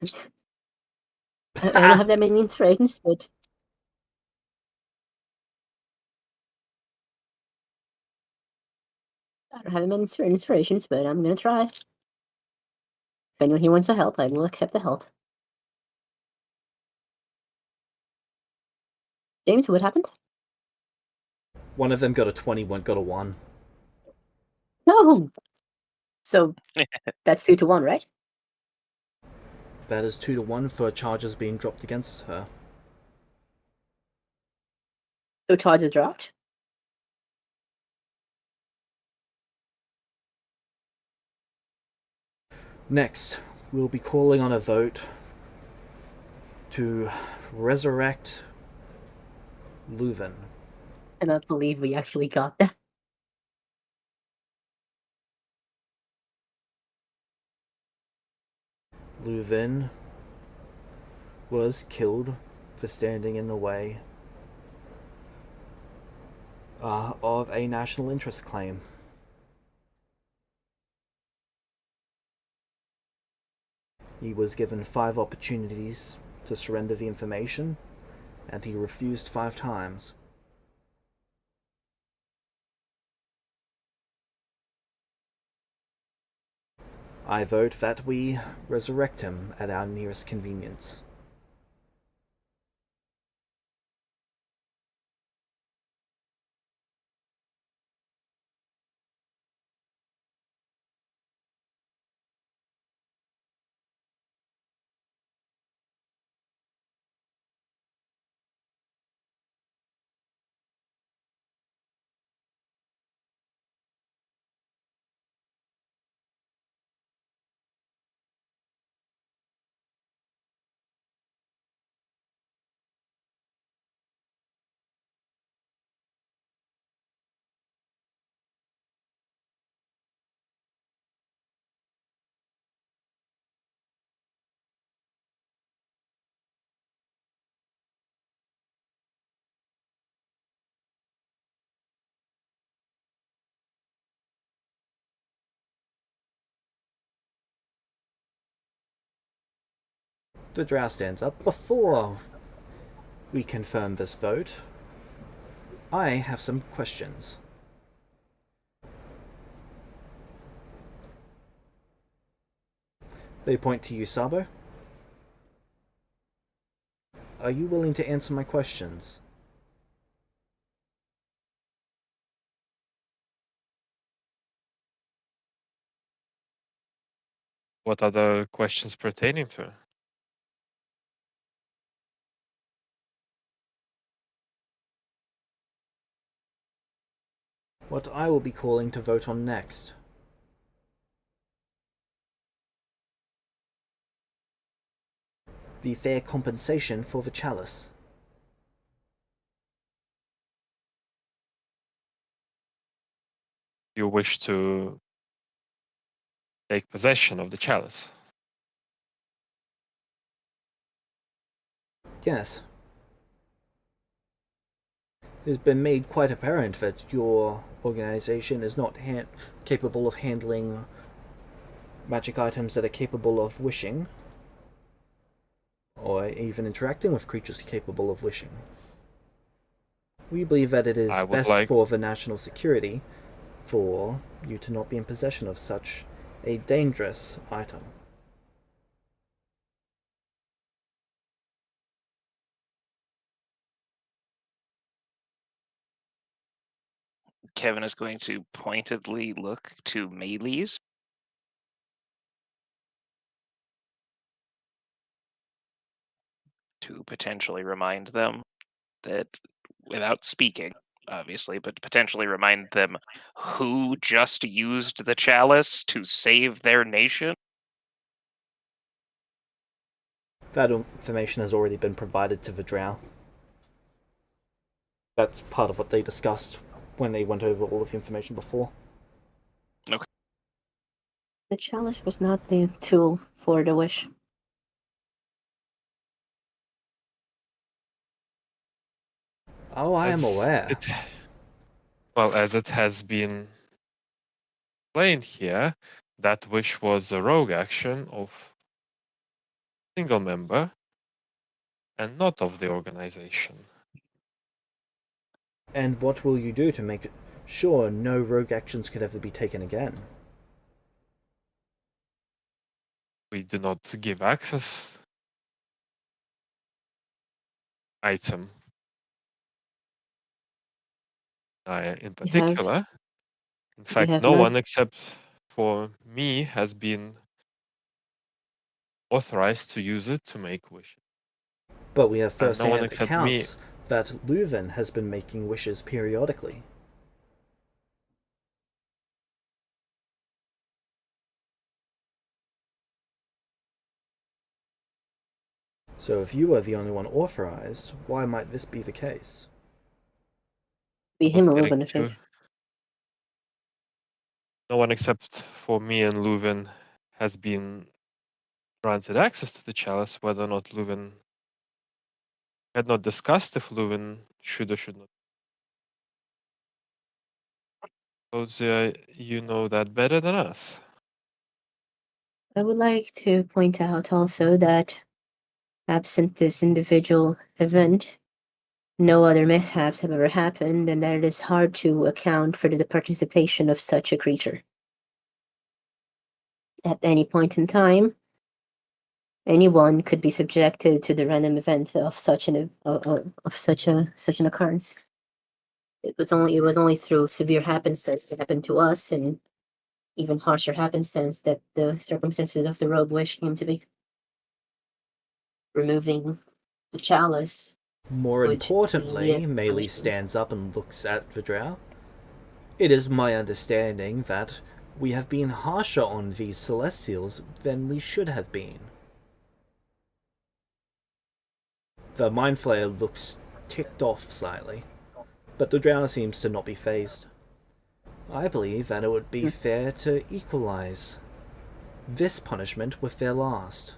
I don't have that many inspirations, but... I don't have that many inspirations, but I'm gonna try. If anyone here wants to help, I will accept the help. James, what happened? One of them got a 20, one got a 1. No! So, that's 2-1, right? That is 2-1 for charges being dropped against her. So charges dropped? Next, we'll be calling on a vote to resurrect Leuven. I cannot believe we actually got that. Leuven was killed for standing in the way of a national interest claim. He was given 5 opportunities to surrender the information, and he refused 5 times. I vote that we resurrect him at our nearest convenience. The drow stands up. Before we confirm this vote, I have some questions. They point to you, Sabo. Are you willing to answer my questions? What other questions pertaining to? What I will be calling to vote on next. The fair compensation for the chalice. You wish to take possession of the chalice. Yes. It has been made quite apparent that your organization is not capable of handling magic items that are capable of wishing, or even interacting with creatures capable of wishing. We believe that it is best for the national security for you to not be in possession of such a dangerous item. Kevin is going to pointedly look to Maylees. To potentially remind them that, without speaking, obviously, but potentially remind them who just used the chalice to save their nation. That information has already been provided to the drow. That's part of what they discussed when they went over all of the information before. Okay. The chalice was not the tool for the wish. Oh, I am aware. As it has been explained here, that wish was a rogue action of a single member and not of the organization. And what will you do to make sure no rogue actions could ever be taken again? We do not give access item in particular. In fact, no one except for me has been authorized to use it to make wishes. But we have first-hand except accounts that Leuven has been making wishes periodically. So if you are the only one authorized, why might this be the case? Be him or Getting Leuven, I think. to- No one except for me and Leuven has been granted access to the chalice, whether or not Leuven had not discussed if Leuven should or should not. Suppose you know that better than us. I would like to point out also that absent this individual event, no other mishaps have ever happened, and that it is hard to account for the participation of such a creature. At any point in time, anyone could be subjected to the random event of such an such an occurrence. It was only through severe happenstance that happened to us, and even harsher happenstance that the circumstances of the rogue wish came to be. Removing the chalice. More Would importantly, be a Melee punishment. stands up and looks at Vidrow. It is my understanding that we have been harsher on these Celestials than we should have been. The Mind Flayer looks ticked off slightly, but the Drow seems to not be phased. I believe that it would be fair to equalize this punishment with their last.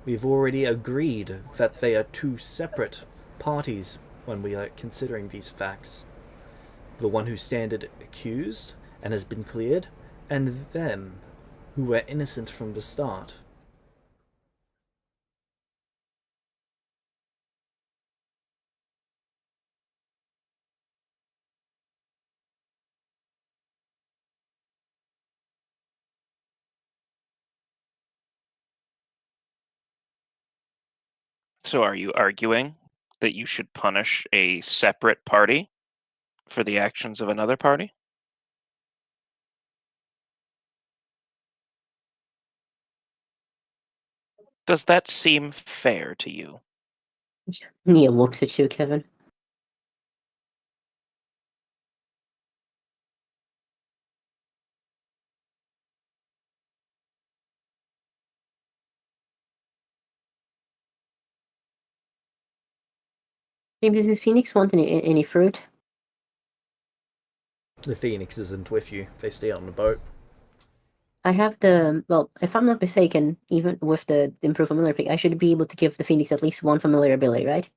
We've already agreed that they are two separate parties when we are considering these facts. The one who standed accused and has been cleared, and them who were innocent from the start. So are you arguing that you should punish a separate party for the actions of another party? Does that seem fair to you? Nia looks at you, Kevin. Maybe does the Phoenix want any fruit? The Phoenix isn't with you. They stay on the boat. I have well, if I'm not mistaken, even with the improved familiar thing, I should be able to give the Phoenix at least one familiar ability, right?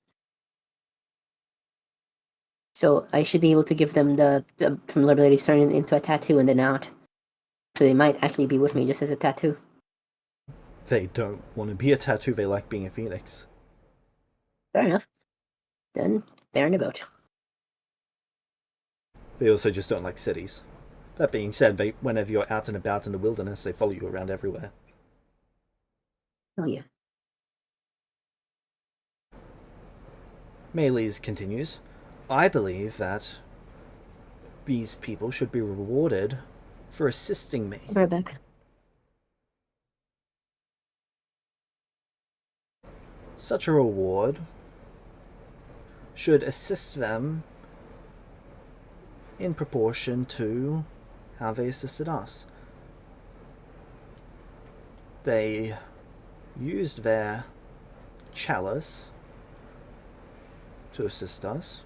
So I should be able to give them the familiar abilities turn into a tattoo and then out. So they might actually be with me just as a tattoo. They don't want to be a tattoo, they like being a Phoenix. Fair enough. Then they're in a boat. They also just don't like cities. That being said, whenever you're out and about in the wilderness, they follow you around everywhere. Oh yeah. Melees continues, I believe that these people should be rewarded for assisting me. I'll be right back. Such a reward should assist them in proportion to how they assisted us. They used their chalice to assist us,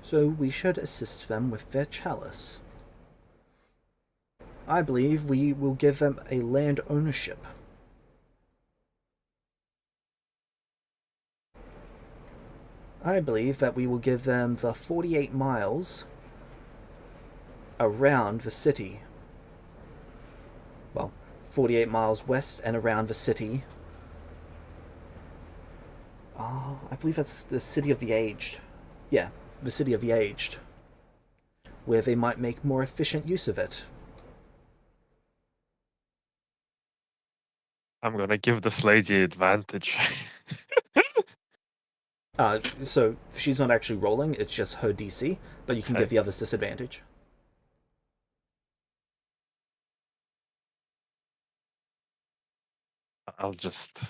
so we should assist them with their chalice. I believe we will give them a land ownership. I believe that we will give them the 48 miles around the city. Well, 48 miles west and around the city. I believe that's the City of the Aged. Yeah, the City of the Aged. Where they might make more efficient use of it. I'm gonna give this lady advantage. So she's not actually rolling, it's just her DC, but you can Okay. give the others disadvantage. I'll just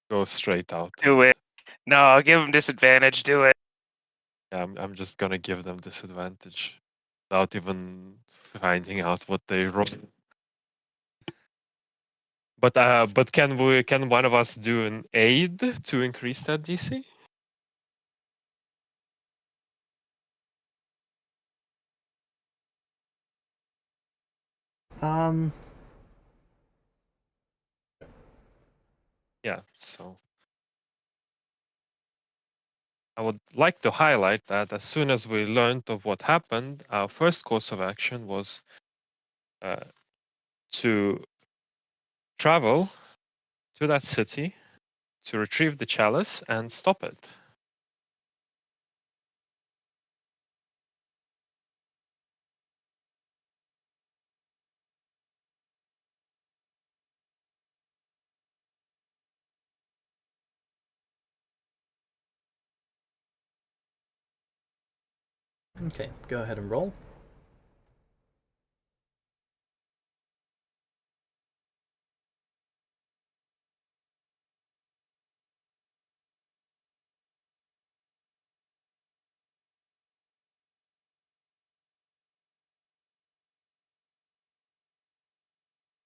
go straight out. Do it. No, I'll give him disadvantage. Do it. Yeah, I'm just gonna give them disadvantage without even finding out what they roll. But can one of us do an aid to increase that DC? Yeah, so I would like to highlight that as soon as we learned of what happened, our first course of action was to travel to that city to retrieve the chalice and stop it. Okay, go ahead and roll.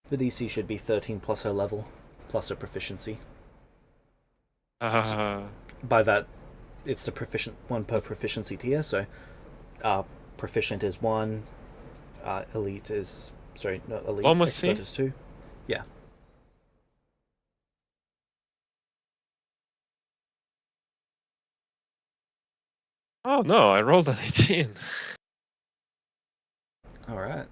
The DC should be 13 plus her level, plus her proficiency. By that, it's the proficient one per proficiency tier, so proficient is 1, elite is... Sorry, not elite, Diplomacy? expert is 2. Yeah. Oh no, I rolled an 18. Alright.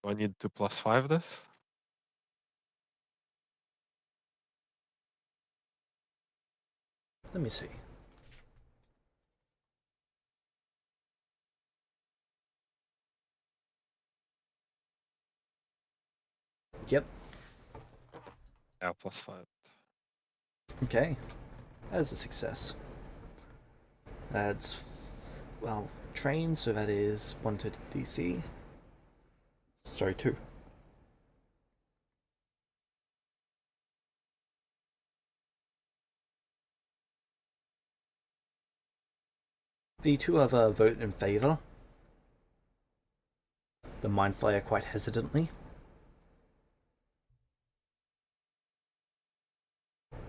Do I need to +5 this? Let me see. Yep. Yeah, +5. Okay. That is a success. That's... well, train, so that is 1 to DC. Sorry, 2. The two of vote in favor. The Mind Flayer quite hesitantly.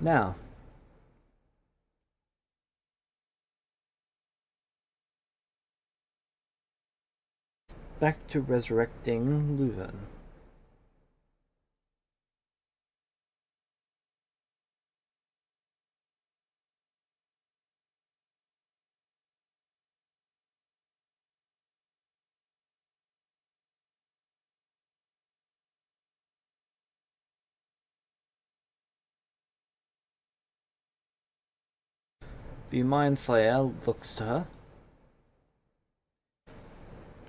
Now, back to resurrecting Leuven. The Mind Flayer looks to her.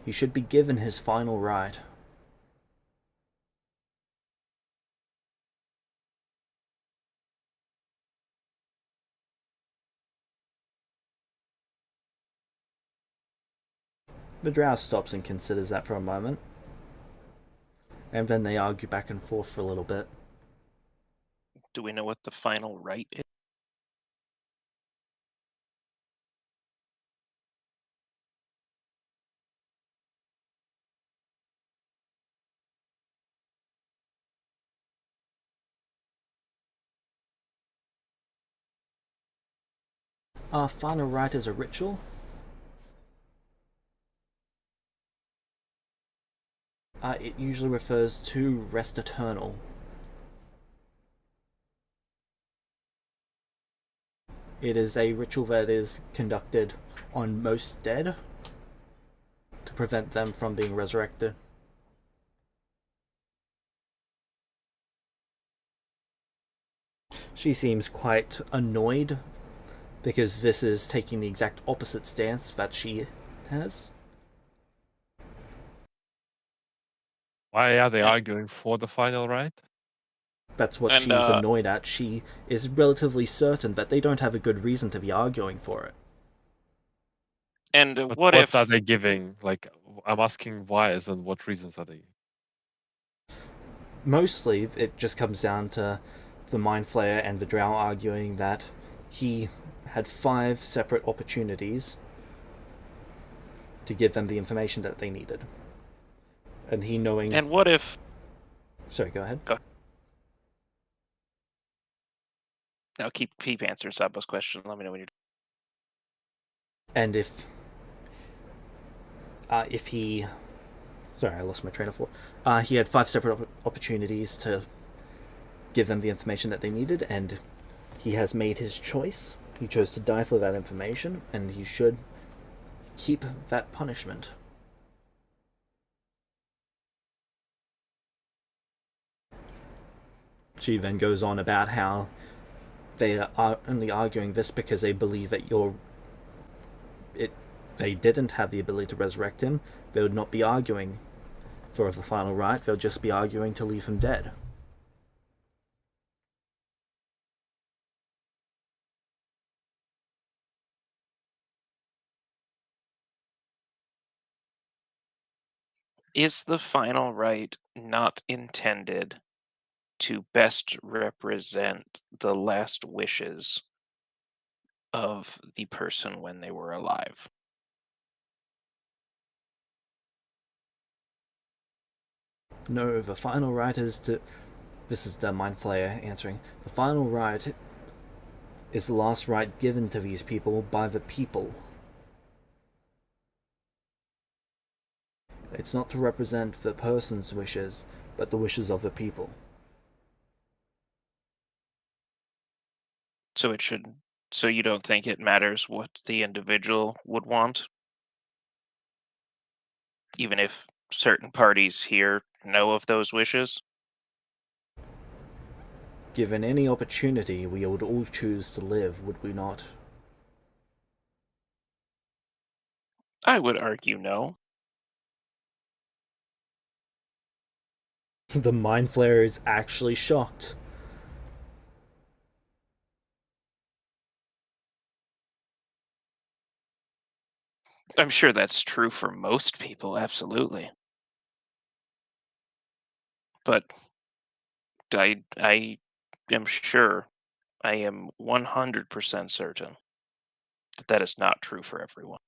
He should be given his final ride. The drow stops and considers that for a moment. And then they argue back and forth for a little bit. Do we know what the final right is? Our final rite is a ritual. It usually refers to Rest Eternal. It is a ritual that is conducted on most dead to prevent them from being resurrected. She seems quite annoyed because this is taking the exact opposite stance that she has. Why are they arguing for the final right? That's what she's annoyed at. She is relatively certain that they don't have a good reason to be arguing for it. And But what if are they giving? Like, I'm asking why and what reasons are they? Mostly, it just comes down to the Mind Flayer and the Drow arguing that he had 5 separate opportunities to give them the information that they needed. And he knowing... And what if... Sorry, go ahead. No, keep answering Sabo's question. Let me know when you're... And if he... Sorry, I lost my train of thought. He had 5 separate opportunities to give them the information that they needed, and he has made his choice. He chose to die for that information, and he should keep that punishment. She then goes on about how they are only arguing this because they believe that they didn't have the ability to resurrect him. They would not be arguing for the final right. They'll just be arguing to leave him dead. Is the final right not intended to best represent the last wishes of the person when they were alive? No, the final right is to... This is the Mind Flayer answering. The final right is the last right given to these people by the people. It's not to represent the person's wishes, but the wishes of the people. So you don't think it matters what the individual would want? Even if certain parties here know of those wishes? Given any opportunity, we would all choose to live, would we not? I would argue no. The Mind Flayer is actually shocked. I'm sure that's true for most people, absolutely. But I am sure, I am 100% certain that that is not true for everyone.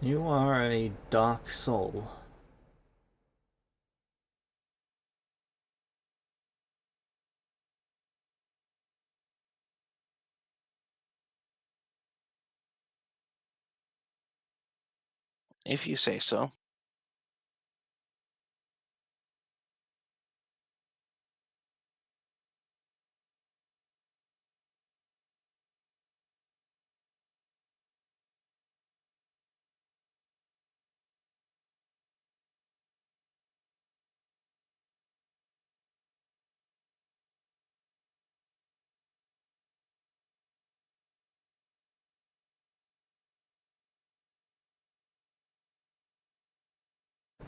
You are a dark soul. If you say so.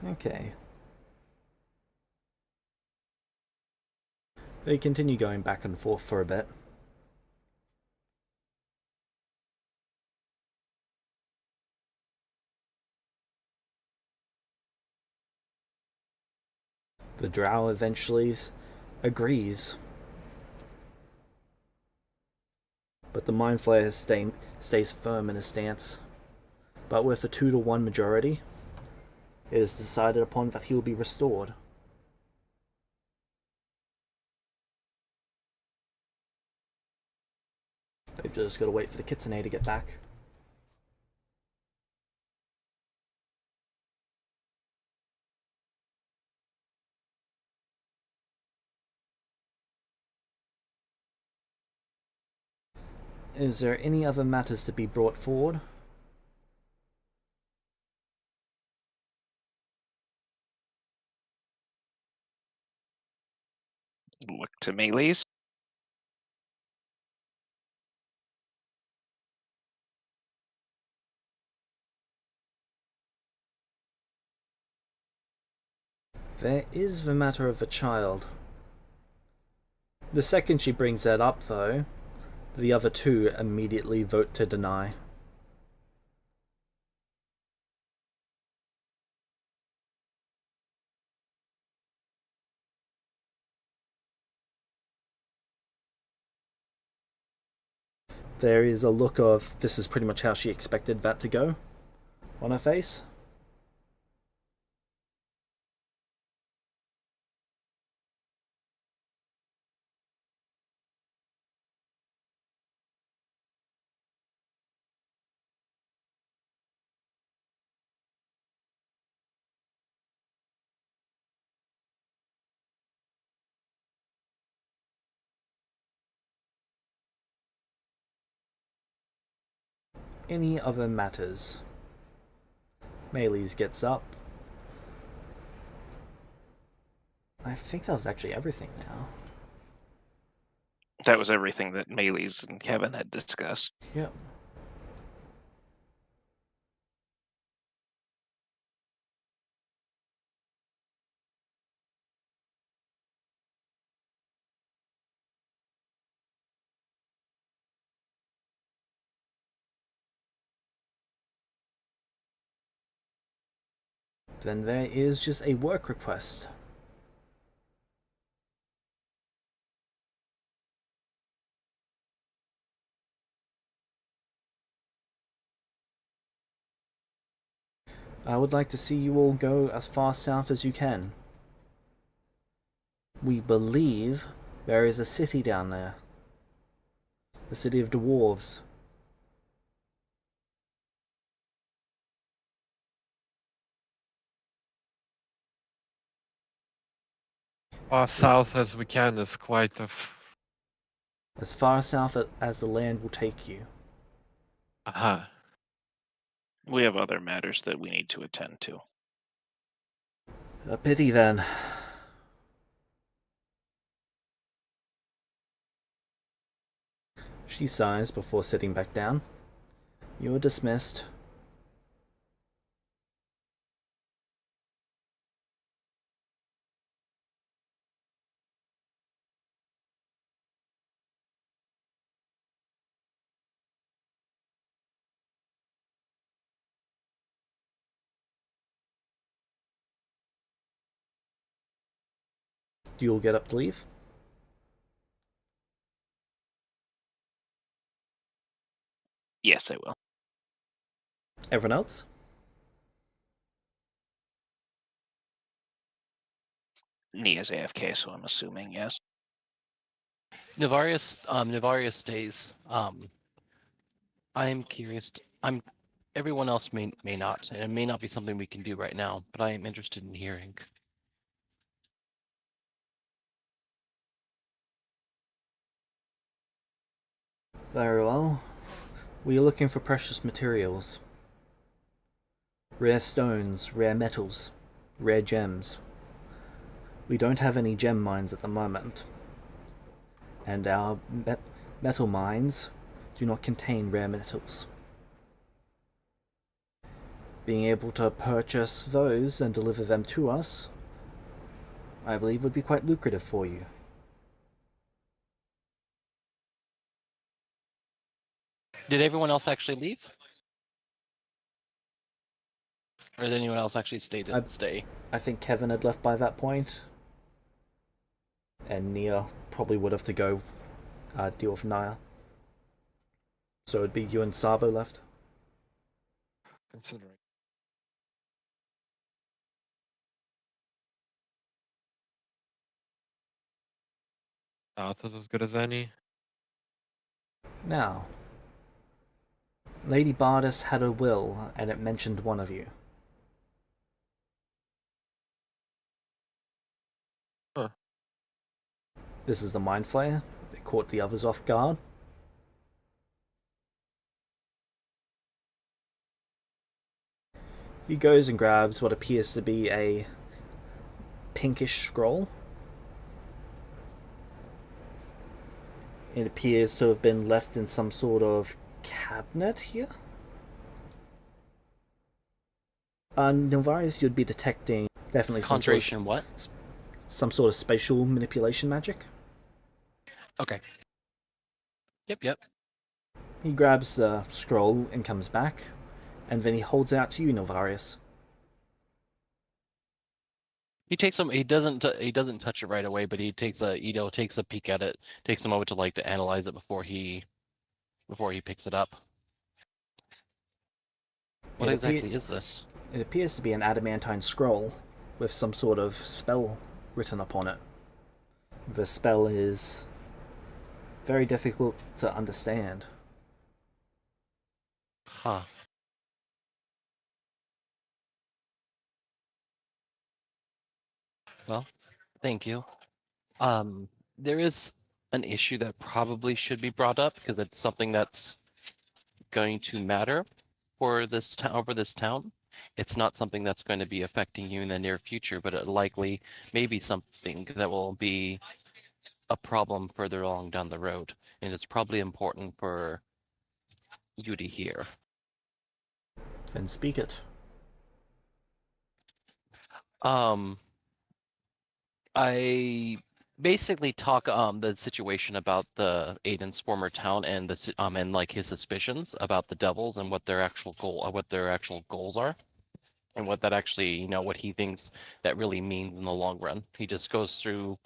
Okay. They continue going back and forth for a bit. The drow eventually agrees. But the Mind Flayer stays firm in his stance. But with a 2-to-1 majority, it is decided upon that he will be restored. They've just got to wait for the Kitsune to get back. Is there any other matters to be brought forward? Look to me, Lise. There is the matter of the child. The second she brings that up, though, The other two immediately vote to deny. There is a look of, this is pretty much how she expected that to go on her face. Any other matters? Mayles gets up. I think that was actually everything now. That was everything that Mayles and Kevin had discussed. Yep. Then there is just a work request. I would like to see you all go as far south as you can. We believe there is a city down there. The city of dwarves. Far south as we can is quite a. As far south as the land will take you. Aha. We have other matters that we need to attend to. A pity then. She sighs before sitting back down. You are dismissed. Do you all get up to leave? Yes, I will. Everyone else? Nia's AFK, so I'm assuming yes. Navarius stays. I'm curious. Everyone else may not, and it may not be something we can do right now, but I am interested in hearing. Very well. We are looking for precious materials. Rare stones, rare metals, rare gems. We don't have any gem mines at the moment. And our metal mines do not contain rare metals. Being able to purchase those and deliver them to us, I believe would be quite lucrative for you. Did everyone else actually leave? Or did anyone else actually stay? I think Kevin had left by that point. And Nia probably would have to go deal with Naya. So it'd be you and Sabo left. Considering. South is as good as any. Now, Lady Bardis had a will, and it mentioned one of you. Huh. This is the Mind Flayer. It caught the others off guard. He goes and grabs what appears to be a pinkish scroll. It appears to have been left in some sort of cabinet here. Nilvaris, you'd be detecting definitely Conjuration what? Some sort of spatial manipulation magic. Okay. Yep. He grabs the scroll and comes back, and then he holds it out to you, Novarius. He takes some. He doesn't touch it right away, but he takes a peek at it. Takes a moment to analyze it before he picks it up. What exactly is this? It appears to be an adamantine scroll with some sort of spell written upon it. The spell is very difficult to understand. Huh. Well, thank you. There is an issue that probably should be brought up because it's something that's going to matter for this town. It's not something that's going to be affecting you in the near future, but it likely may be something that will be a problem further along down the road, and it's probably important for you to hear. Then speak it. I basically talk the situation about the Aiden's former town and and like his suspicions about the devils and what their actual goals are, and what that actually what he thinks that really means in the long run. He just goes through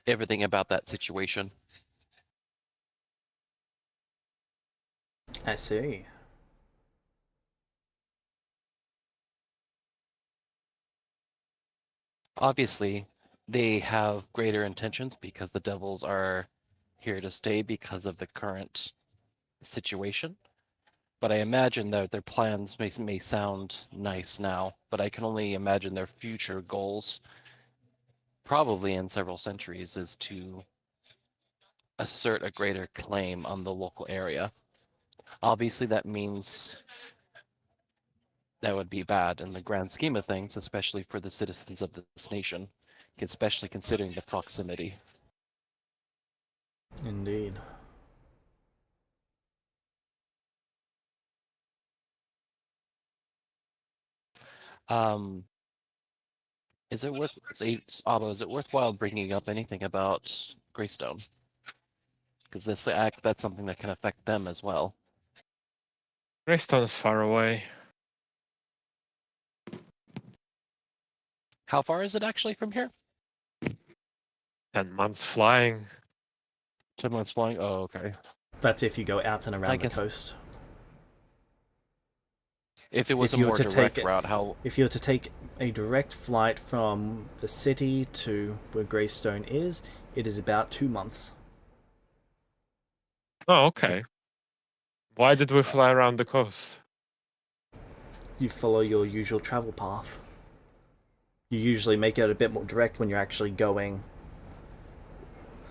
everything about that situation. I see. Obviously, they have greater intentions because the devils are here to stay because of the current situation. But I imagine that their plans may sound nice now, but I can only imagine their future goals, probably in several centuries, is to assert a greater claim on the local area. Obviously, that means that would be bad in the grand scheme of things, especially for the citizens of this nation, especially considering the proximity. Indeed. Um, is it worthwhile bringing up anything about Greystone? Because that's something that can affect them as well. Greystone is far away. How far is it actually from here? 10 months flying. 10 months flying? Oh, okay. That's if you go out and I around the guess coast. if it was If a you were more to direct take it- route, how... If you were to take a direct flight from the city to where Greystone is, it is about 2 months. Oh, okay. Why did we fly around the coast? You follow your usual travel path. You usually make it a bit more direct when you're actually going.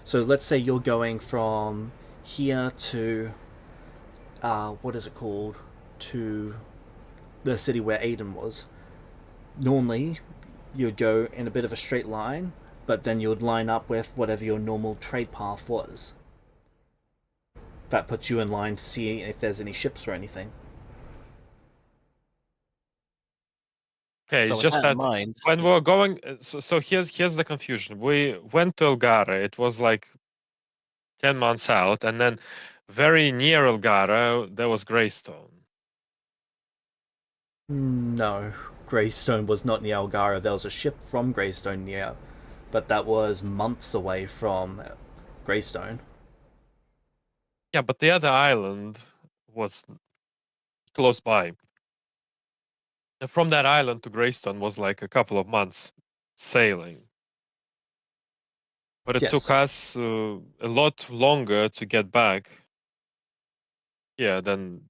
So let's say you're going from here to what is it called? To the city where Aiden was. Normally, you'd go in a bit of a straight line, but then you'd line up with whatever your normal trade path was. That puts you in line to see if there's any ships or anything. Okay, So it's with just that in that mind, when we're going, so here's the confusion. We went to Elgara. It was like 10 months out, and then very near Elgara there was Greystone. No, Greystone was not near Algara. There was a ship from Greystone near, but that was months away from Greystone. Yeah, but the other island was close by. And from that island to Greystone was like a couple of months sailing. But it Yes. took us a lot longer to get back. Yeah, than.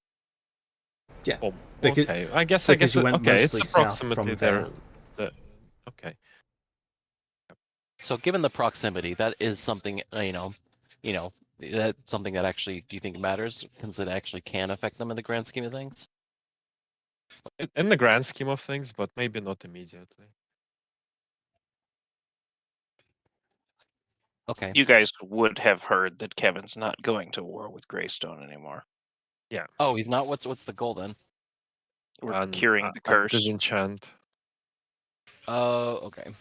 Yeah. Oh, Because, okay. I guess. because you went Okay, it's mostly south approximately from there. Okay. so given the proximity, that is something, that's something that actually, do you think matters? Because it actually can affect them in the grand scheme of things? In the grand scheme of things, but maybe not immediately. Okay. You guys would have heard that Kevin's not going to war with Greystone anymore. Oh, he's not? What's the goal then? We're curing the curse, Disenchant. Oh, okay.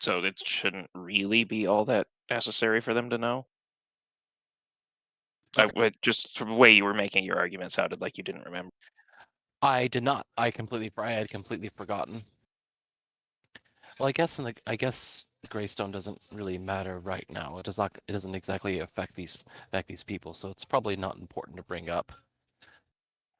so it shouldn't really be all that necessary for them to know. Just the way you were making your argument sounded like you didn't remember. I did not. I had completely forgotten. Well, I guess Greystone doesn't really matter right now. It does not. It doesn't exactly affect these people, so it's probably not important to bring up.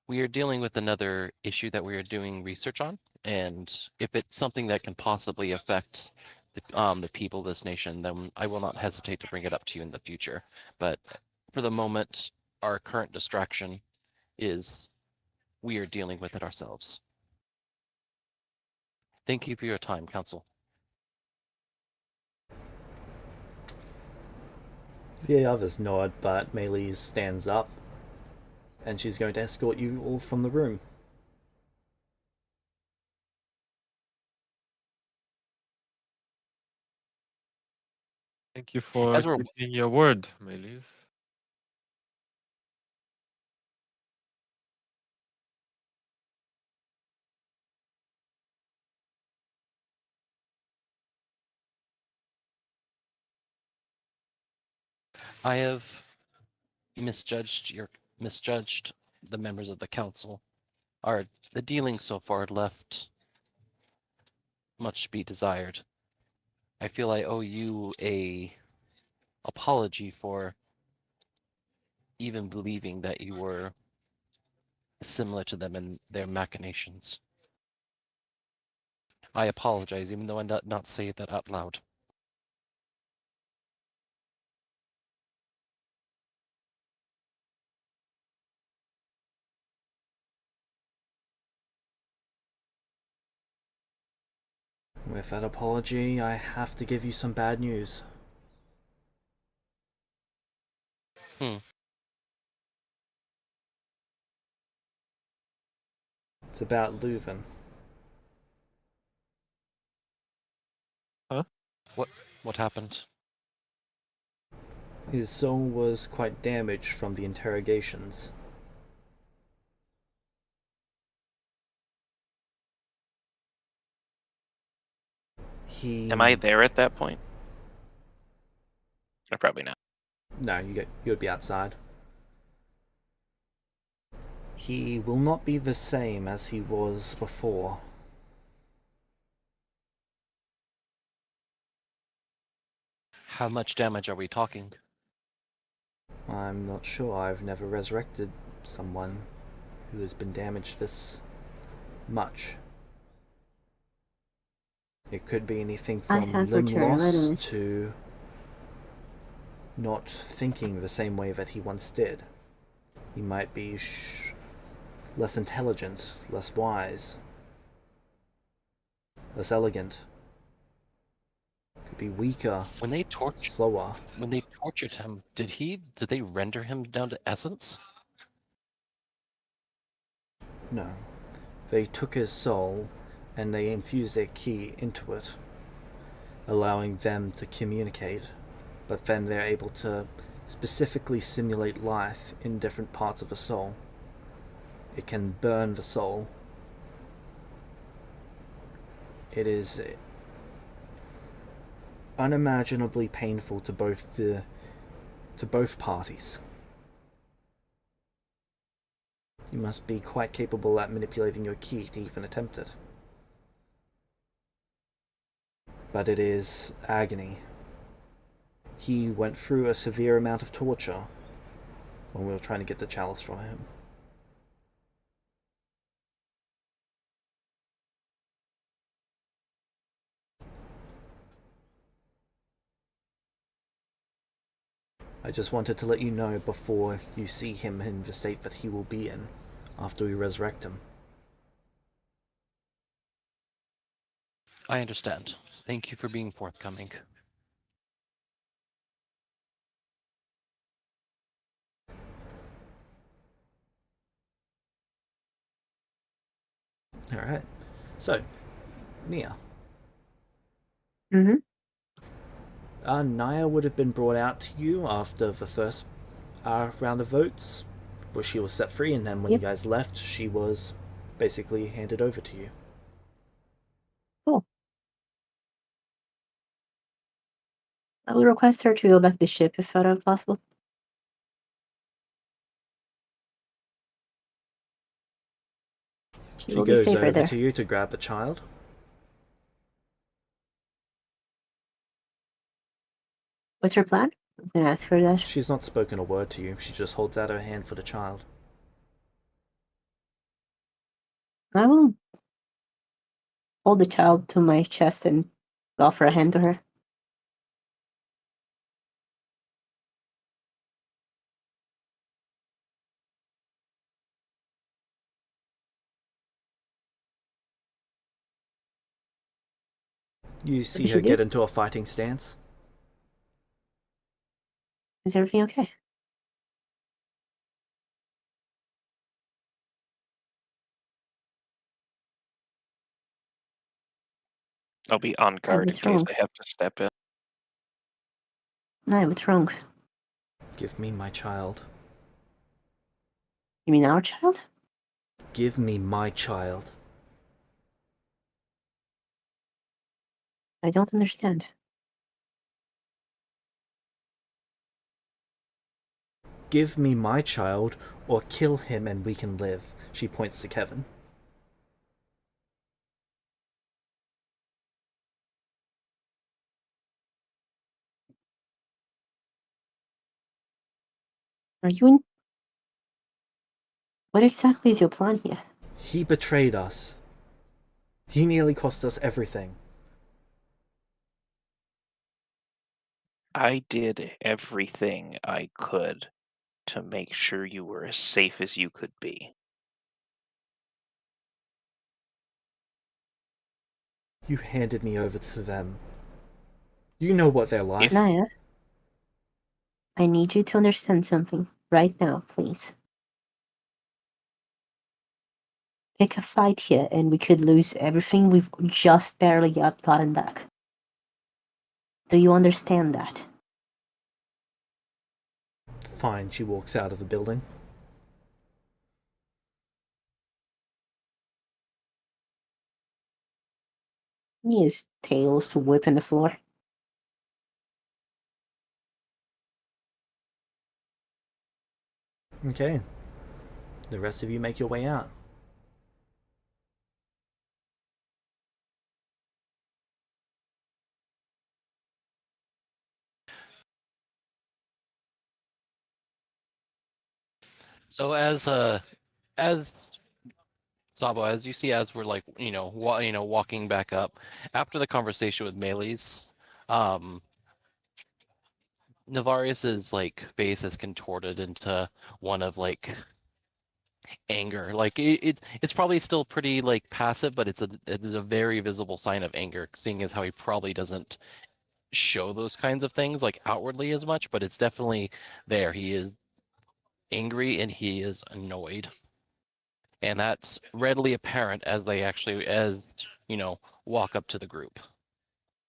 We are dealing with another issue that we are doing research on, and if it's something that can possibly affect the people of this nation, then I will not hesitate to bring it up to you in the future. But for the moment, our current distraction is we are dealing with it ourselves. Thank you for your time, Council. The others nod, but Melee stands up, and she's going to escort you all from the room. Thank you for As we're- keeping your word, Melis. I have misjudged the members of the council. The dealing so far left much to be desired. I feel I owe you a apology for even believing that you were similar to them in their machinations. I apologize, even though I did not say that out loud. With that apology, I have to give you some bad news. It's about Leuven. What happened? His soul was quite damaged from the interrogations. Am I there at that point? Or probably not. No, you would be outside. He will not be the same as he was before. How much damage are we talking? I'm not sure. I've never resurrected someone who has been damaged this much. It could be anything from limb loss to not thinking the same way that he once did. He might be less intelligent, less wise, less elegant. Could be weaker, slower. When they tortured him, did they render him down to essence? No. They took his soul and they infused their key into it, allowing them to communicate, but then they're able to specifically simulate life in different parts of the soul. It can burn the soul. It is unimaginably painful to both parties. You must be quite capable at manipulating your key to even attempt it. But it is agony. He went through a severe amount of torture when we were trying to get the chalice from him. I just wanted to let you know before you see him in the state that he will be in after we resurrect him. I understand. Thank you for being forthcoming. Alright. So, Nia. Mm-hmm. Naya would have been brought out to you after the first round of votes, where she was set free, and then when you guys left, she was basically handed over to you. Cool. I will request her to go back to the ship if at all possible. She She will be goes safer over there. to you to grab the child. What's her plan? I'm gonna ask her that. She's not spoken a word to you. She just holds out her hand for the child. I will hold the child to my chest and offer a hand to her. You What see does her she do? get into a fighting stance. Is everything okay? I'll be on guard in what's case wrong? I have to step in. No, what's wrong? Give me my child. You mean our child? Give me my child. I don't understand. Give me my child, or kill him and we can live. She points to Kevin. Are you in? What exactly is your plan here? He betrayed us. He nearly cost us everything. I did everything I could to make sure you were as safe as you could be. You handed me over to them. You know what they're like. Naya, I need you to understand something right now, please. Pick a fight here and we could lose everything we've just barely gotten back. Do you understand that? Fine, she walks out of the building. His tails whipping the floor. Okay. The rest of you make your way out. So as Sabo, as you see, as we're like, walking back up after the conversation with Meles, um, Navarius's like face is contorted into one of like anger. Like it's probably still pretty like passive, but it is a very visible sign of anger, seeing as how he probably doesn't show those kinds of things like outwardly as much, but it's definitely there. He is angry and he is annoyed. And that's readily apparent as they actually walk up to the group.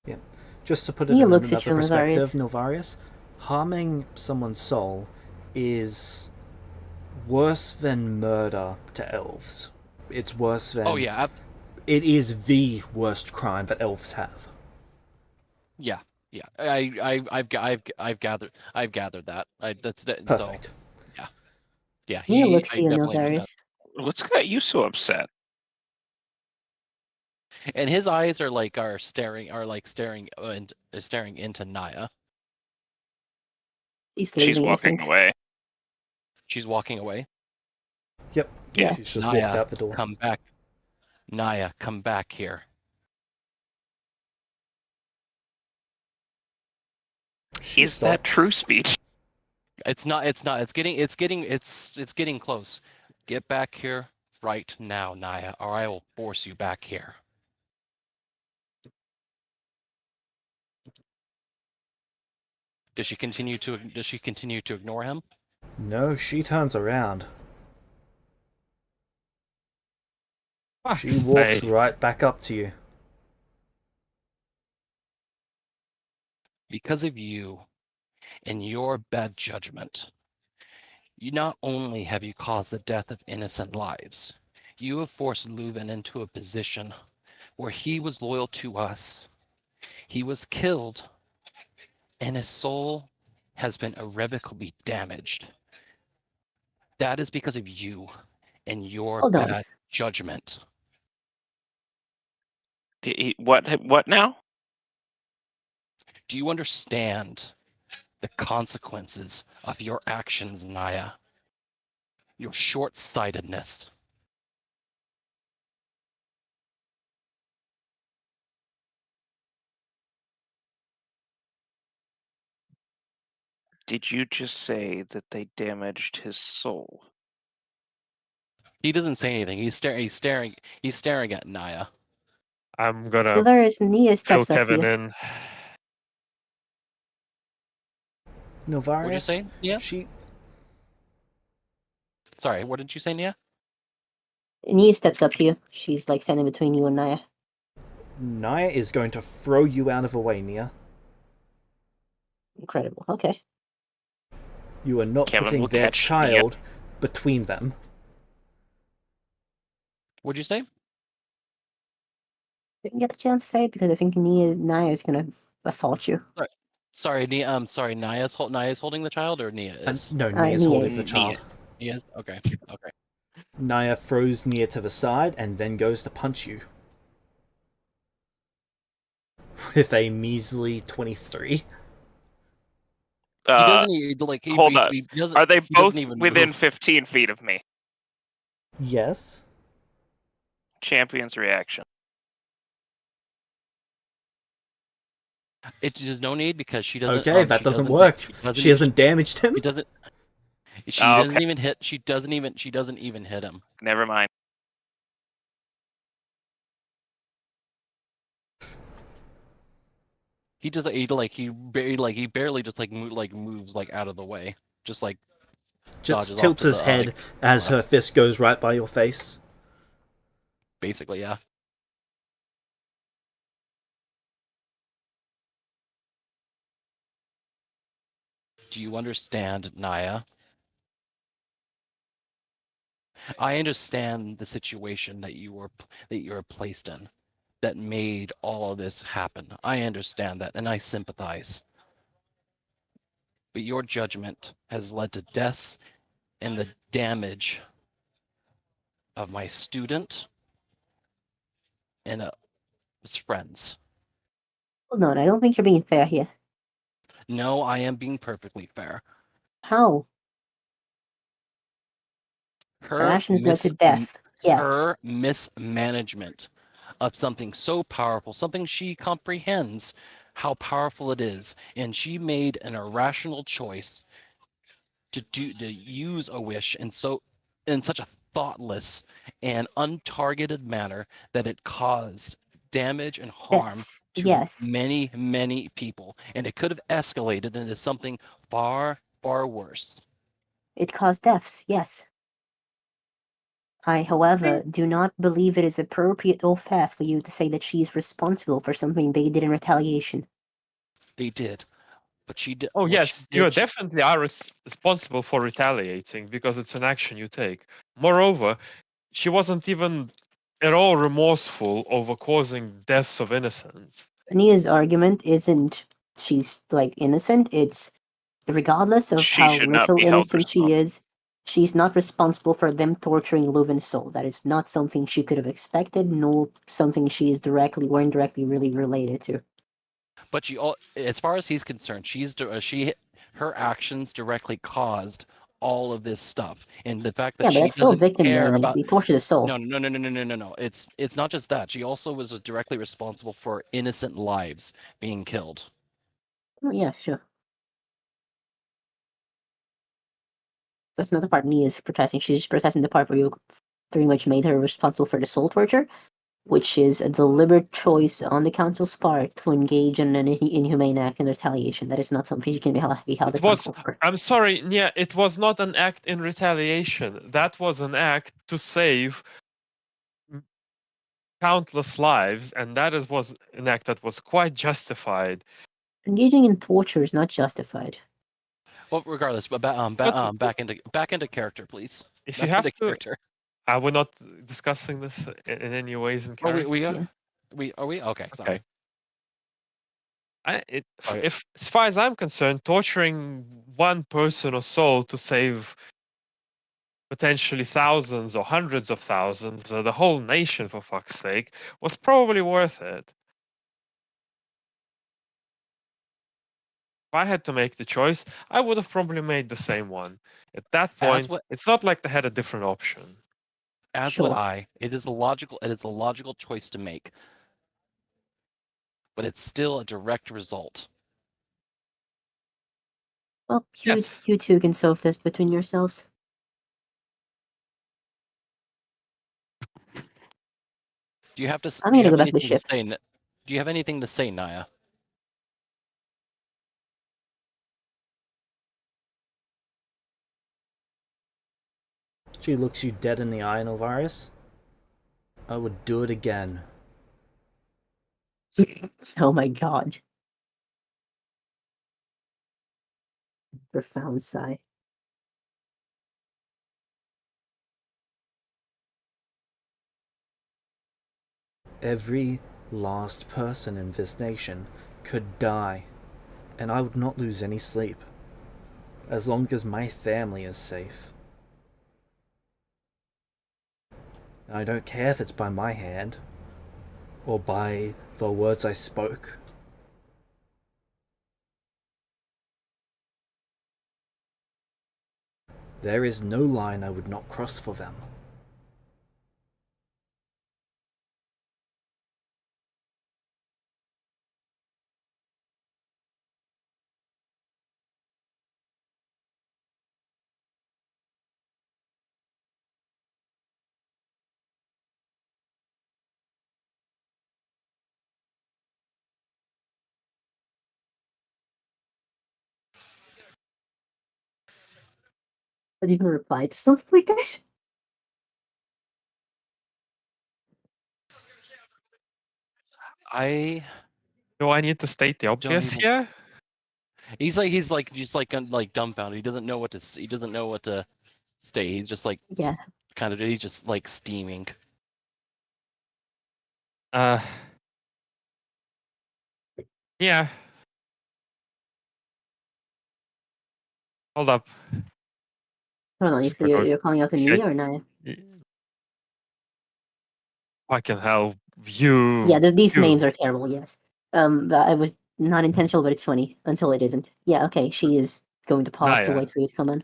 Yeah. Just to put it He in looks at another you, perspective, Navarius. Novarius, harming someone's soul is worse than murder to elves. It's worse than... Oh yeah, It is the worst crime that elves have. yeah, yeah. I've gathered that. So Perfect. yeah. He looks I to you, definitely understand. Navarius. What's got you so upset? And his eyes are staring and staring into Naya. He's She's leaving, I walking think. away. She's walking away. Yep. Yeah. She's just Naya, walked out the door. come back. Naya, come back here. She Is that stops. true speech? It's not. It's getting close. Get back here right now, Naya, or I will force you back here. Does she continue to ignore him? No, she turns around. She walks right back up to you. Because of you and your bad judgment, you not only have you caused the death of innocent lives, you have forced Leuven into a position where he was loyal to us. He was killed, and his soul has been irrevocably damaged. That is because of you and your Hold on. bad judgment. What now? Do you understand the consequences of your actions, Naya? Your short-sightedness. Did you just say that they damaged his soul? He doesn't say anything. He's staring at Naya. I'm gonna Killer as Nia fill steps up to Kevin you. in. Novarius, What'd you say, Nia? she Sorry, what did you say, Nia? Nia steps up to you. She's like standing between you and Naya. Naya is going to throw you out of the way, Nia. Incredible. Okay. You are not Kevin putting will their catch child between them. What'd you say? Didn't get the chance to say it because I think Naya is gonna assault you. Sorry, Nia. Sorry, Naya's holding the child, or Nia is? No, Nia's Nia holding is. the child. Nia is. Okay. Okay. Naya throws Nia to the side and then goes to punch you. With a measly 23. He doesn't even like. Hold on. He doesn't, Are they he both doesn't even within move. 15 feet of me? Yes. Champion's reaction. There's no need because she doesn't. Okay, that she doesn't doesn't work. Hit, She hasn't damaged him. She doesn't. She Oh, doesn't okay. even hit. She doesn't even hit him. Never mind. He does. He barely just moves like out of the way. Just like dodges Just off tilts to his the head as left. her fist goes right by your face. Basically, yeah. Do you understand, Naya? I understand the situation that you were placed in, that made all of this happen. I understand that, and I sympathize. But your judgment has led to deaths and the damage of my student and his friends. Hold on, I don't think you're being fair here. No, I am being perfectly fair. How? Her actions led to death. Yes. Her mismanagement of something so powerful, something she comprehends how powerful it is, and she made an irrational choice to use a wish in such a thoughtless and untargeted manner that it caused damage and harm Deaths. to Yes. many people, and it could have escalated into something far worse. It caused deaths. Yes. I, however, do not believe it is appropriate or fair for you to say that she is responsible for something they did in retaliation. They did, but she did. Oh what yes, she you did, she- definitely are responsible for retaliating because it's an action you take. Moreover, she wasn't even at all remorseful over causing deaths of innocents. Nia's argument isn't she's like innocent, it's regardless of She how should not little be held innocent she responsible. is, she's not responsible for them torturing Leuven's soul. That is not something she could have expected, nor something she is directly or indirectly really related to. But as far as he's concerned, her actions directly caused all of this stuff, and the fact that Yeah, but she that's still doesn't victim care blaming. about They torture the soul. no. It's not just that. She also was directly responsible for innocent lives being killed. Oh, yeah, sure. That's not the part Nia is protesting. She's just protesting the part where you pretty much made her responsible for the soul torture, which is a deliberate choice on the council's part to engage in an inhumane act in retaliation. That is not something she can be held It was, accountable for. I'm sorry, yeah, it was not an act in retaliation. That was an act to save countless lives, and was an act that was quite justified. Engaging in torture is not justified. Well, regardless, but back into character, please. If Back you have into to, character. are we not discussing this in any ways in Oh, character? are we? Okay, sorry. Okay. Sorry. If, as far as I'm concerned, torturing one person or soul to save potentially thousands or hundreds of thousands, the whole nation for fuck's sake, was probably worth it. If I had to make the choice, I would have probably made the same one. At that point, it's not like they had a different option. Sure. It is a logical choice to make. But it's still a direct result. Well, Yes. you two can solve this between yourselves. Do you have to? I'm Do you gonna have go back to the anything to ship. say? Do you have anything to say, Naya? She looks you dead in the eye, Novaris. I would do it again. Oh my god. Profound sigh. Every last person in this nation could die, and I would not lose any sleep, as long as my family is safe. I don't care if it's by my hand, or by the words I spoke. There is no line I would not cross for them. Have you even replied to something like that? I Do I need to state the don't obvious even. here? He's like dumbfounded. He doesn't know what to. He doesn't know what to say. He's just like Yeah. kind of. He's just like steaming. Yeah. Hold up. Hold on, so you're calling out to me or Naya? Fucking hell, you. Yeah, these you. names are terrible, yes. But it was not intentional, but it's funny until it isn't. Yeah, okay, she is going to pause to Naya. wait for you to come in.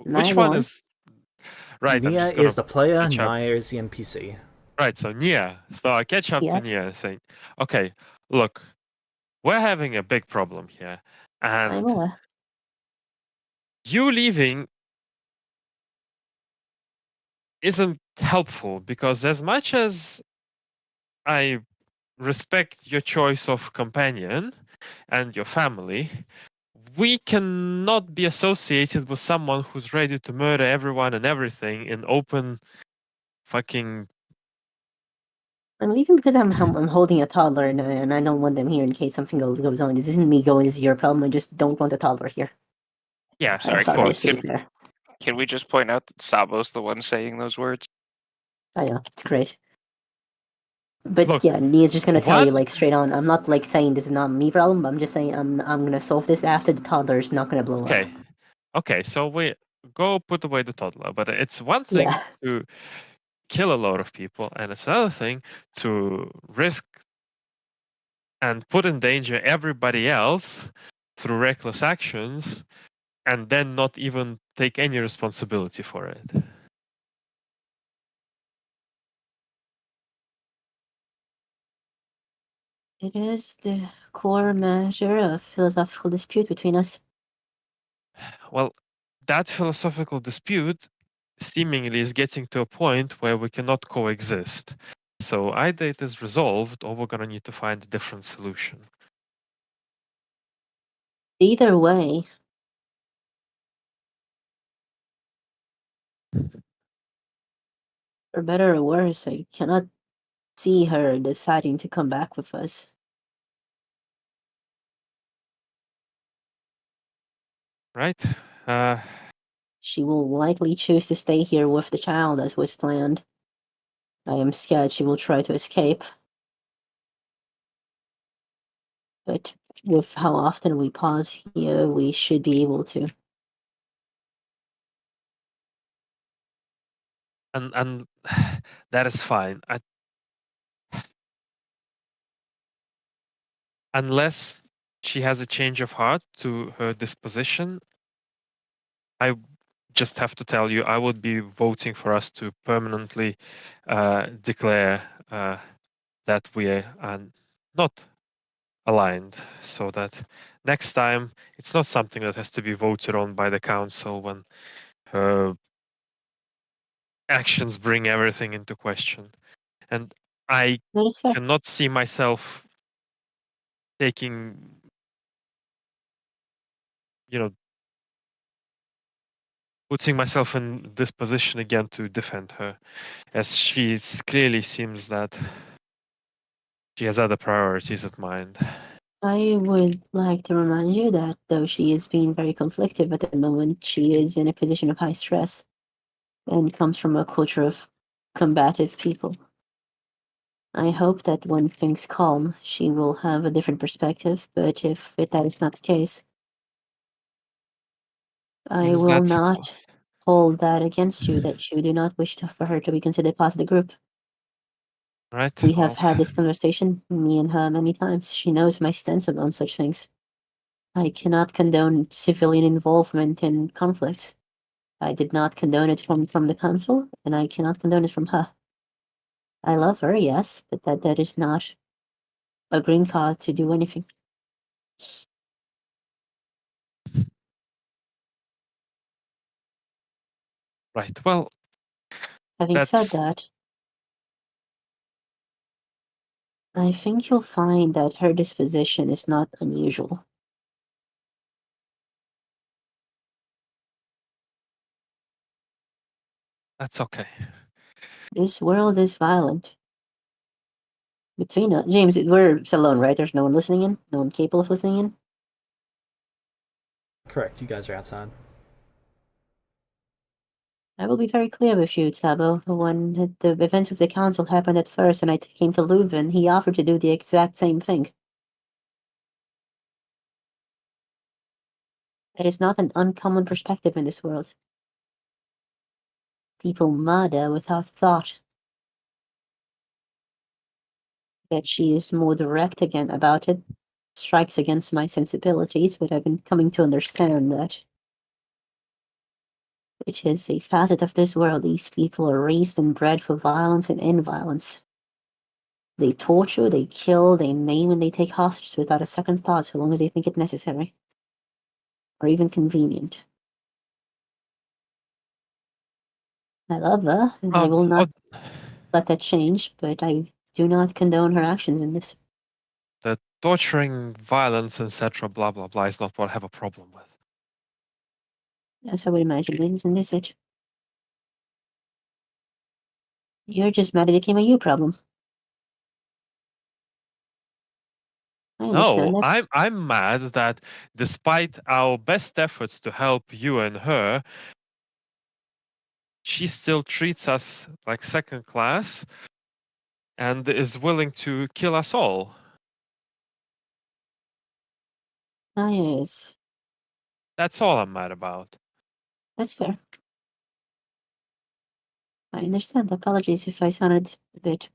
Naya, Which go one on. is right? I'm Nia just gonna is the player, catch up. Naya is the NPC. Right, so Nia. So I catch up to Yes. Nia saying, okay, look, we're having a big problem here. I'm And aware. you leaving isn't helpful because as much as I respect your choice of companion and your family, we cannot be associated with someone who's ready to murder everyone and everything in open fucking. I'm leaving because I'm holding a toddler and I don't want them here in case something goes on. This isn't me going, this is your problem. I just don't want a toddler here. Yeah, I of thought that was course. pretty fair. Can we just point out that Sabo's the one saying those words? I know, it's great. But Look, yeah, Nia's just gonna tell you one. like straight on. I'm not like saying this is not me problem, but I'm just saying I'm gonna solve this after the toddler is not gonna blow up. Okay, so we go put away the toddler, but it's one thing Yeah. to kill a lot of people, and it's another thing to risk and put in danger everybody else through reckless actions and then not even take any responsibility for it. It is the core matter of philosophical dispute between us. Well, that philosophical dispute seemingly is getting to a point where we cannot coexist. So either it is resolved or we're going to need to find a different solution. Either way, for better or worse, I cannot see her deciding to come back with us. Right? She will likely choose to stay here with the child as was planned. I am scared she will try to escape. But with how often we pause here, we should be able to. and that is fine. Unless she has a change of heart to her disposition, I just have to tell you, I would be voting for us to permanently declare that we are not aligned, so that next time it's not something that has to be voted on by the council when her actions bring everything into question. And I That is fair. cannot see myself taking, putting myself in this position again to defend her, as she clearly seems that she has other priorities at mind. I would like to remind you that though she is being very conflicted at the moment, she is in a position of high stress and comes from a culture of combative people. I hope that when things calm, she will have a different perspective, but if that is not the case, I Seems will that not hold that against you, that you do not wish for her to be considered part of the group. right. We have had this conversation, me and her, many times. She knows my stance on such things. I cannot condone civilian involvement in conflicts. I did not condone it from the council, and I cannot condone it from her. I love her, yes, but that is not a green card to do anything. Right. Well, Having said that's that, I think you'll find that her disposition is not unusual. okay. This world is violent. Between James, we're alone, right? There's no one listening in? No one capable of listening in? Correct, you guys are outside. I will be very clear with you, Sabo. When the events with the council happened at first and I came to Leuven, he offered to do the exact same thing. It is not an uncommon perspective in this world. People murder without thought. That she is more direct again about it strikes against my sensibilities, but I've been coming to understand that it is a facet of this world. These people are raised and bred for violence and inviolence. They torture, they kill, they maim, and they take hostages without a second thought so long as they think it necessary. Or even convenient. I love her, and I will not let that change, but I do not condone her actions in this. The torturing, violence, etc., blah blah blah, is not what I have a problem with. Yes, I would imagine, isn't this it? You're just mad it became a you problem. I understand No, that. I'm mad that despite our best efforts to help you and her, she still treats us like second class and is willing to kill us all. Ah, yes. That's all I'm mad about. That's fair. I understand. Apologies if I sounded a bit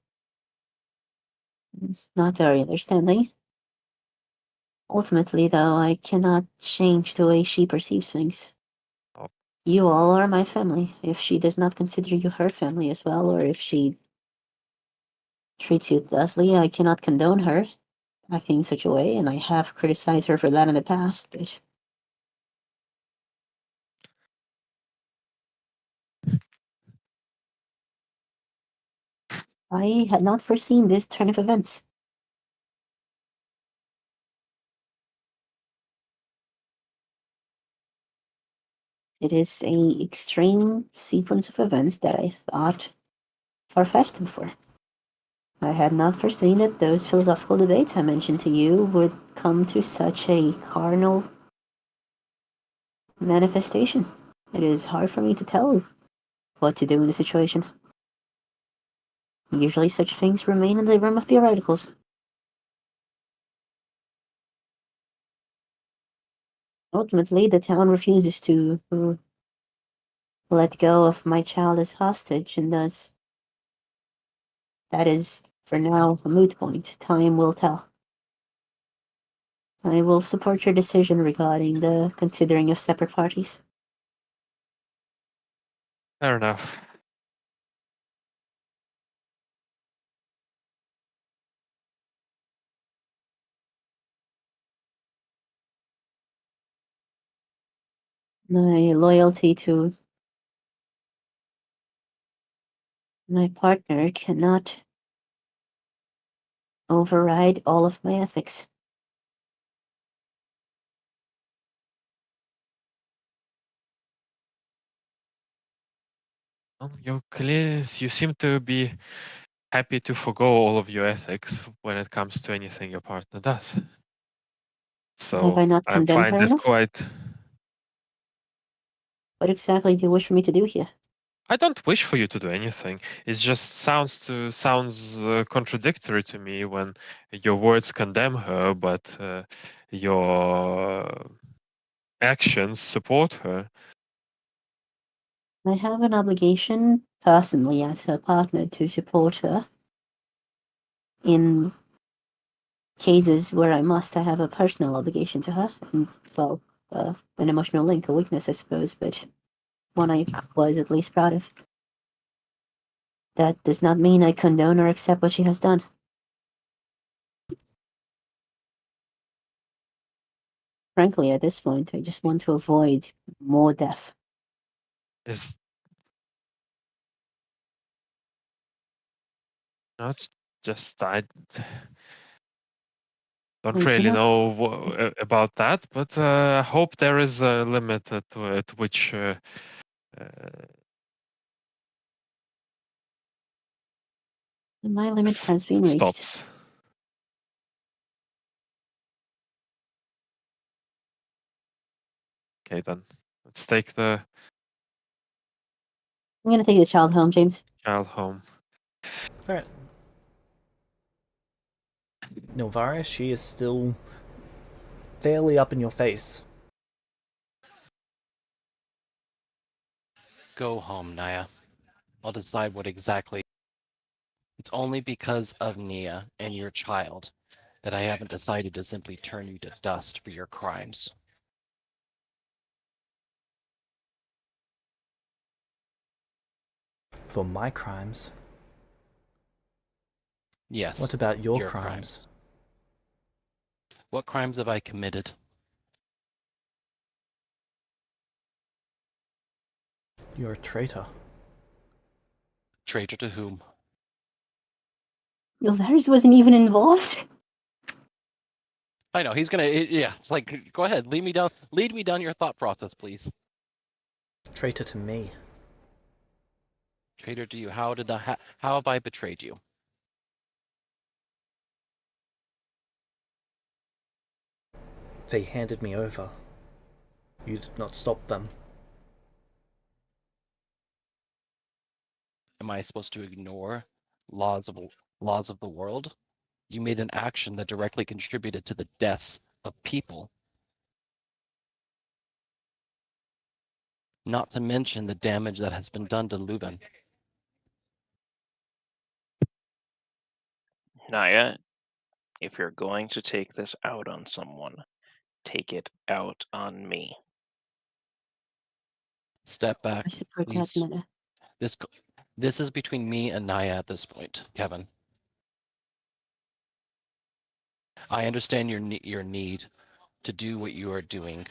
not very understanding. Ultimately, though, I cannot change the way she perceives things. Oh. You all are my family. If she does not consider you her family as well, or if she treats you thusly, I cannot condone her acting in such a way, and I have criticized her for that in the past, but I had not foreseen this turn of events. It is a extreme sequence of events that I thought far-fetched before. I had not foreseen that those philosophical debates I mentioned to you would come to such a carnal manifestation. It is hard for me to tell what to do in the situation. Usually such things remain in the realm of theoreticals. Ultimately, the town refuses to let go of my child as hostage, and thus that is, for now, a moot point. Time will tell. I will support your decision regarding the considering of separate parties. Fair enough. My loyalty to my partner cannot override all of my ethics. You seem to be happy to forgo all of your ethics when it comes to anything your partner does. Have So I not I condemned find her it enough? quite. What exactly do you wish for me to do here? I don't wish for you to do anything. It just sounds contradictory to me when your words condemn her, but your actions support her. I have an obligation, personally, as her partner, to support her. In cases where I must, I have a personal obligation to her, and, well, an emotional link, a weakness, I suppose, but one I was at least proud of. That does not mean I condone or accept what she has done. Frankly, at this point, I just want to avoid more death. Is not just I don't I do really not. know about that, but I hope there is a limit at which My limit this has been reached. stops. Okay, then let's take the I'm gonna take the child home, James. child home. Alright. Nilvaris, she is still fairly up in your face. Go home, Naya. I'll decide what exactly. It's only because of Nia and your child that I haven't decided to simply turn you to dust for your crimes. For my crimes. Yes. What about your Your crimes? What crimes have I committed? You're a traitor. Traitor to whom? Nilvaris wasn't even involved. I know he's gonna. Yeah, it's like, go ahead, lead me down. Lead me down your thought process, please. Traitor to me. Traitor to you. How did I? How have I betrayed you? They handed me over. You did not stop them. Am I supposed to ignore laws of the world? You made an action that directly contributed to the deaths of people. Not to mention the damage that has been done to Leuven. Naya, if you're going to take this out on someone, take it out on me. Step I back, support that, please. Meta. This is between me and Naya at this point, Kevin. I understand your need to do what you are doing,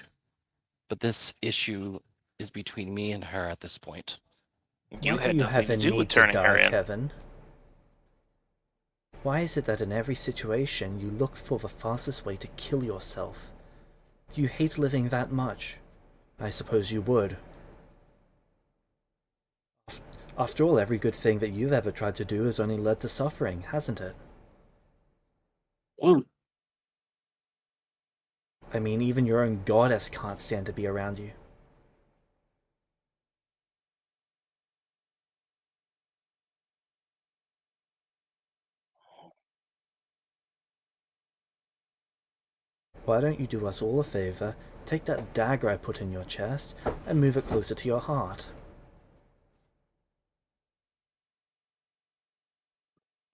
but this issue is between me and her at this point. You Why do had you nothing have to a do with need to turning her die, in. Kevin? Why is it that in every situation you look for the fastest way to kill yourself? If you hate living that much, I suppose you would. After all, every good thing that you've ever tried to do has only led to suffering, hasn't it? Damn. I mean, even your own goddess can't stand to be around you. Why don't you do us all a favor, take that dagger I put in your chest, and move it closer to your heart?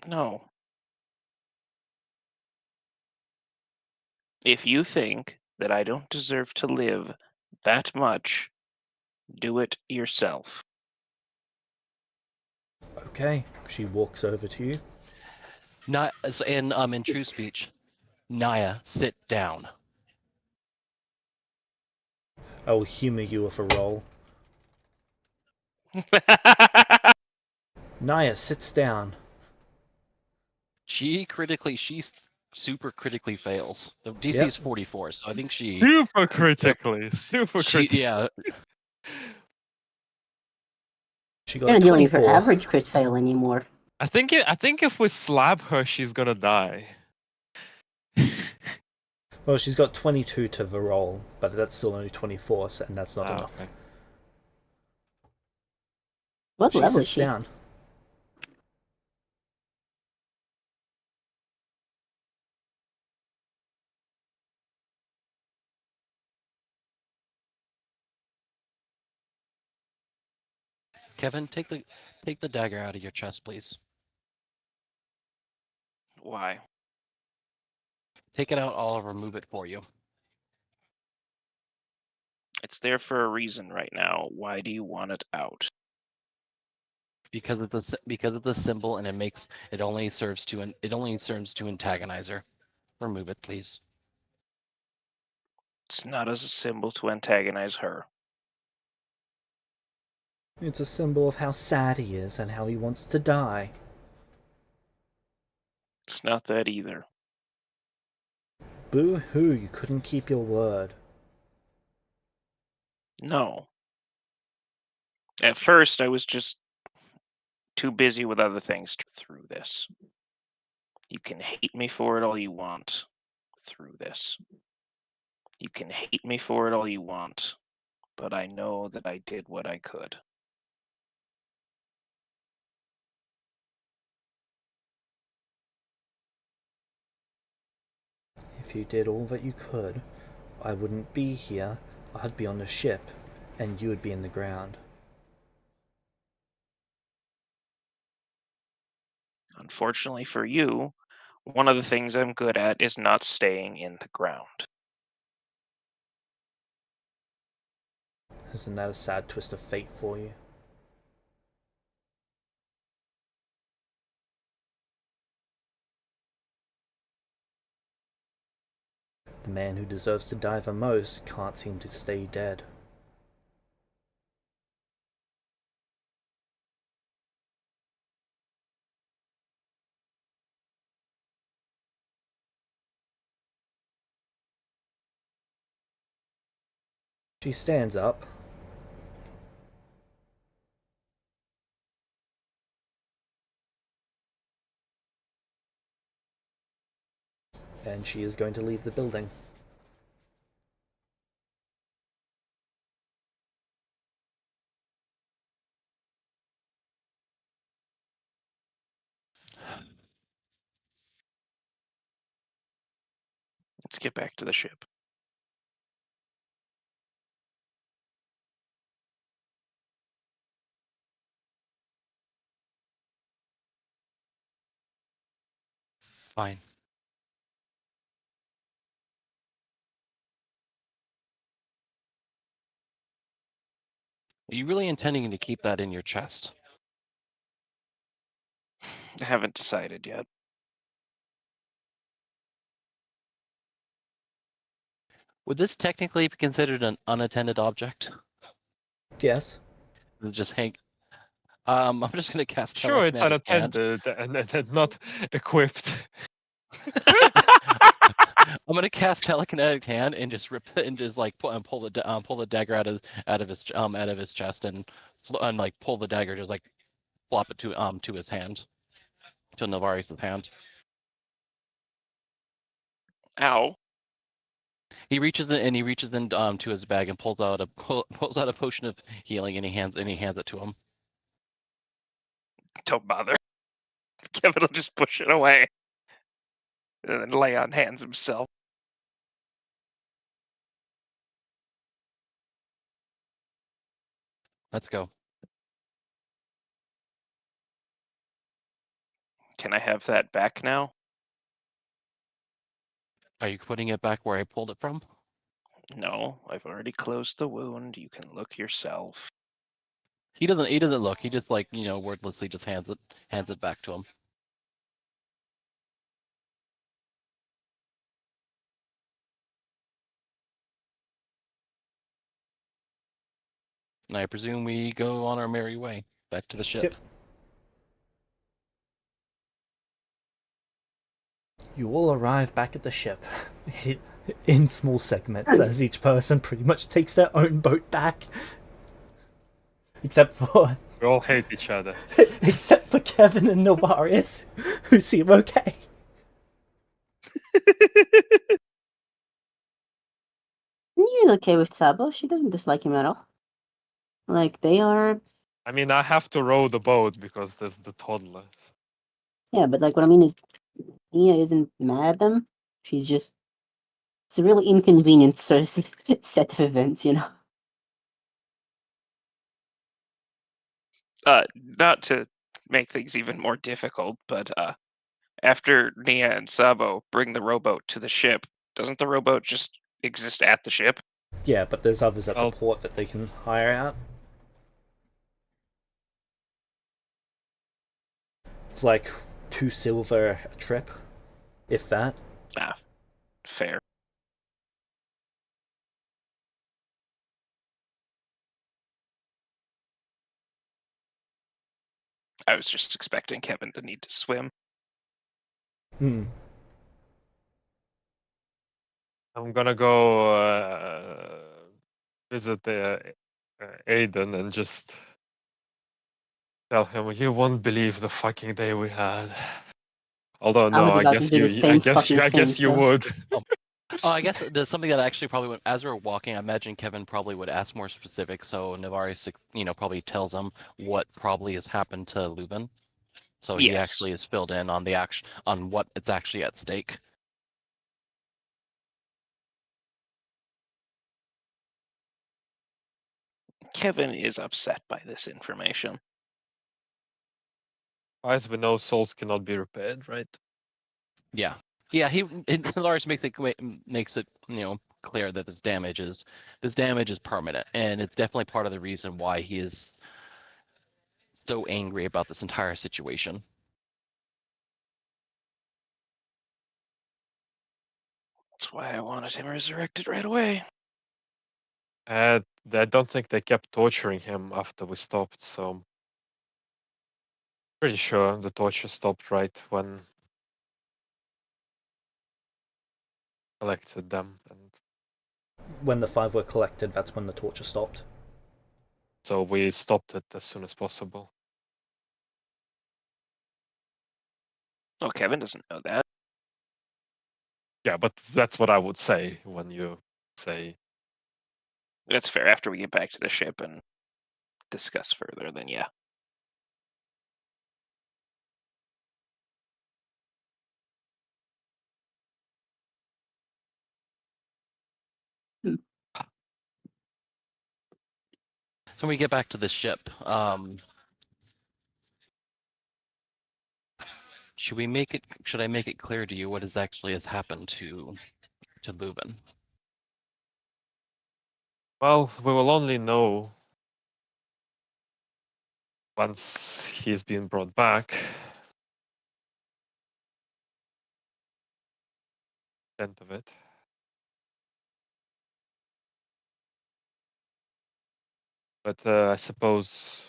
No. If you think that I don't deserve to live that much, do it yourself. Okay. She walks over to you. In true speech, Naya, sit down. I will humor you with a roll. Naya sits down. She super critically fails. The DC Yep. is 44, so I think she Super critically. Super critically. yeah. She You're got not a dealing with her 24. average crit fail anymore. I think if we slap her, she's gonna die. Well, she's got 22 to the roll, but that's still only 24, and that's not enough. Okay. What She level is sits she? down. Kevin, take the dagger out of your chest, please. Why? Take it out. I'll remove it for you. It's there for a reason right now. Why do you want it out? Because of the symbol, and it only serves to antagonize her. Remove it, please. It's not as a symbol to antagonize her. It's a symbol of how sad he is and how he wants to die. It's not that either. Boo hoo, you couldn't keep your word. No. At first, I was just too busy with other things through this. You can hate me for it all you want through this. You can hate me for it all you want, but I know that I did what I could. If you did all that you could, I wouldn't be here. I'd be on the ship, and you would be in the ground. Unfortunately for you, one of the things I'm good at is not staying in the ground. Isn't that a sad twist of fate for you? The man who deserves to die the most can't seem to stay dead. She stands up. And she is going to leave the building. Let's get back to the ship. Fine. Are you really intending to keep that in your chest? I haven't decided yet. Would this technically be considered an unattended object? Yes. Just hang. I'm just gonna cast Sure, it's telekinetic hand. unattended and not equipped. I'm gonna cast telekinetic hand and just rip and just like pull the dagger out of his chest and like pull the dagger, just like flop it to his hand, to Navarius' hand. Ow. He reaches in to his bag and pulls out a potion of healing, and he hands it to him. Don't bother. Kevin will just push it away and then lay on hands himself. Let's go. Can I have that back now? Are you putting it back where I pulled it from? No, I've already closed the wound. You can look yourself. He doesn't. He doesn't look. He just like wordlessly just hands it back to him. And I presume we go on our merry way back to the ship. Yep. You all arrive back at the ship in small segments as each person pretty much takes their own boat back. Except for We all hate each other. Kevin and Novarius, who seem okay. He's okay with Sabo. She doesn't dislike him at all. Like, they are. I mean, I have to row the boat because there's the toddlers. Yeah, but like, what I mean is, Nia isn't mad at them. She's just. It's a really inconvenient sort of set of events, you know? Not to make things even more difficult, but after Nia and Sabo bring the rowboat to the ship, doesn't the rowboat just exist at the ship? Yeah, but there's others at Oh. the port that they can hire out. It's like 2 silver a trip, if that. Ah, fair. I was just expecting Kevin to need to swim. Hmm. I'm gonna go visit Aiden and just tell him you won't believe the fucking day we had. Although I no, was I about to guess do the you, I same guess fucking you, I thing, guess you so- would. Oh, I guess there's something that actually probably went as we were walking. I imagine Kevin probably would ask more specific, so Navarius, probably tells him what probably has happened to Leuven. So he Yes. actually is filled in on the on what it's actually at stake. Kevin is upset by this information. As we know, souls cannot be repaired, right? Yeah, yeah. Lars makes it clear that this damage is permanent, and it's definitely part of the reason why he is so angry about this entire situation. That's why I wanted him resurrected right away. I don't think they kept torturing him after we stopped, so pretty sure the torture stopped right when collected them, and When the 5 were collected, that's when the torture stopped. so we stopped it as soon as possible. Oh, Kevin doesn't know that. Yeah, but that's what I would say when you say That's fair. After we get back to the ship and discuss further, then yeah. So when we get back to the ship, should I make it clear to you what has happened to Leuven? well, we will only know once he's been brought back. End of it. But I suppose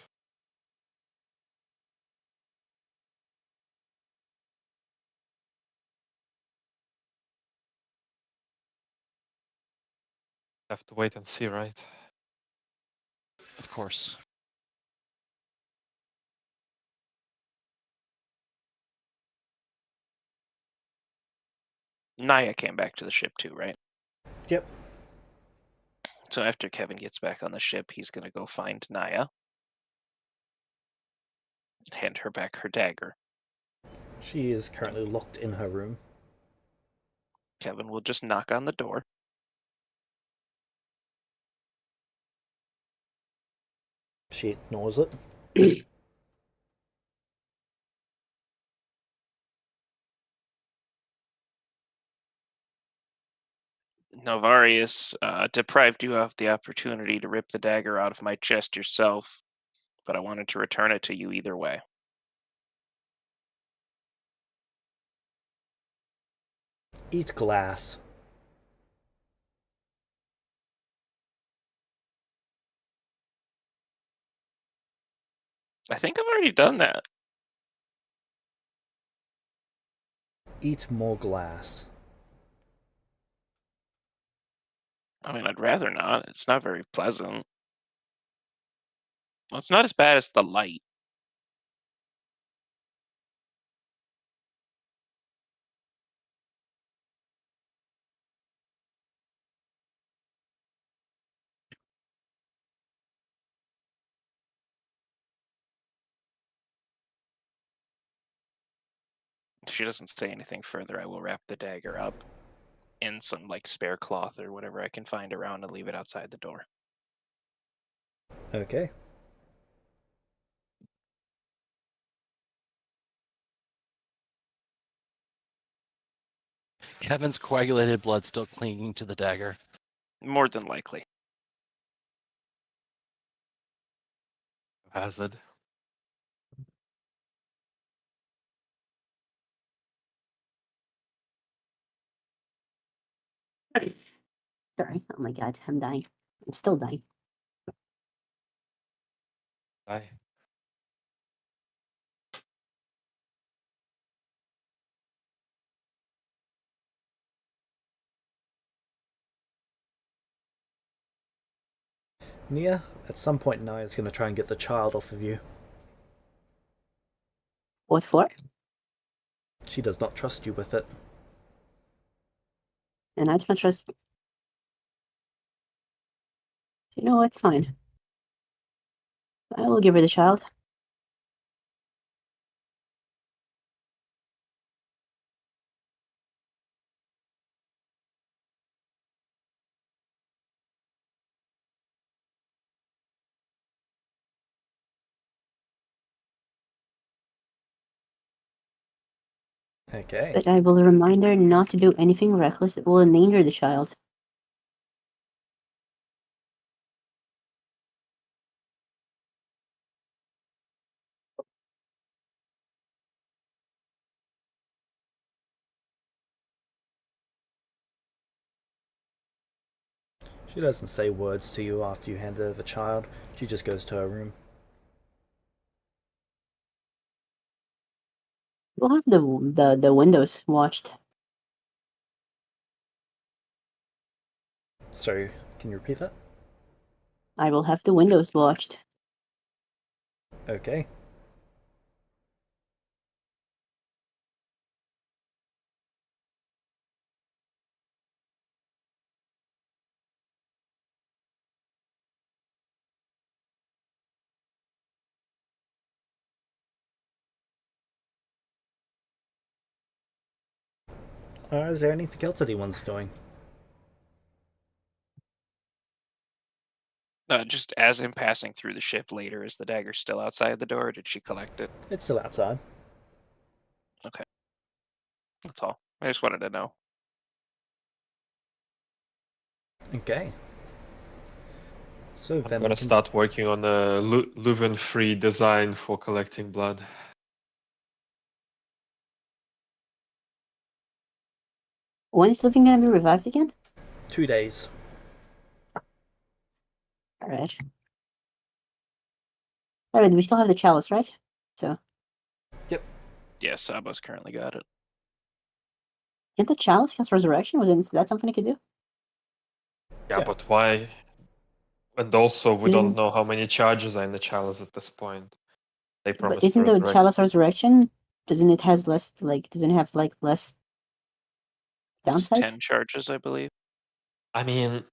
have to wait and see, right? Of course. Naya came back to the ship too, right? Yep. So after Kevin gets back on the ship, he's going to go find Naya, hand her back her dagger. She is currently locked in her room. Kevin will just knock on the door. She ignores it. Novarius deprived you of the opportunity to rip the dagger out of my chest yourself, but I wanted to return it to you either way. Eat glass. I think I've already done that. Eat more glass. I mean, I'd rather not. It's not very pleasant. Well, it's not as bad as the light. If she doesn't say anything further, I will wrap the dagger up in some like spare cloth or whatever I can find around and leave it outside the door. Okay. Kevin's coagulated blood still clinging to the dagger. More than likely. Hazard. Sorry. Oh my god, I'm dying. I'm still dying. Aye. Nia, at some point Nia's going to try and get the child off of you. What for? She does not trust you with it. And I don't trust. You know what? Fine. I will give her the child. Okay. But I will remind her not to do anything reckless that will endanger the child. She doesn't say words to you after you hand her the child. She just goes to her room. We'll have the windows watched. Sorry, can you repeat that? I will have the windows watched. Okay. Is there anything else anyone's doing? Just as in passing through the ship later, is the dagger still outside the door, or did she collect it? It's still outside. Okay. That's all. I just wanted to know. Okay. So I'm then gonna we can- start working on a Leuven-free design for collecting blood. When is Living gonna be revived again? 2 days. Alright. Alright, we still have the chalice, right? So, Yeah, Sabo's currently got it. can the chalice cast resurrection? Was that something it could do? Yeah, Yeah. but why? And also, we Isn't- don't know how many charges are in the chalice at this point. They But promised to isn't the resurrect. chalice resurrection? Doesn't it have less doesn't it have like less It's downsides? 10 charges, I believe. I mean,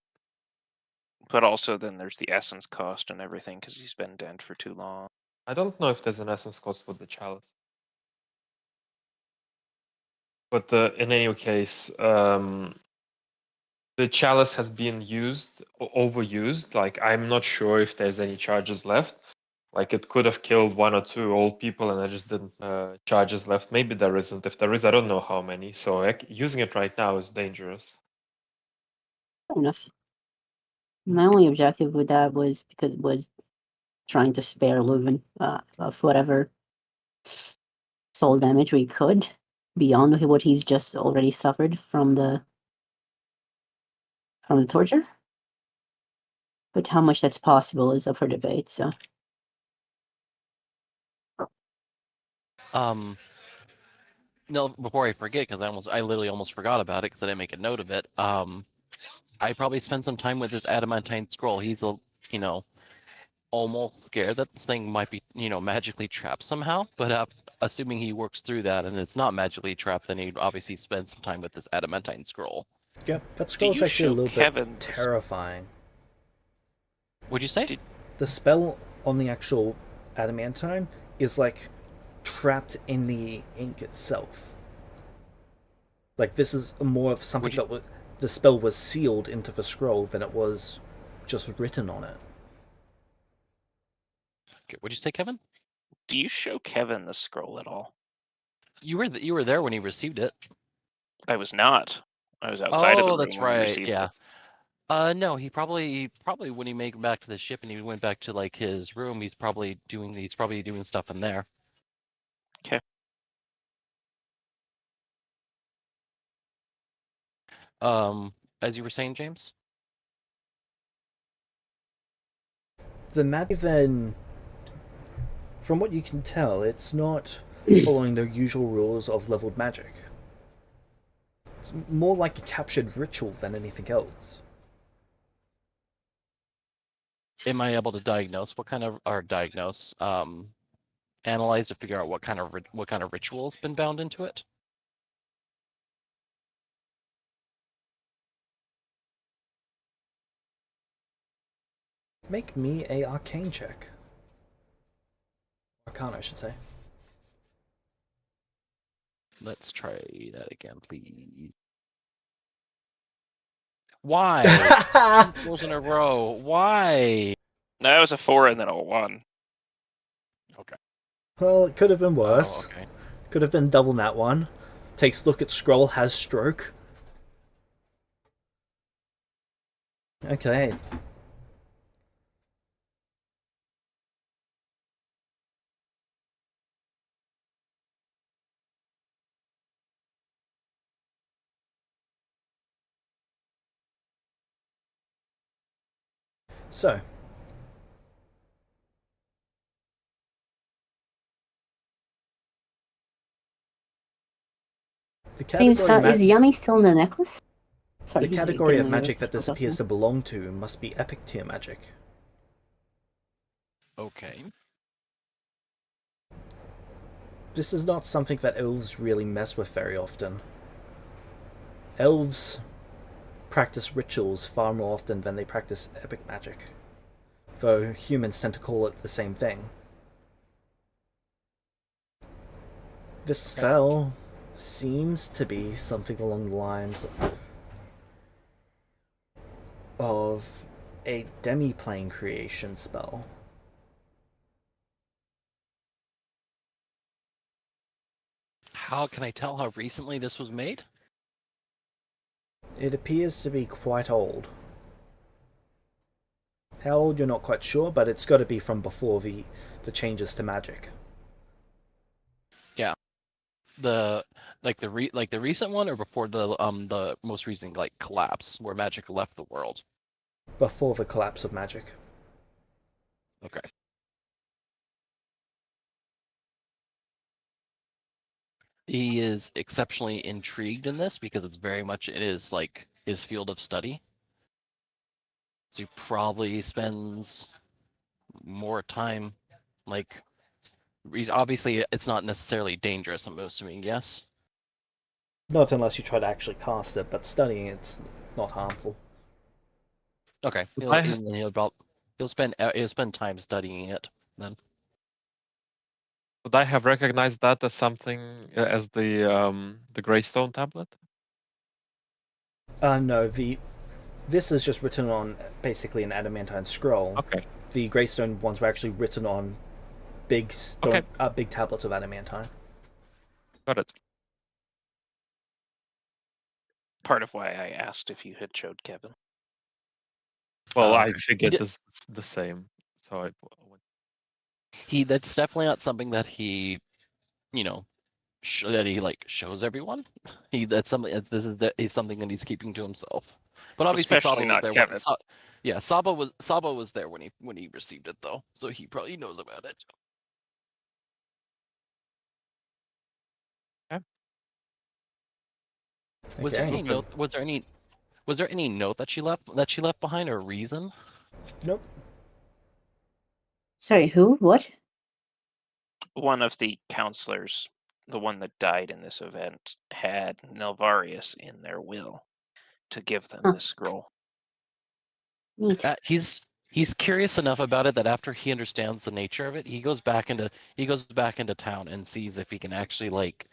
But also then there's the essence cost and everything because he's been dead for too long. I don't know if there's an essence cost with the chalice. But in any case, the chalice has been used, overused. Like, I'm not sure if there's any charges left. Like, it could have killed 1 or 2 old people and I just didn't charges left. Maybe there isn't. If there is, I don't know how many. So using it right now is dangerous. Fair enough. My only objective with that was trying to spare Leuven of whatever soul damage we could beyond what he's just already suffered from the torture. But how much that's possible is up for debate. So No, before I forget, because I literally almost forgot about it because I didn't make a note of it. I probably spend some time with this adamantine scroll. He's almost scared that this thing might be, magically trapped somehow. But assuming he works through that and it's not magically trapped, then he'd obviously spend some time with this adamantine scroll. Yep, that Do scroll's you actually a show little Kevin bit terrifying. What'd you say? The spell on the actual adamantine is like trapped in the ink itself. Like this is more of something that the spell was sealed into the scroll than it was just written on it. What'd you say, Kevin? Do you show Kevin the scroll at all? You were there when he received it. I was not. I was outside of the room That's when he right. received Yeah. it. No, he probably when he made it back to the ship and he went back to like his room, he's probably doing stuff in there. Okay. As you were saying, James? The magic then, from what you can tell, it's not following the usual rules of leveled magic. It's more like a captured ritual than anything else. Am I able to diagnose analyze to figure out what kind of ritual has been bound into it? Make me a arcane check. Arcana, I should say. Let's try that again, please. Why? 2 rolls in a row. Why? That was a 4 and then a 1. Okay. Well, it could have been worse. Oh, okay. Could have been double that one. Takes look at scroll, has stroke. Okay. So. The James, category is Yummy still in the necklace? Sorry, the category of getting away magic with that this stuff appears now. to belong to must be epic tier magic. Okay. This is not something that elves really mess with very often. Elves practice rituals far more often than they practice epic magic, though humans tend to call it the same thing. This spell seems to be something along the lines of a demi-plane creation spell. How can I tell how recently this was made? It appears to be quite old. How old you're not quite sure, but it's got to be from before the changes to magic. Yeah. The recent one, or before the most recent collapse where magic left the world? Before the collapse of magic. Okay. He is exceptionally intrigued in this because it's very much his field of study. So he probably spends more time obviously it's not necessarily dangerous, I'm assuming, yes? Not unless you try to actually cast it, but studying it's not harmful. Okay. He'll spend time studying it then. Would I have recognized that as something as the Greystone tablet? No, this is just written on basically an adamantine scroll. Okay. The Greystone ones were actually written on big tablets of adamantine. Got it. Part of why I asked if you had showed Kevin. Well, I He figured did- this the same. So that's definitely not something that he, you know, that he like shows everyone. That's something. Is something that he's keeping to himself. But obviously, Especially Saba was not there. Kevin. Yeah, Saba was there when he received it though, so he probably knows about it. Was there Okay. any note? Was there any note that she left behind, or reason? Nope. Sorry, who? What? One of the counselors, the one that died in this event, had Nelvarius in their will to give them Huh. this scroll. Neat. He's curious enough about it that after he understands the nature of it, he goes back into town and sees if he can actually like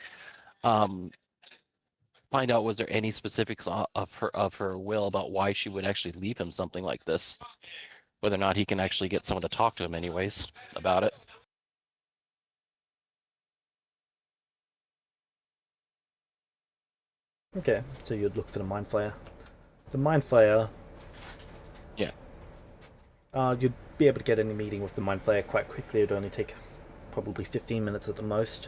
find out was there any specifics of her will about why she would actually leave him something like this. Whether or not he can actually get someone to talk to him anyways about it. Okay, so you'd look for the Mind Flayer. The Mind Flayer. Yeah. You'd be able to get any meeting with the Mind Flayer quite quickly. It'd only take probably 15 minutes at the most.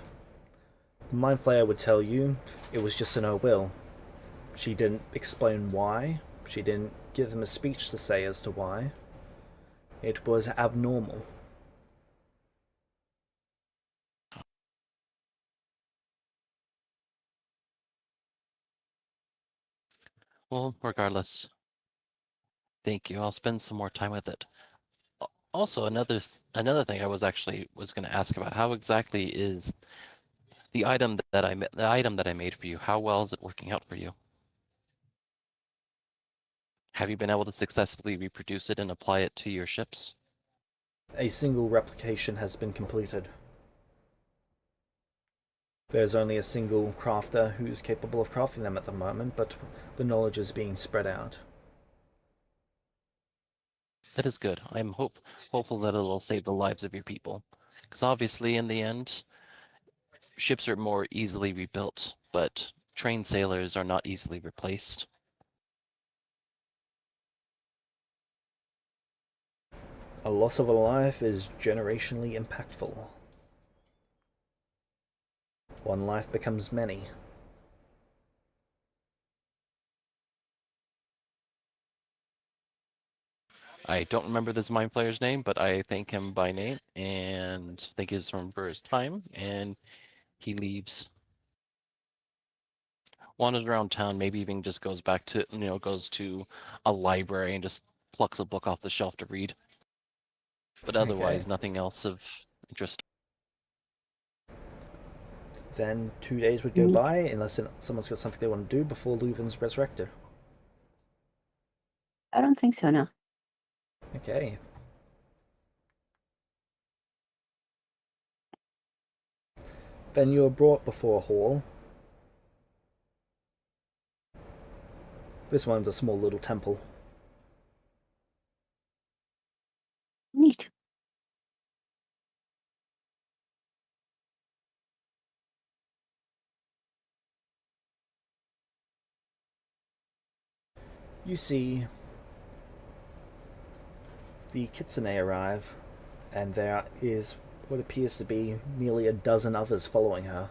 The Mind Flayer would tell you it was just in her will. She didn't explain why. She didn't give them a speech to say as to why. It was abnormal. Well, regardless, thank you. I'll spend some more time with it. Also, another thing I was going to ask about: how exactly is the item that I made for you? How well is it working out for you? Have you been able to successfully reproduce it and apply it to your ships? A single replication has been completed. There's only a single crafter who's capable of crafting them at the moment, but the knowledge is being spread out. That is good. I'm hopeful that it'll save the lives of your people. Because obviously, in the end, ships are more easily rebuilt, but trained sailors are not easily replaced. A loss of a life is generationally impactful. One life becomes many. I don't remember this Mind Flayer's name, but I thank him by name and thank him for his time, and he leaves. Wanders around town, maybe even just goes back to, goes to a library and just plucks a book off the shelf to read. But otherwise, Okay. nothing else of interest. Then 2 days would go by, unless someone's got something they want to do before Leuven's resurrected. I don't think so, no. Okay. Then you are brought before a hall. This one's a small little temple. Neat. You see the Kitsune arrive, and there is what appears to be nearly a dozen others following her.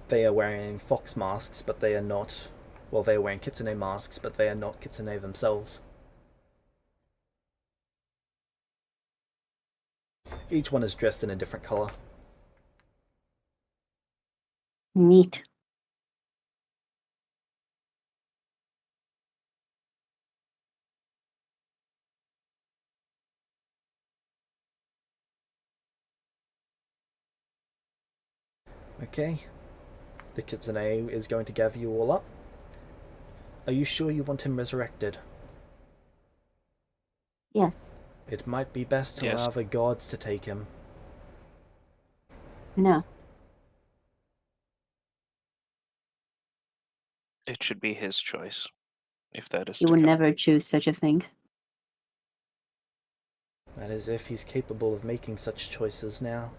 They are wearing fox masks, but they are not. Well, they are wearing Kitsune masks, but they are not Kitsune themselves. Each one is dressed in a different color. Neat. Okay. The Kitsune is going to gather you all up. Are you sure you want him resurrected? Yes. It might be best to Yes. allow the gods to take him. No. It should be his choice, if that is He to would come. never choose such a thing. That is, if he's capable of making such choices now.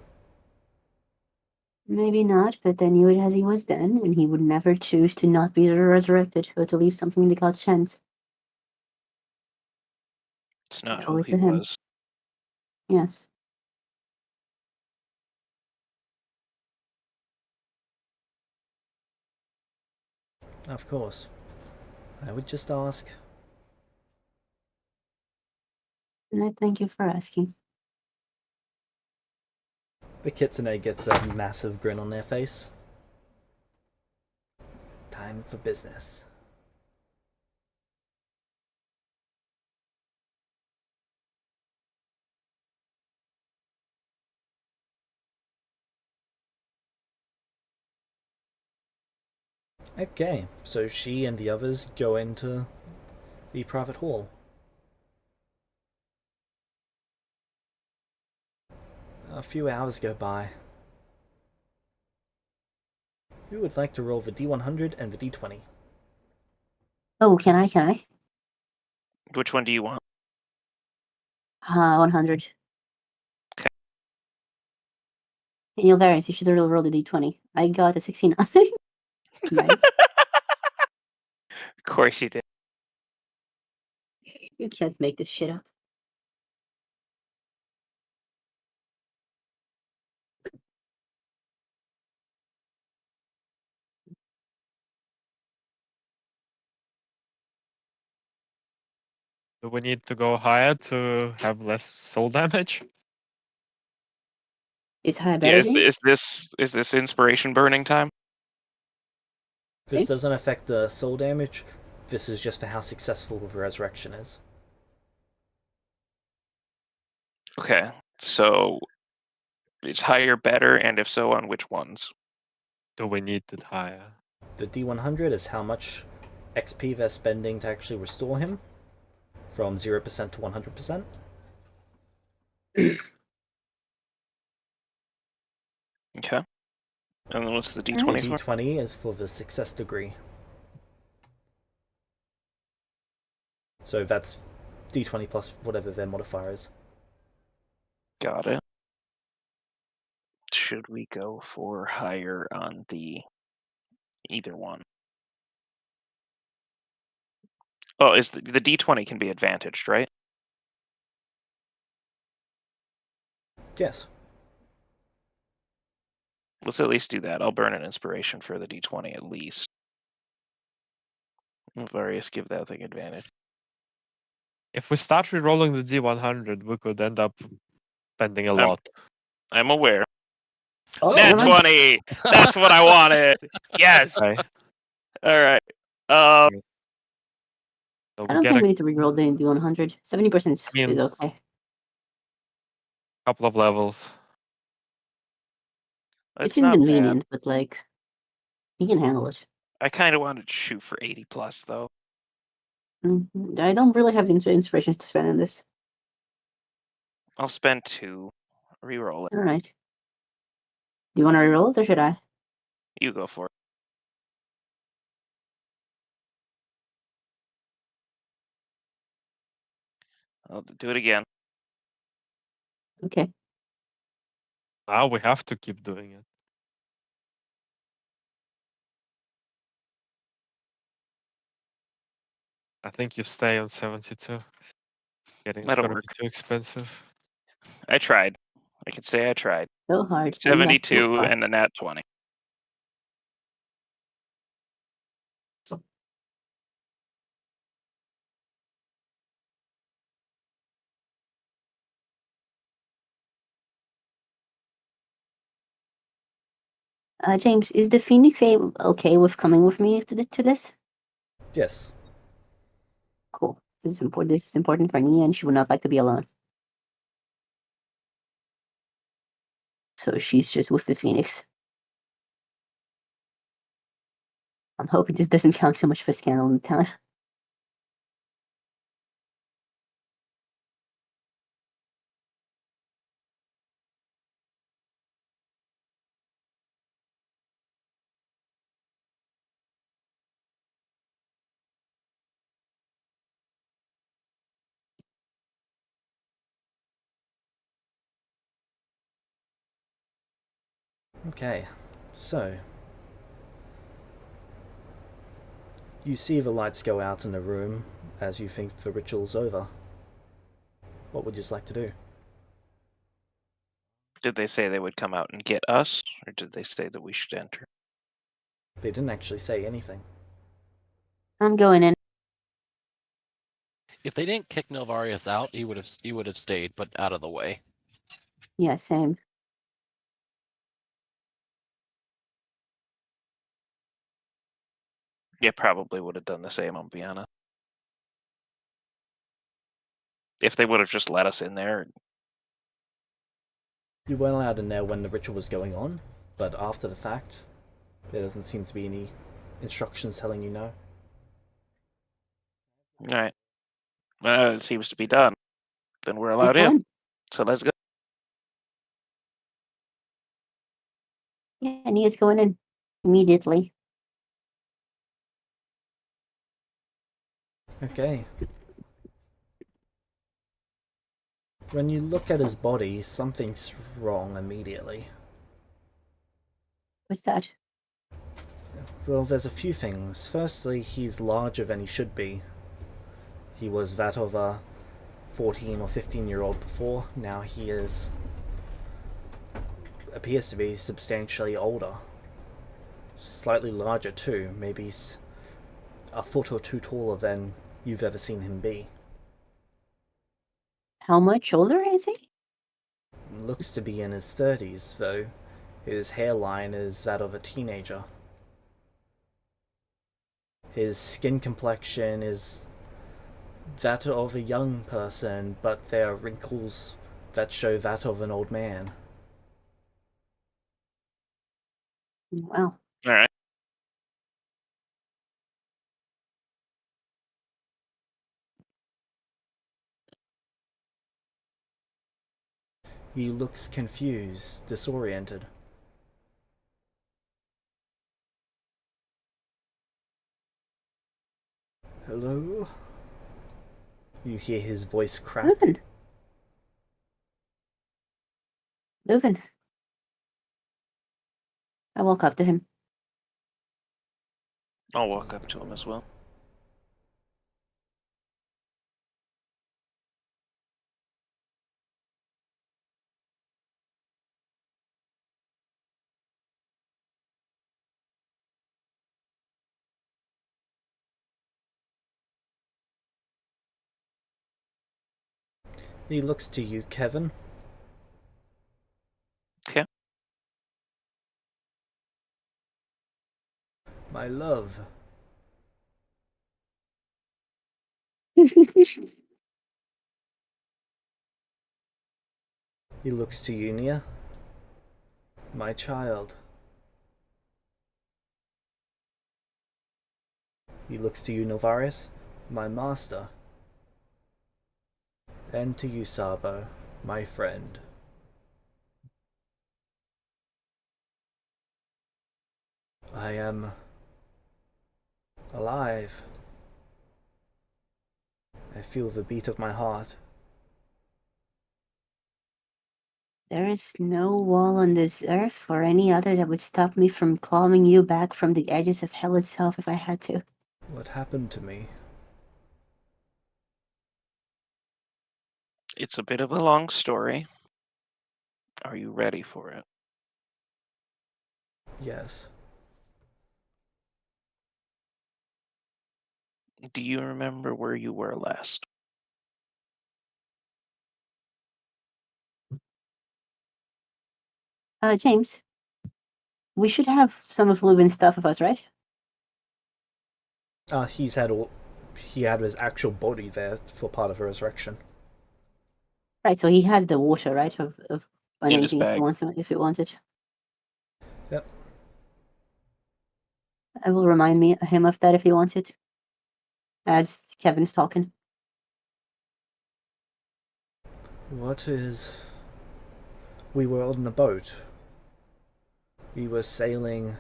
Maybe not, but I knew it as he was then, and he would never choose to not be resurrected or to leave something in the God's hands. It's not I who owe it he to him. was. Yes. Of course. I would just ask. And I thank you for asking. The kitsune gets a massive grin on their face. Time for business. Okay, so she and the others go into the private hall. A few hours go by. Who would like to roll the D100 and the D20? Oh, can I? Which one do you want? 100. Okay. And you'll variance, you should roll the D20. I got a 69. Nice. Of course you did. You can't make this shit up. Do we need to go higher to have less soul damage? Is high Yeah, better, James? is this inspiration burning time? This Okay. doesn't affect the soul damage. This is just for how successful the resurrection is. Okay, so is higher better, and if so, on which ones? Do we need it higher? The D100 is how much XP they're spending to actually restore him from 0% to 100%. Okay. And then what's the The D20 for? D20 is for the success degree. So that's D20 plus whatever their modifier is. Got it. Should we go for higher on the either one? Oh, is the D20 can be advantaged, right? Yes. Let's at least do that. I'll burn an inspiration for the D20 at least. Various give that thing advantage. If we start re-rolling the D100, we could end up spending a lot. I'm aware. Oh, Nat never mind. 20! That's what I wanted! Yes! Okay. Alright. So I we don't get think a we need to reroll the D100. 70% is, I mean- is okay. couple of levels. It's not bad. inconvenient, but like, he can handle it. I kind of wanted to shoot for 80 plus, though. I don't really have inspirations to spend on this. I'll spend 2. Reroll it. Alright. Do you want to reroll it, or should I? You go for it. I'll do it again. Okay. Now we have to keep doing it. I think you stay on 72. Getting it's That'll gonna work. be too expensive. I tried. I can say I tried. So hard. and that's so 72 far. and a nat 20. James, is the Phoenix okay with coming with me to this? Yes. Cool. This is important. This is important for Nia, and she would not like to be alone. So she's just with the Phoenix. I'm hoping this doesn't count too much for scandal in the town. Okay. So, you see the lights go out in the room as you think the ritual's over. What would you like to do? Did they say they would come out and get us, or did they say that we should enter? They didn't actually say anything. I'm going in. If they didn't kick Nilvarius out, he would have stayed, but out of the way. Yeah, same. Yeah, probably would have done the same, I'll be honest. If they would have just let us in there. You weren't allowed in there when the ritual was going on, but after the fact, there doesn't seem to be any instructions telling you no. Alright. Well, it seems to be done. Then we're Let's allowed go in. in. So let's go. Yeah, Nia's going in immediately. Okay. When you look at his body, something's wrong immediately. What's that? Well, there's a few things. Firstly, he's larger than he should be. He was that of a 14 or 15-year-old before. Now he appears to be substantially older. Slightly larger too, maybe a foot or two taller than you've ever seen him be. How much older is he? Looks to be in his 30s, though. His hairline is that of a teenager. His skin complexion is that of a young person, but there are wrinkles that show that of an old man. Well, Alright. He looks confused, disoriented. Hello? You hear his voice crack. Leuven. Leuven. I walk up to him. I'll walk up to him as well. He looks to you, Kevin. Okay. My love. He looks to you, Nia. My child. He looks to you, Novarius. My master. And to you, Sabo, my friend. I am alive. I feel the beat of my heart. There is no wall on this earth or any other that would stop me from clawing you back from the edges of hell itself if I had to. What happened to me? It's a bit of a long story. Are you ready for it? Yes. Do you remember where you were last? James, we should have some of Leuven's stuff with us, right? He had his actual body there for part of the resurrection. Right, so he has the water, right, of In his Banaging bag. if he wants it. Yep. I will remind him of that if he wants it. As Kevin's talking. What is... We were on the boat. We were sailing...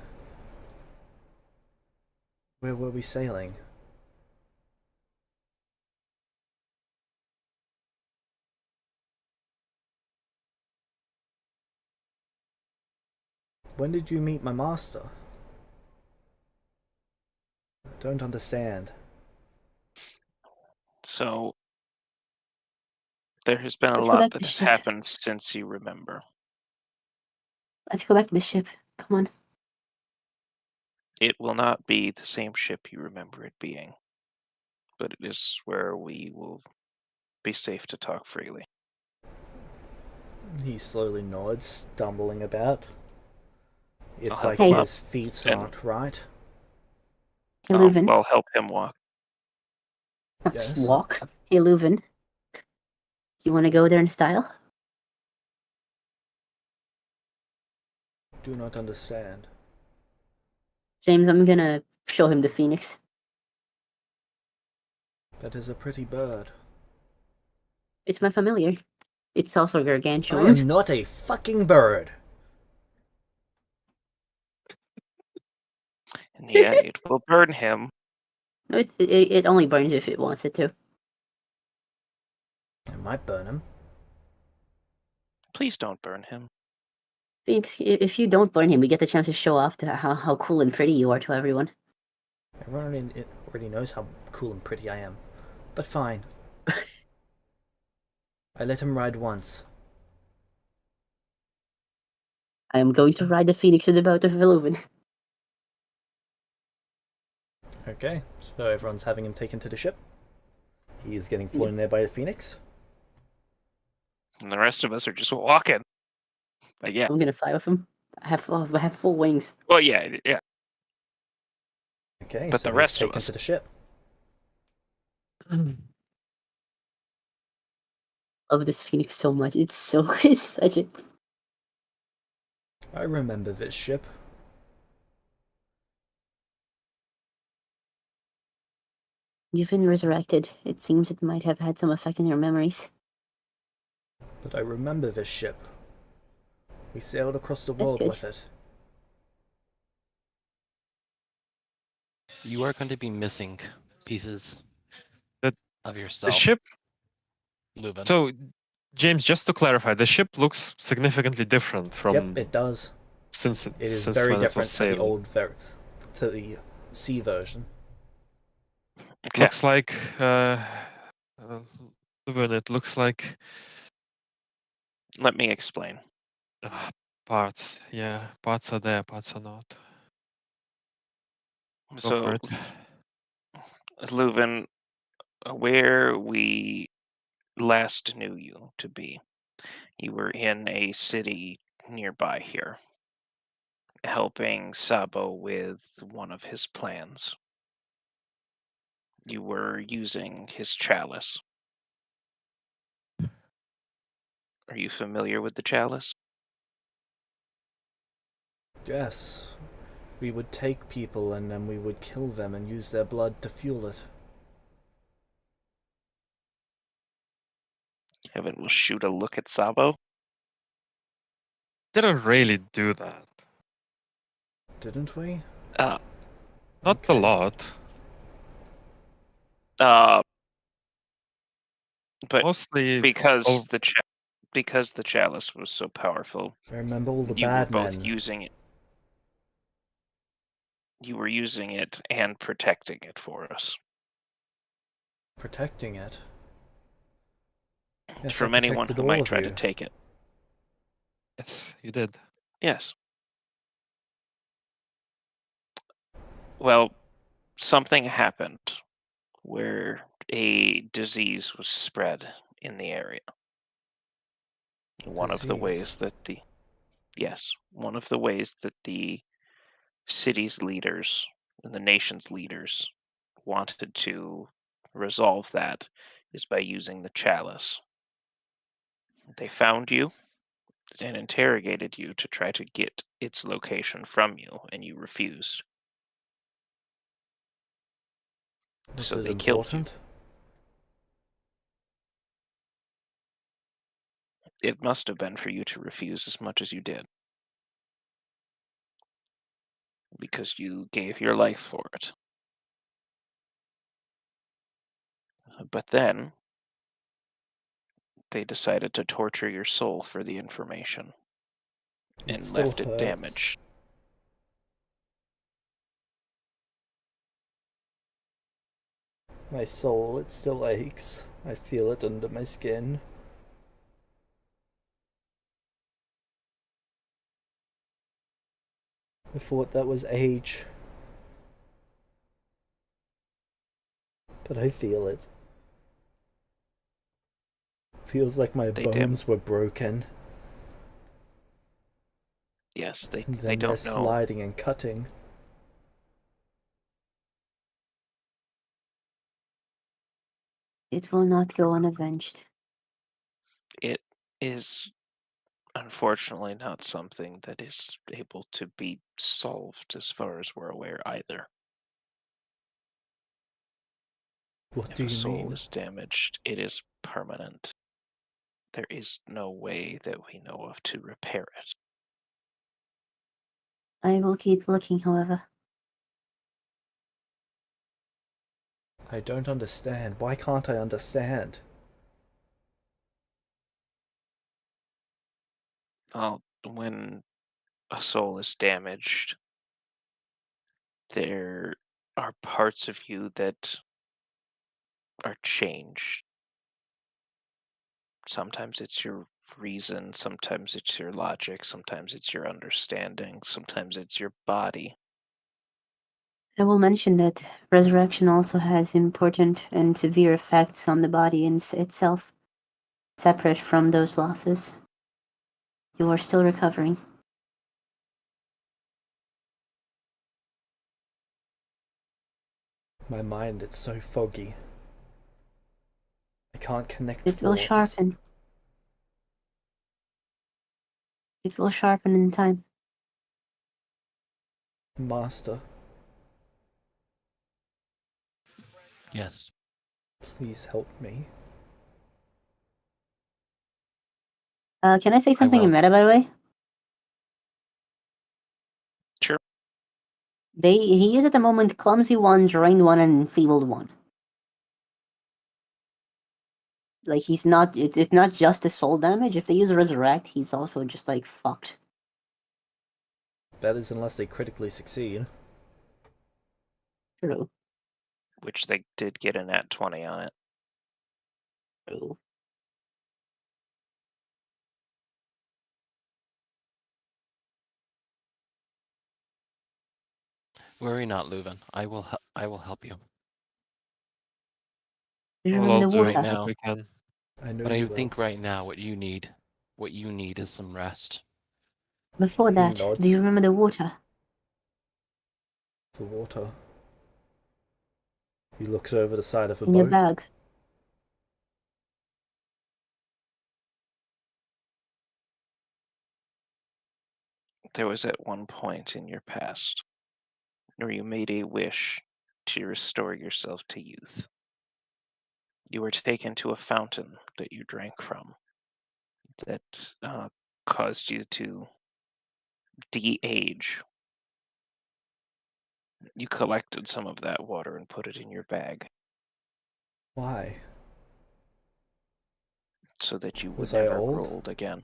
Where were we sailing? When did you meet my master? I don't understand. So there has been a Let's go lot back that to has ship. happened since you remember. Let's go back to the ship. Come on. It will not be the same ship you remember it being, but it is where we will be safe to talk freely. He slowly nods, stumbling about. It's I'll like help him Hey. up his feet and aren't right. Hey, Leuven. I'll help him walk. Yes. Walk. Hey, Leuven. You want to go there in style? Do not understand. James, I'm gonna show him the phoenix. That is a pretty bird. It's my familiar. It's also I gargantuan. am not a fucking bird. And yeah, it will burn him. No, it only burns if it wants it to. I might burn him. Please don't burn him. Phoenix, if you don't burn him, we get the chance to show off to how cool and pretty you are to everyone. Everyone already knows how cool and pretty I am. But fine. I let him ride once. I am going to ride the phoenix in the boat of Leuven. Okay, so everyone's having him taken to the ship. He is getting flown there by a phoenix. And the rest of us are just walking. But yeah. I'm gonna fly with him. I have full wings. Well, yeah. Okay, But so the he's rest of taken us- to the ship. Love this phoenix so much. It's such a. I remember this ship. You've been resurrected. It seems it might have had some effect on your memories. But I remember this ship. We sailed across the That's world good. with it. You are going to be missing pieces That- of The yourself, ship. Leuven. So, James, just to clarify, the ship looks significantly different from Yep, it does. since It is since very when it was different to the sailing. old, to the sea version. Okay. Looks like when it looks like Let me explain. parts. Yeah, parts are there, parts are not. Go for So, it. Leuven, where we last knew you to be, you were in a city nearby here, helping Sabo with one of his plans. You were using his chalice. Are you familiar with the chalice? Yes. We would take people and then we would kill them and use their blood to fuel it. Evan will shoot a look at Sabo. Didn't really do that. Didn't we? Uh, Not a Okay. lot. But Mostly because oh, because the chalice was so powerful, I remember all the you were bad both men. using it. You were using it and protecting it for us Protecting it. Yes, from I anyone protected who all might of try you. to take it. yes, you did. Yes. Well, something happened where a disease was spread in the area. One of the ways that the city's leaders and the nation's leaders wanted to resolve that is by using the chalice. They found you and interrogated you to try to get its location from you, and you refused. Was So it they killed you. important? It must have been for you to refuse as much as you did. Because you gave your life for it. But then they decided to torture your soul for the information It and still left it hurts. damaged. My soul, it still aches. I feel it under my skin. I thought that was age. But I feel it. Feels like my They bones were broken. Yes, And I then they're don't know. sliding and cutting. It will not go unavenged. It is unfortunately not something that is able to be solved as far as we're aware either. What If do a you soul mean? is damaged, it is permanent. There is no way that we know of to repair it. I will keep looking, however. I don't understand. Why can't I understand? Well, when a soul is damaged, there are parts of you that are changed. Sometimes it's your reason, sometimes it's your logic, sometimes it's your understanding, sometimes it's your body. I will mention that resurrection also has important and severe effects on the body itself, separate from those losses. You are still recovering. My mind, it's so foggy. I can't connect It will thoughts. sharpen. It will sharpen in time. Master, Yes. please help me. Can I say something in will. meta, by the way? Sure. He is at the moment clumsy one, drained one, and enfeebled one. Like he's not. It's not just the soul damage. If they use resurrect, he's also just like fucked. That is unless they critically succeed. True. Which they did get a nat 20 on it. True. Worry not, Leuven. I will help you. Do you We'll remember all the do Right water? what now. we can. I know But you I will. think right now what you need is some rest. Before He that, do nods. you remember the water? For water. He looks over the side of a In your boat. bag. There was at one point in your past where you made a wish to restore yourself to youth. You were taken to a fountain that you drank from that caused you to de-age. You collected some of that water and put it in your bag Why? so that you would Was I never old? grow old again.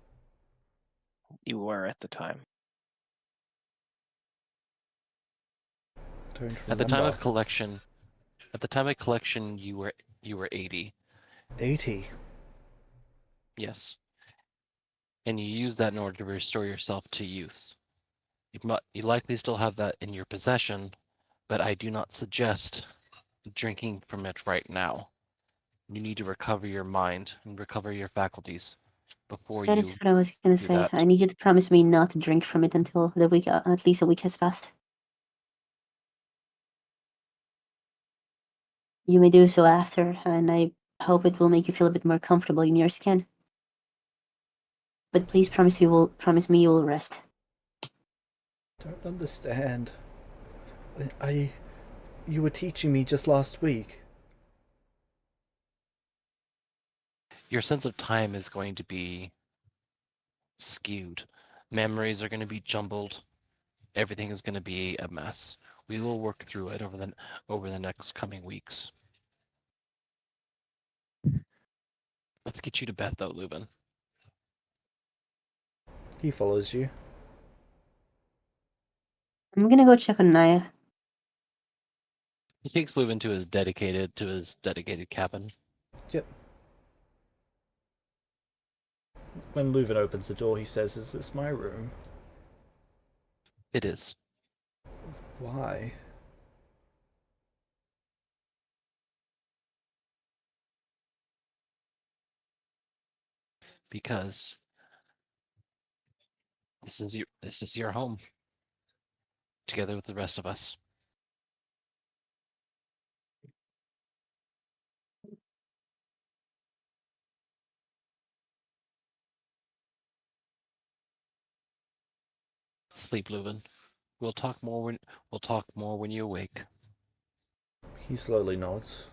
You were at the time. Don't remember. At the time of collection, you were 80. 80. Yes. And you use that in order to restore yourself to youth. You likely still have that in your possession, but I do not suggest drinking from it right now. You need to recover your mind and recover your faculties before That is you what I was gonna do say. that. I need you to promise me not to drink from it until the week, at least a week has passed. You may do so after, and I hope it will make you feel a bit more comfortable in your skin. But please promise me you will rest. Don't understand. You were teaching me just last week. Your sense of time is going to be skewed. Memories are going to be jumbled. Everything is going to be a mess. We will work through it over the next coming weeks. Let's get you to bed, though, Leuven. He follows you. I'm gonna go check on Naya. He takes Leuven to his dedicated cabin. Yep. When Leuven opens the door, he says, "Is this my room?" It is. Why? Because this is your home, together with the rest of us. Sleep, Leuven. We'll talk more when you awake. He slowly nods.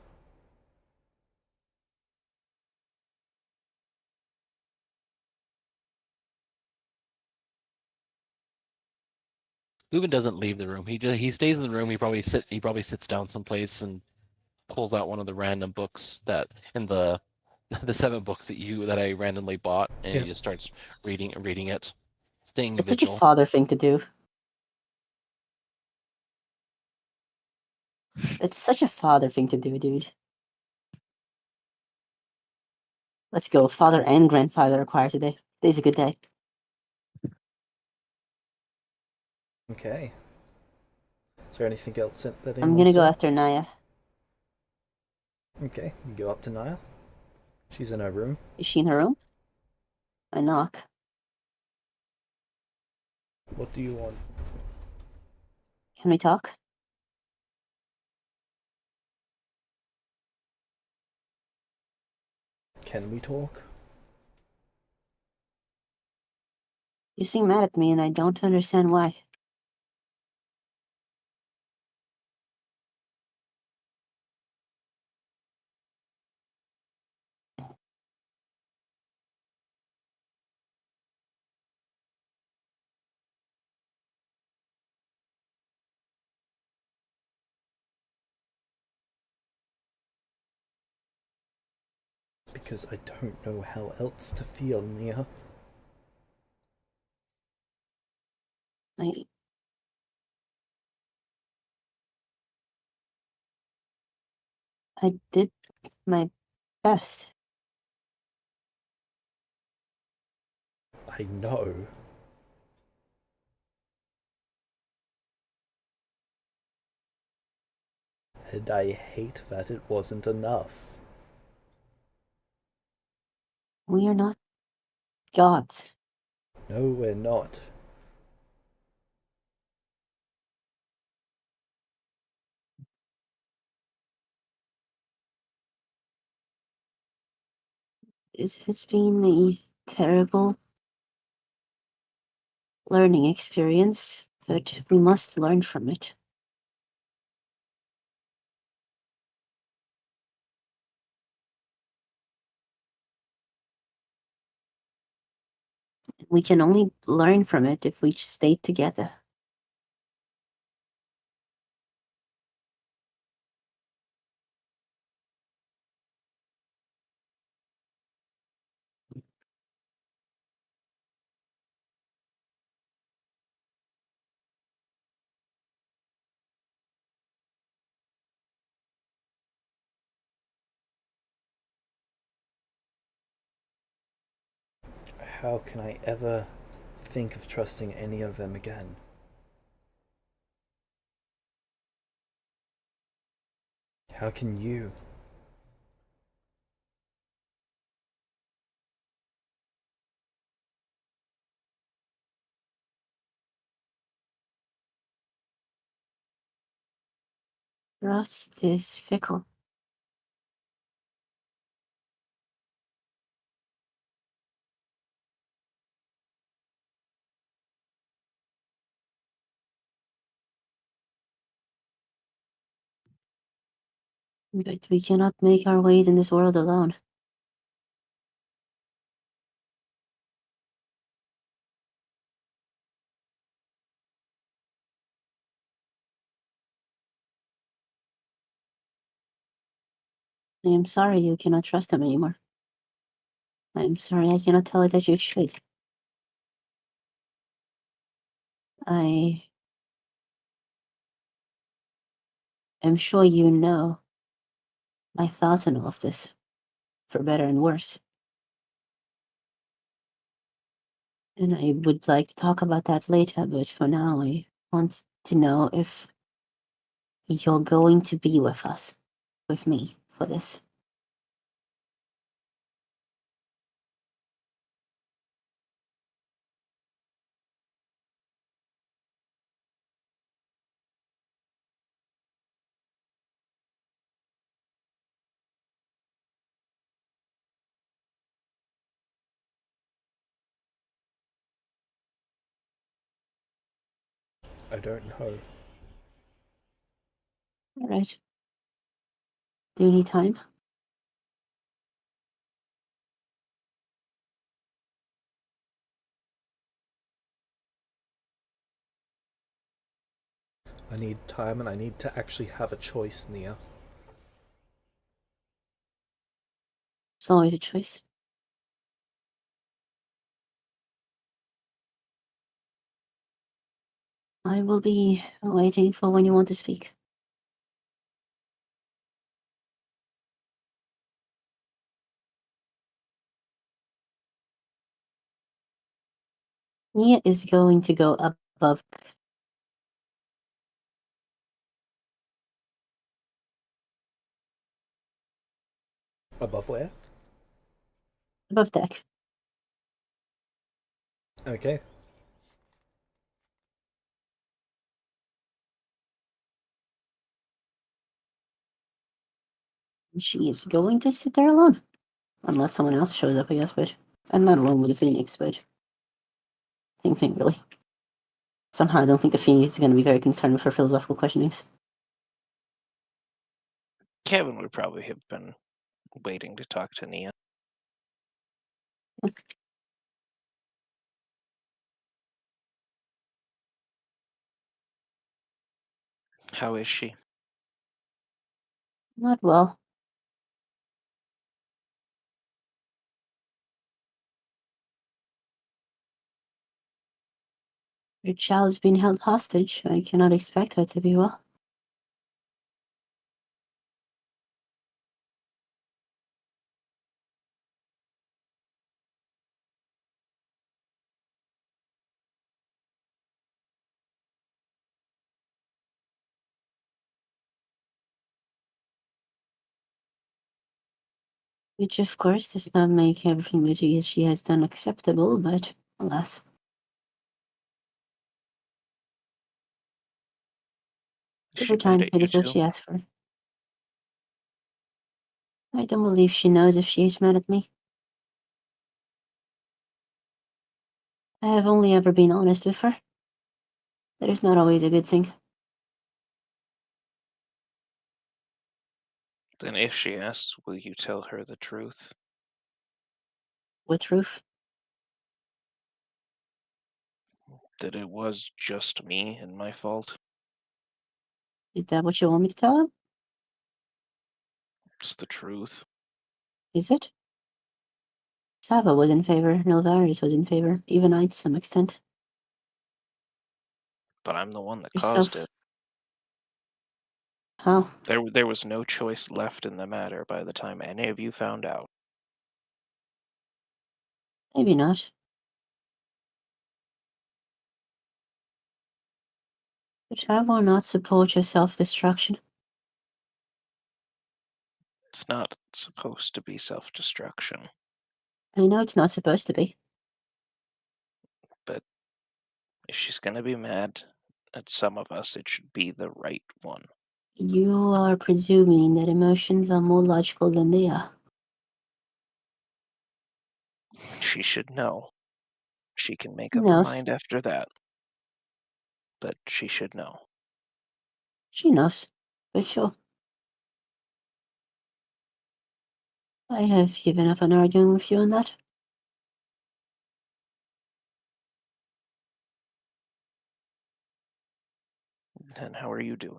Leuven doesn't leave the room. He stays in the room. He probably sits down someplace and pulls out one of the random books that in the the 7 books that I randomly bought, and Yeah. he just starts reading it, staying It's such a vigil. father thing to do. It's such a father thing to do, dude. Let's go. Father and grandfather are quiet today. Today's a good day. Okay. Is there anything else that I'm anyone gonna go saw? after Naya. Okay, you go up to Naya. She's in her room. Is she in her room? I knock. What do you want? Can we talk? Can we talk? You seem mad at me, and I don't understand why. Because I don't know how else to feel, Nia. I did my best. I know. And I hate that it wasn't enough. We are not gods. No, we're not. It has been a terrible learning experience, but we must learn from it. We can only learn from it if we stay together. How can I ever think of trusting any of them again? How can you? Trust is fickle. But we cannot make our ways in this world alone. I am sorry you cannot trust him anymore. I am sorry I cannot tell her that you should. I I'm sure you know my thoughts on all of this, for better and worse. And I would like to talk about that later, but for now, I want to know if you're going to be with us, with me, for this. I don't know. All right. Do you need time? I need time, and I need to actually have a choice, Nia. It's always a choice. I will be waiting for when you want to speak. Nia is going to go above Above where? deck. Okay. She is going to sit there alone. Unless someone else shows up, I guess, but I'm not alone with the Phoenix, but same thing, really. Somehow I don't think the Phoenix is going to be very concerned with her philosophical questionings. Kevin would probably have been waiting to talk to Nia. How is she? Not well. Your child is being held hostage. I cannot expect her to be well. Which, of course, does not make everything that she has done acceptable, but alas. Is Give she her mad time. at It you is what too? she asked for. I don't believe she knows if she is mad at me. I have only ever been honest with her. That is not always a good thing. Then if she asks, will you tell her the truth? What truth? That it was just me and my fault? Is that what you want me to tell her? It's the truth. Is it? Sava was in favor, Nilvaris was in favor, even I to some extent. But I'm the one that caused Yourself. it. How? There was no choice left in the matter by the time any of you found out. Maybe not. But I will not support your self-destruction. It's not supposed to be self-destruction, I know it's not supposed to be. but if she's gonna be mad at some of us, it should be the right one. You are presuming that emotions are more logical than they are. She should know. She can make Who up her knows? mind after that. But she should know. She knows. But sure. I have given up on arguing with you on that. And how are you doing?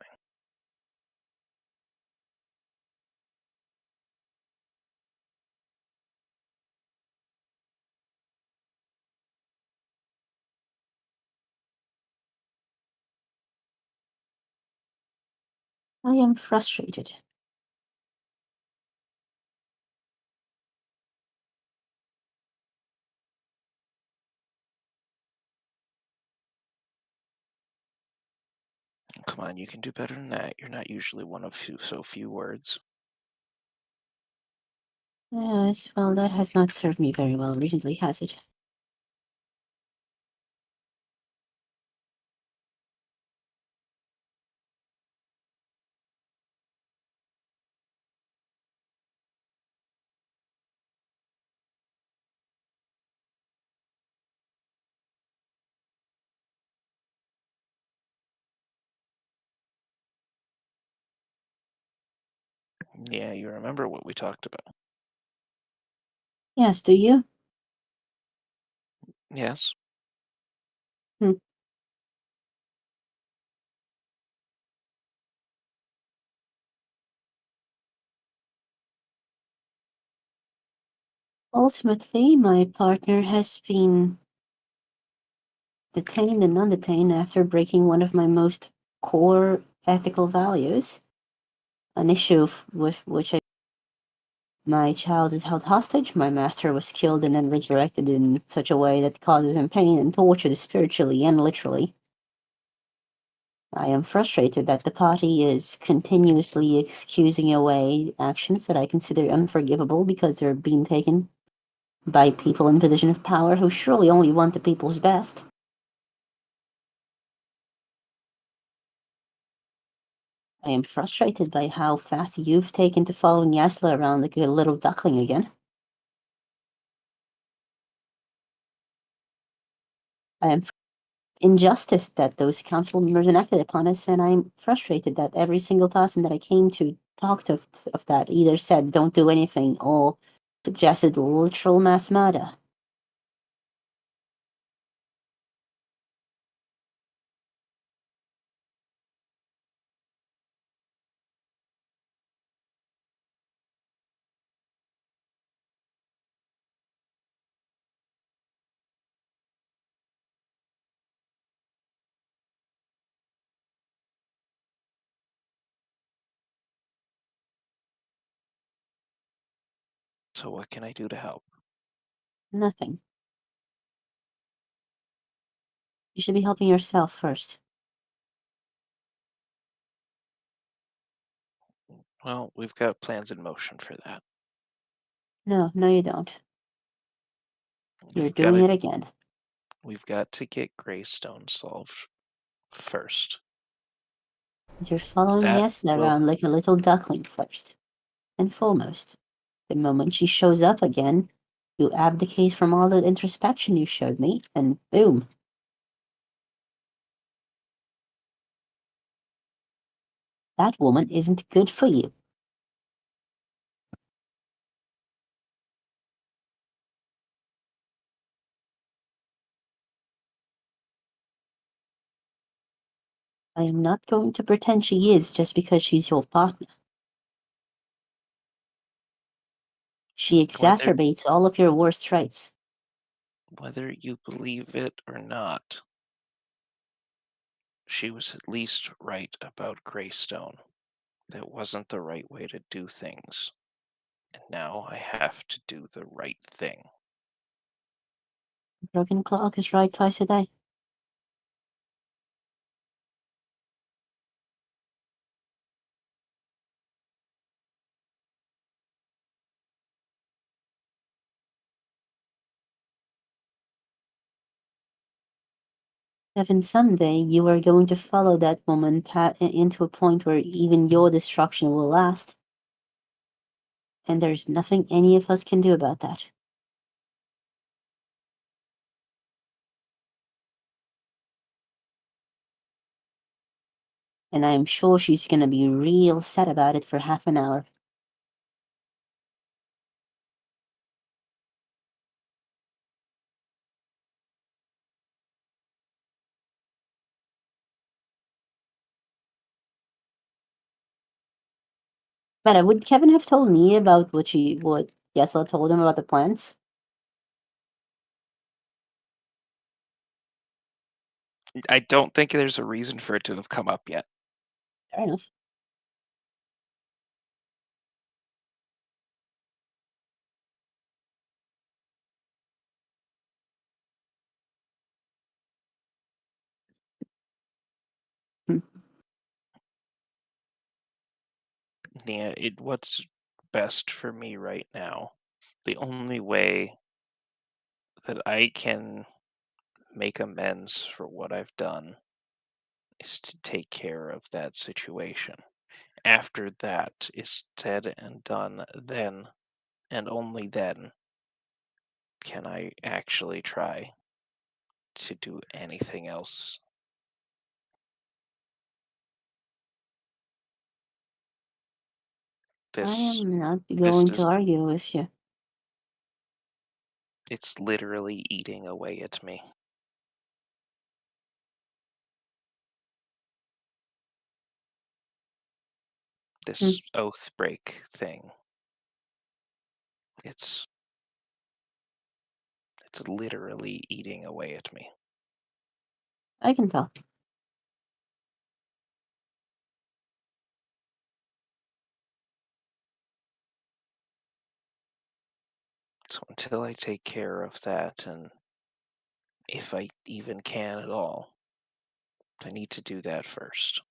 I am frustrated. Come on, you can do better than that. You're not usually one of so few words. Yes, well, that has not served me very well recently, has it? Yeah, you remember what we talked about. Yes, do you? Yes. Ultimately, my partner has been detained and undetained after breaking one of my most core ethical values, an issue with which my child is held hostage, my master was killed and then resurrected in such a way that causes him pain and torture spiritually and literally. I am frustrated that the party is continuously excusing away actions that I consider unforgivable because they're being taken by people in position of power who surely only want the people's best. I am frustrated by how fast you've taken to following Yasla around like a little duckling again. I am injustice that those council members enacted upon us, and I'm frustrated that every single person that I came to talk to of that either said don't do anything or suggested literal mass murder. So what can I do to help? Nothing. You should be helping yourself first. Well, we've got plans in motion for that. No, you don't. You're We've doing gotta, it again. we've got to get Greystone solved first. You're following That Yasla will around like a little duckling first and foremost. The moment she shows up again, you abdicate from all the introspection you showed me, and boom. That woman isn't good for you. I am not going to pretend she is just because she's your partner. She whether exacerbates all of your worst traits. whether you believe it or not, she was at least right about Greystone. That wasn't the right way to do things. And now I have to do the right thing. A broken clock is right twice a day. Evan, someday you are going to follow that woman into a point where even your destruction will last. And there's nothing any of us can do about that. And I am sure she's gonna be real sad about it for half an hour. But would Kevin have told me about what Yesla told him about the plants? I don't think there's a reason for it to have come up yet. Fair enough. Nia, what's best for me right now? The only way that I can make amends for what I've done is to take care of that situation. After that is said and done, then and only then can I actually try to do anything else. I This am not going to is argue with you. it's literally eating away at me. This oath break thing. It's literally eating away at me. I can tell. So until I take care of that, and if I even can at all, I need to do that first.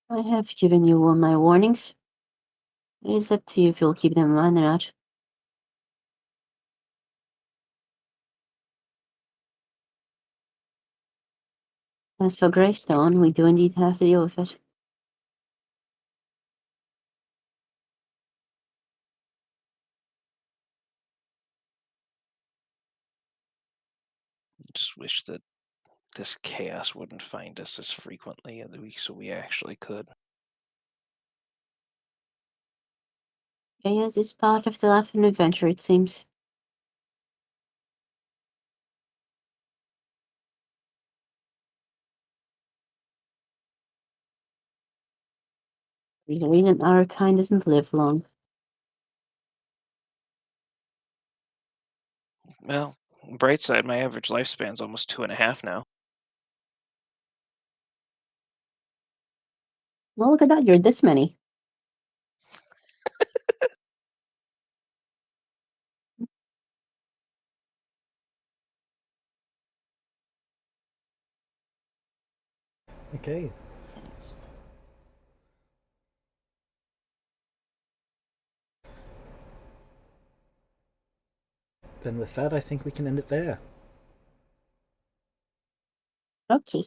I have given you all my warnings. It is up to you if you'll keep them in mind or not. As for Greystone, we do indeed have to deal with it. Just wish that this chaos wouldn't find us as frequently so we actually could. Chaos is part of the life of an adventure, it seems. The reason our kind doesn't live long. Well, bright side, my average lifespan's almost 2.5 now. Well, look at that, you're this many. Okay. Then with that, I think we can end it there. Okay.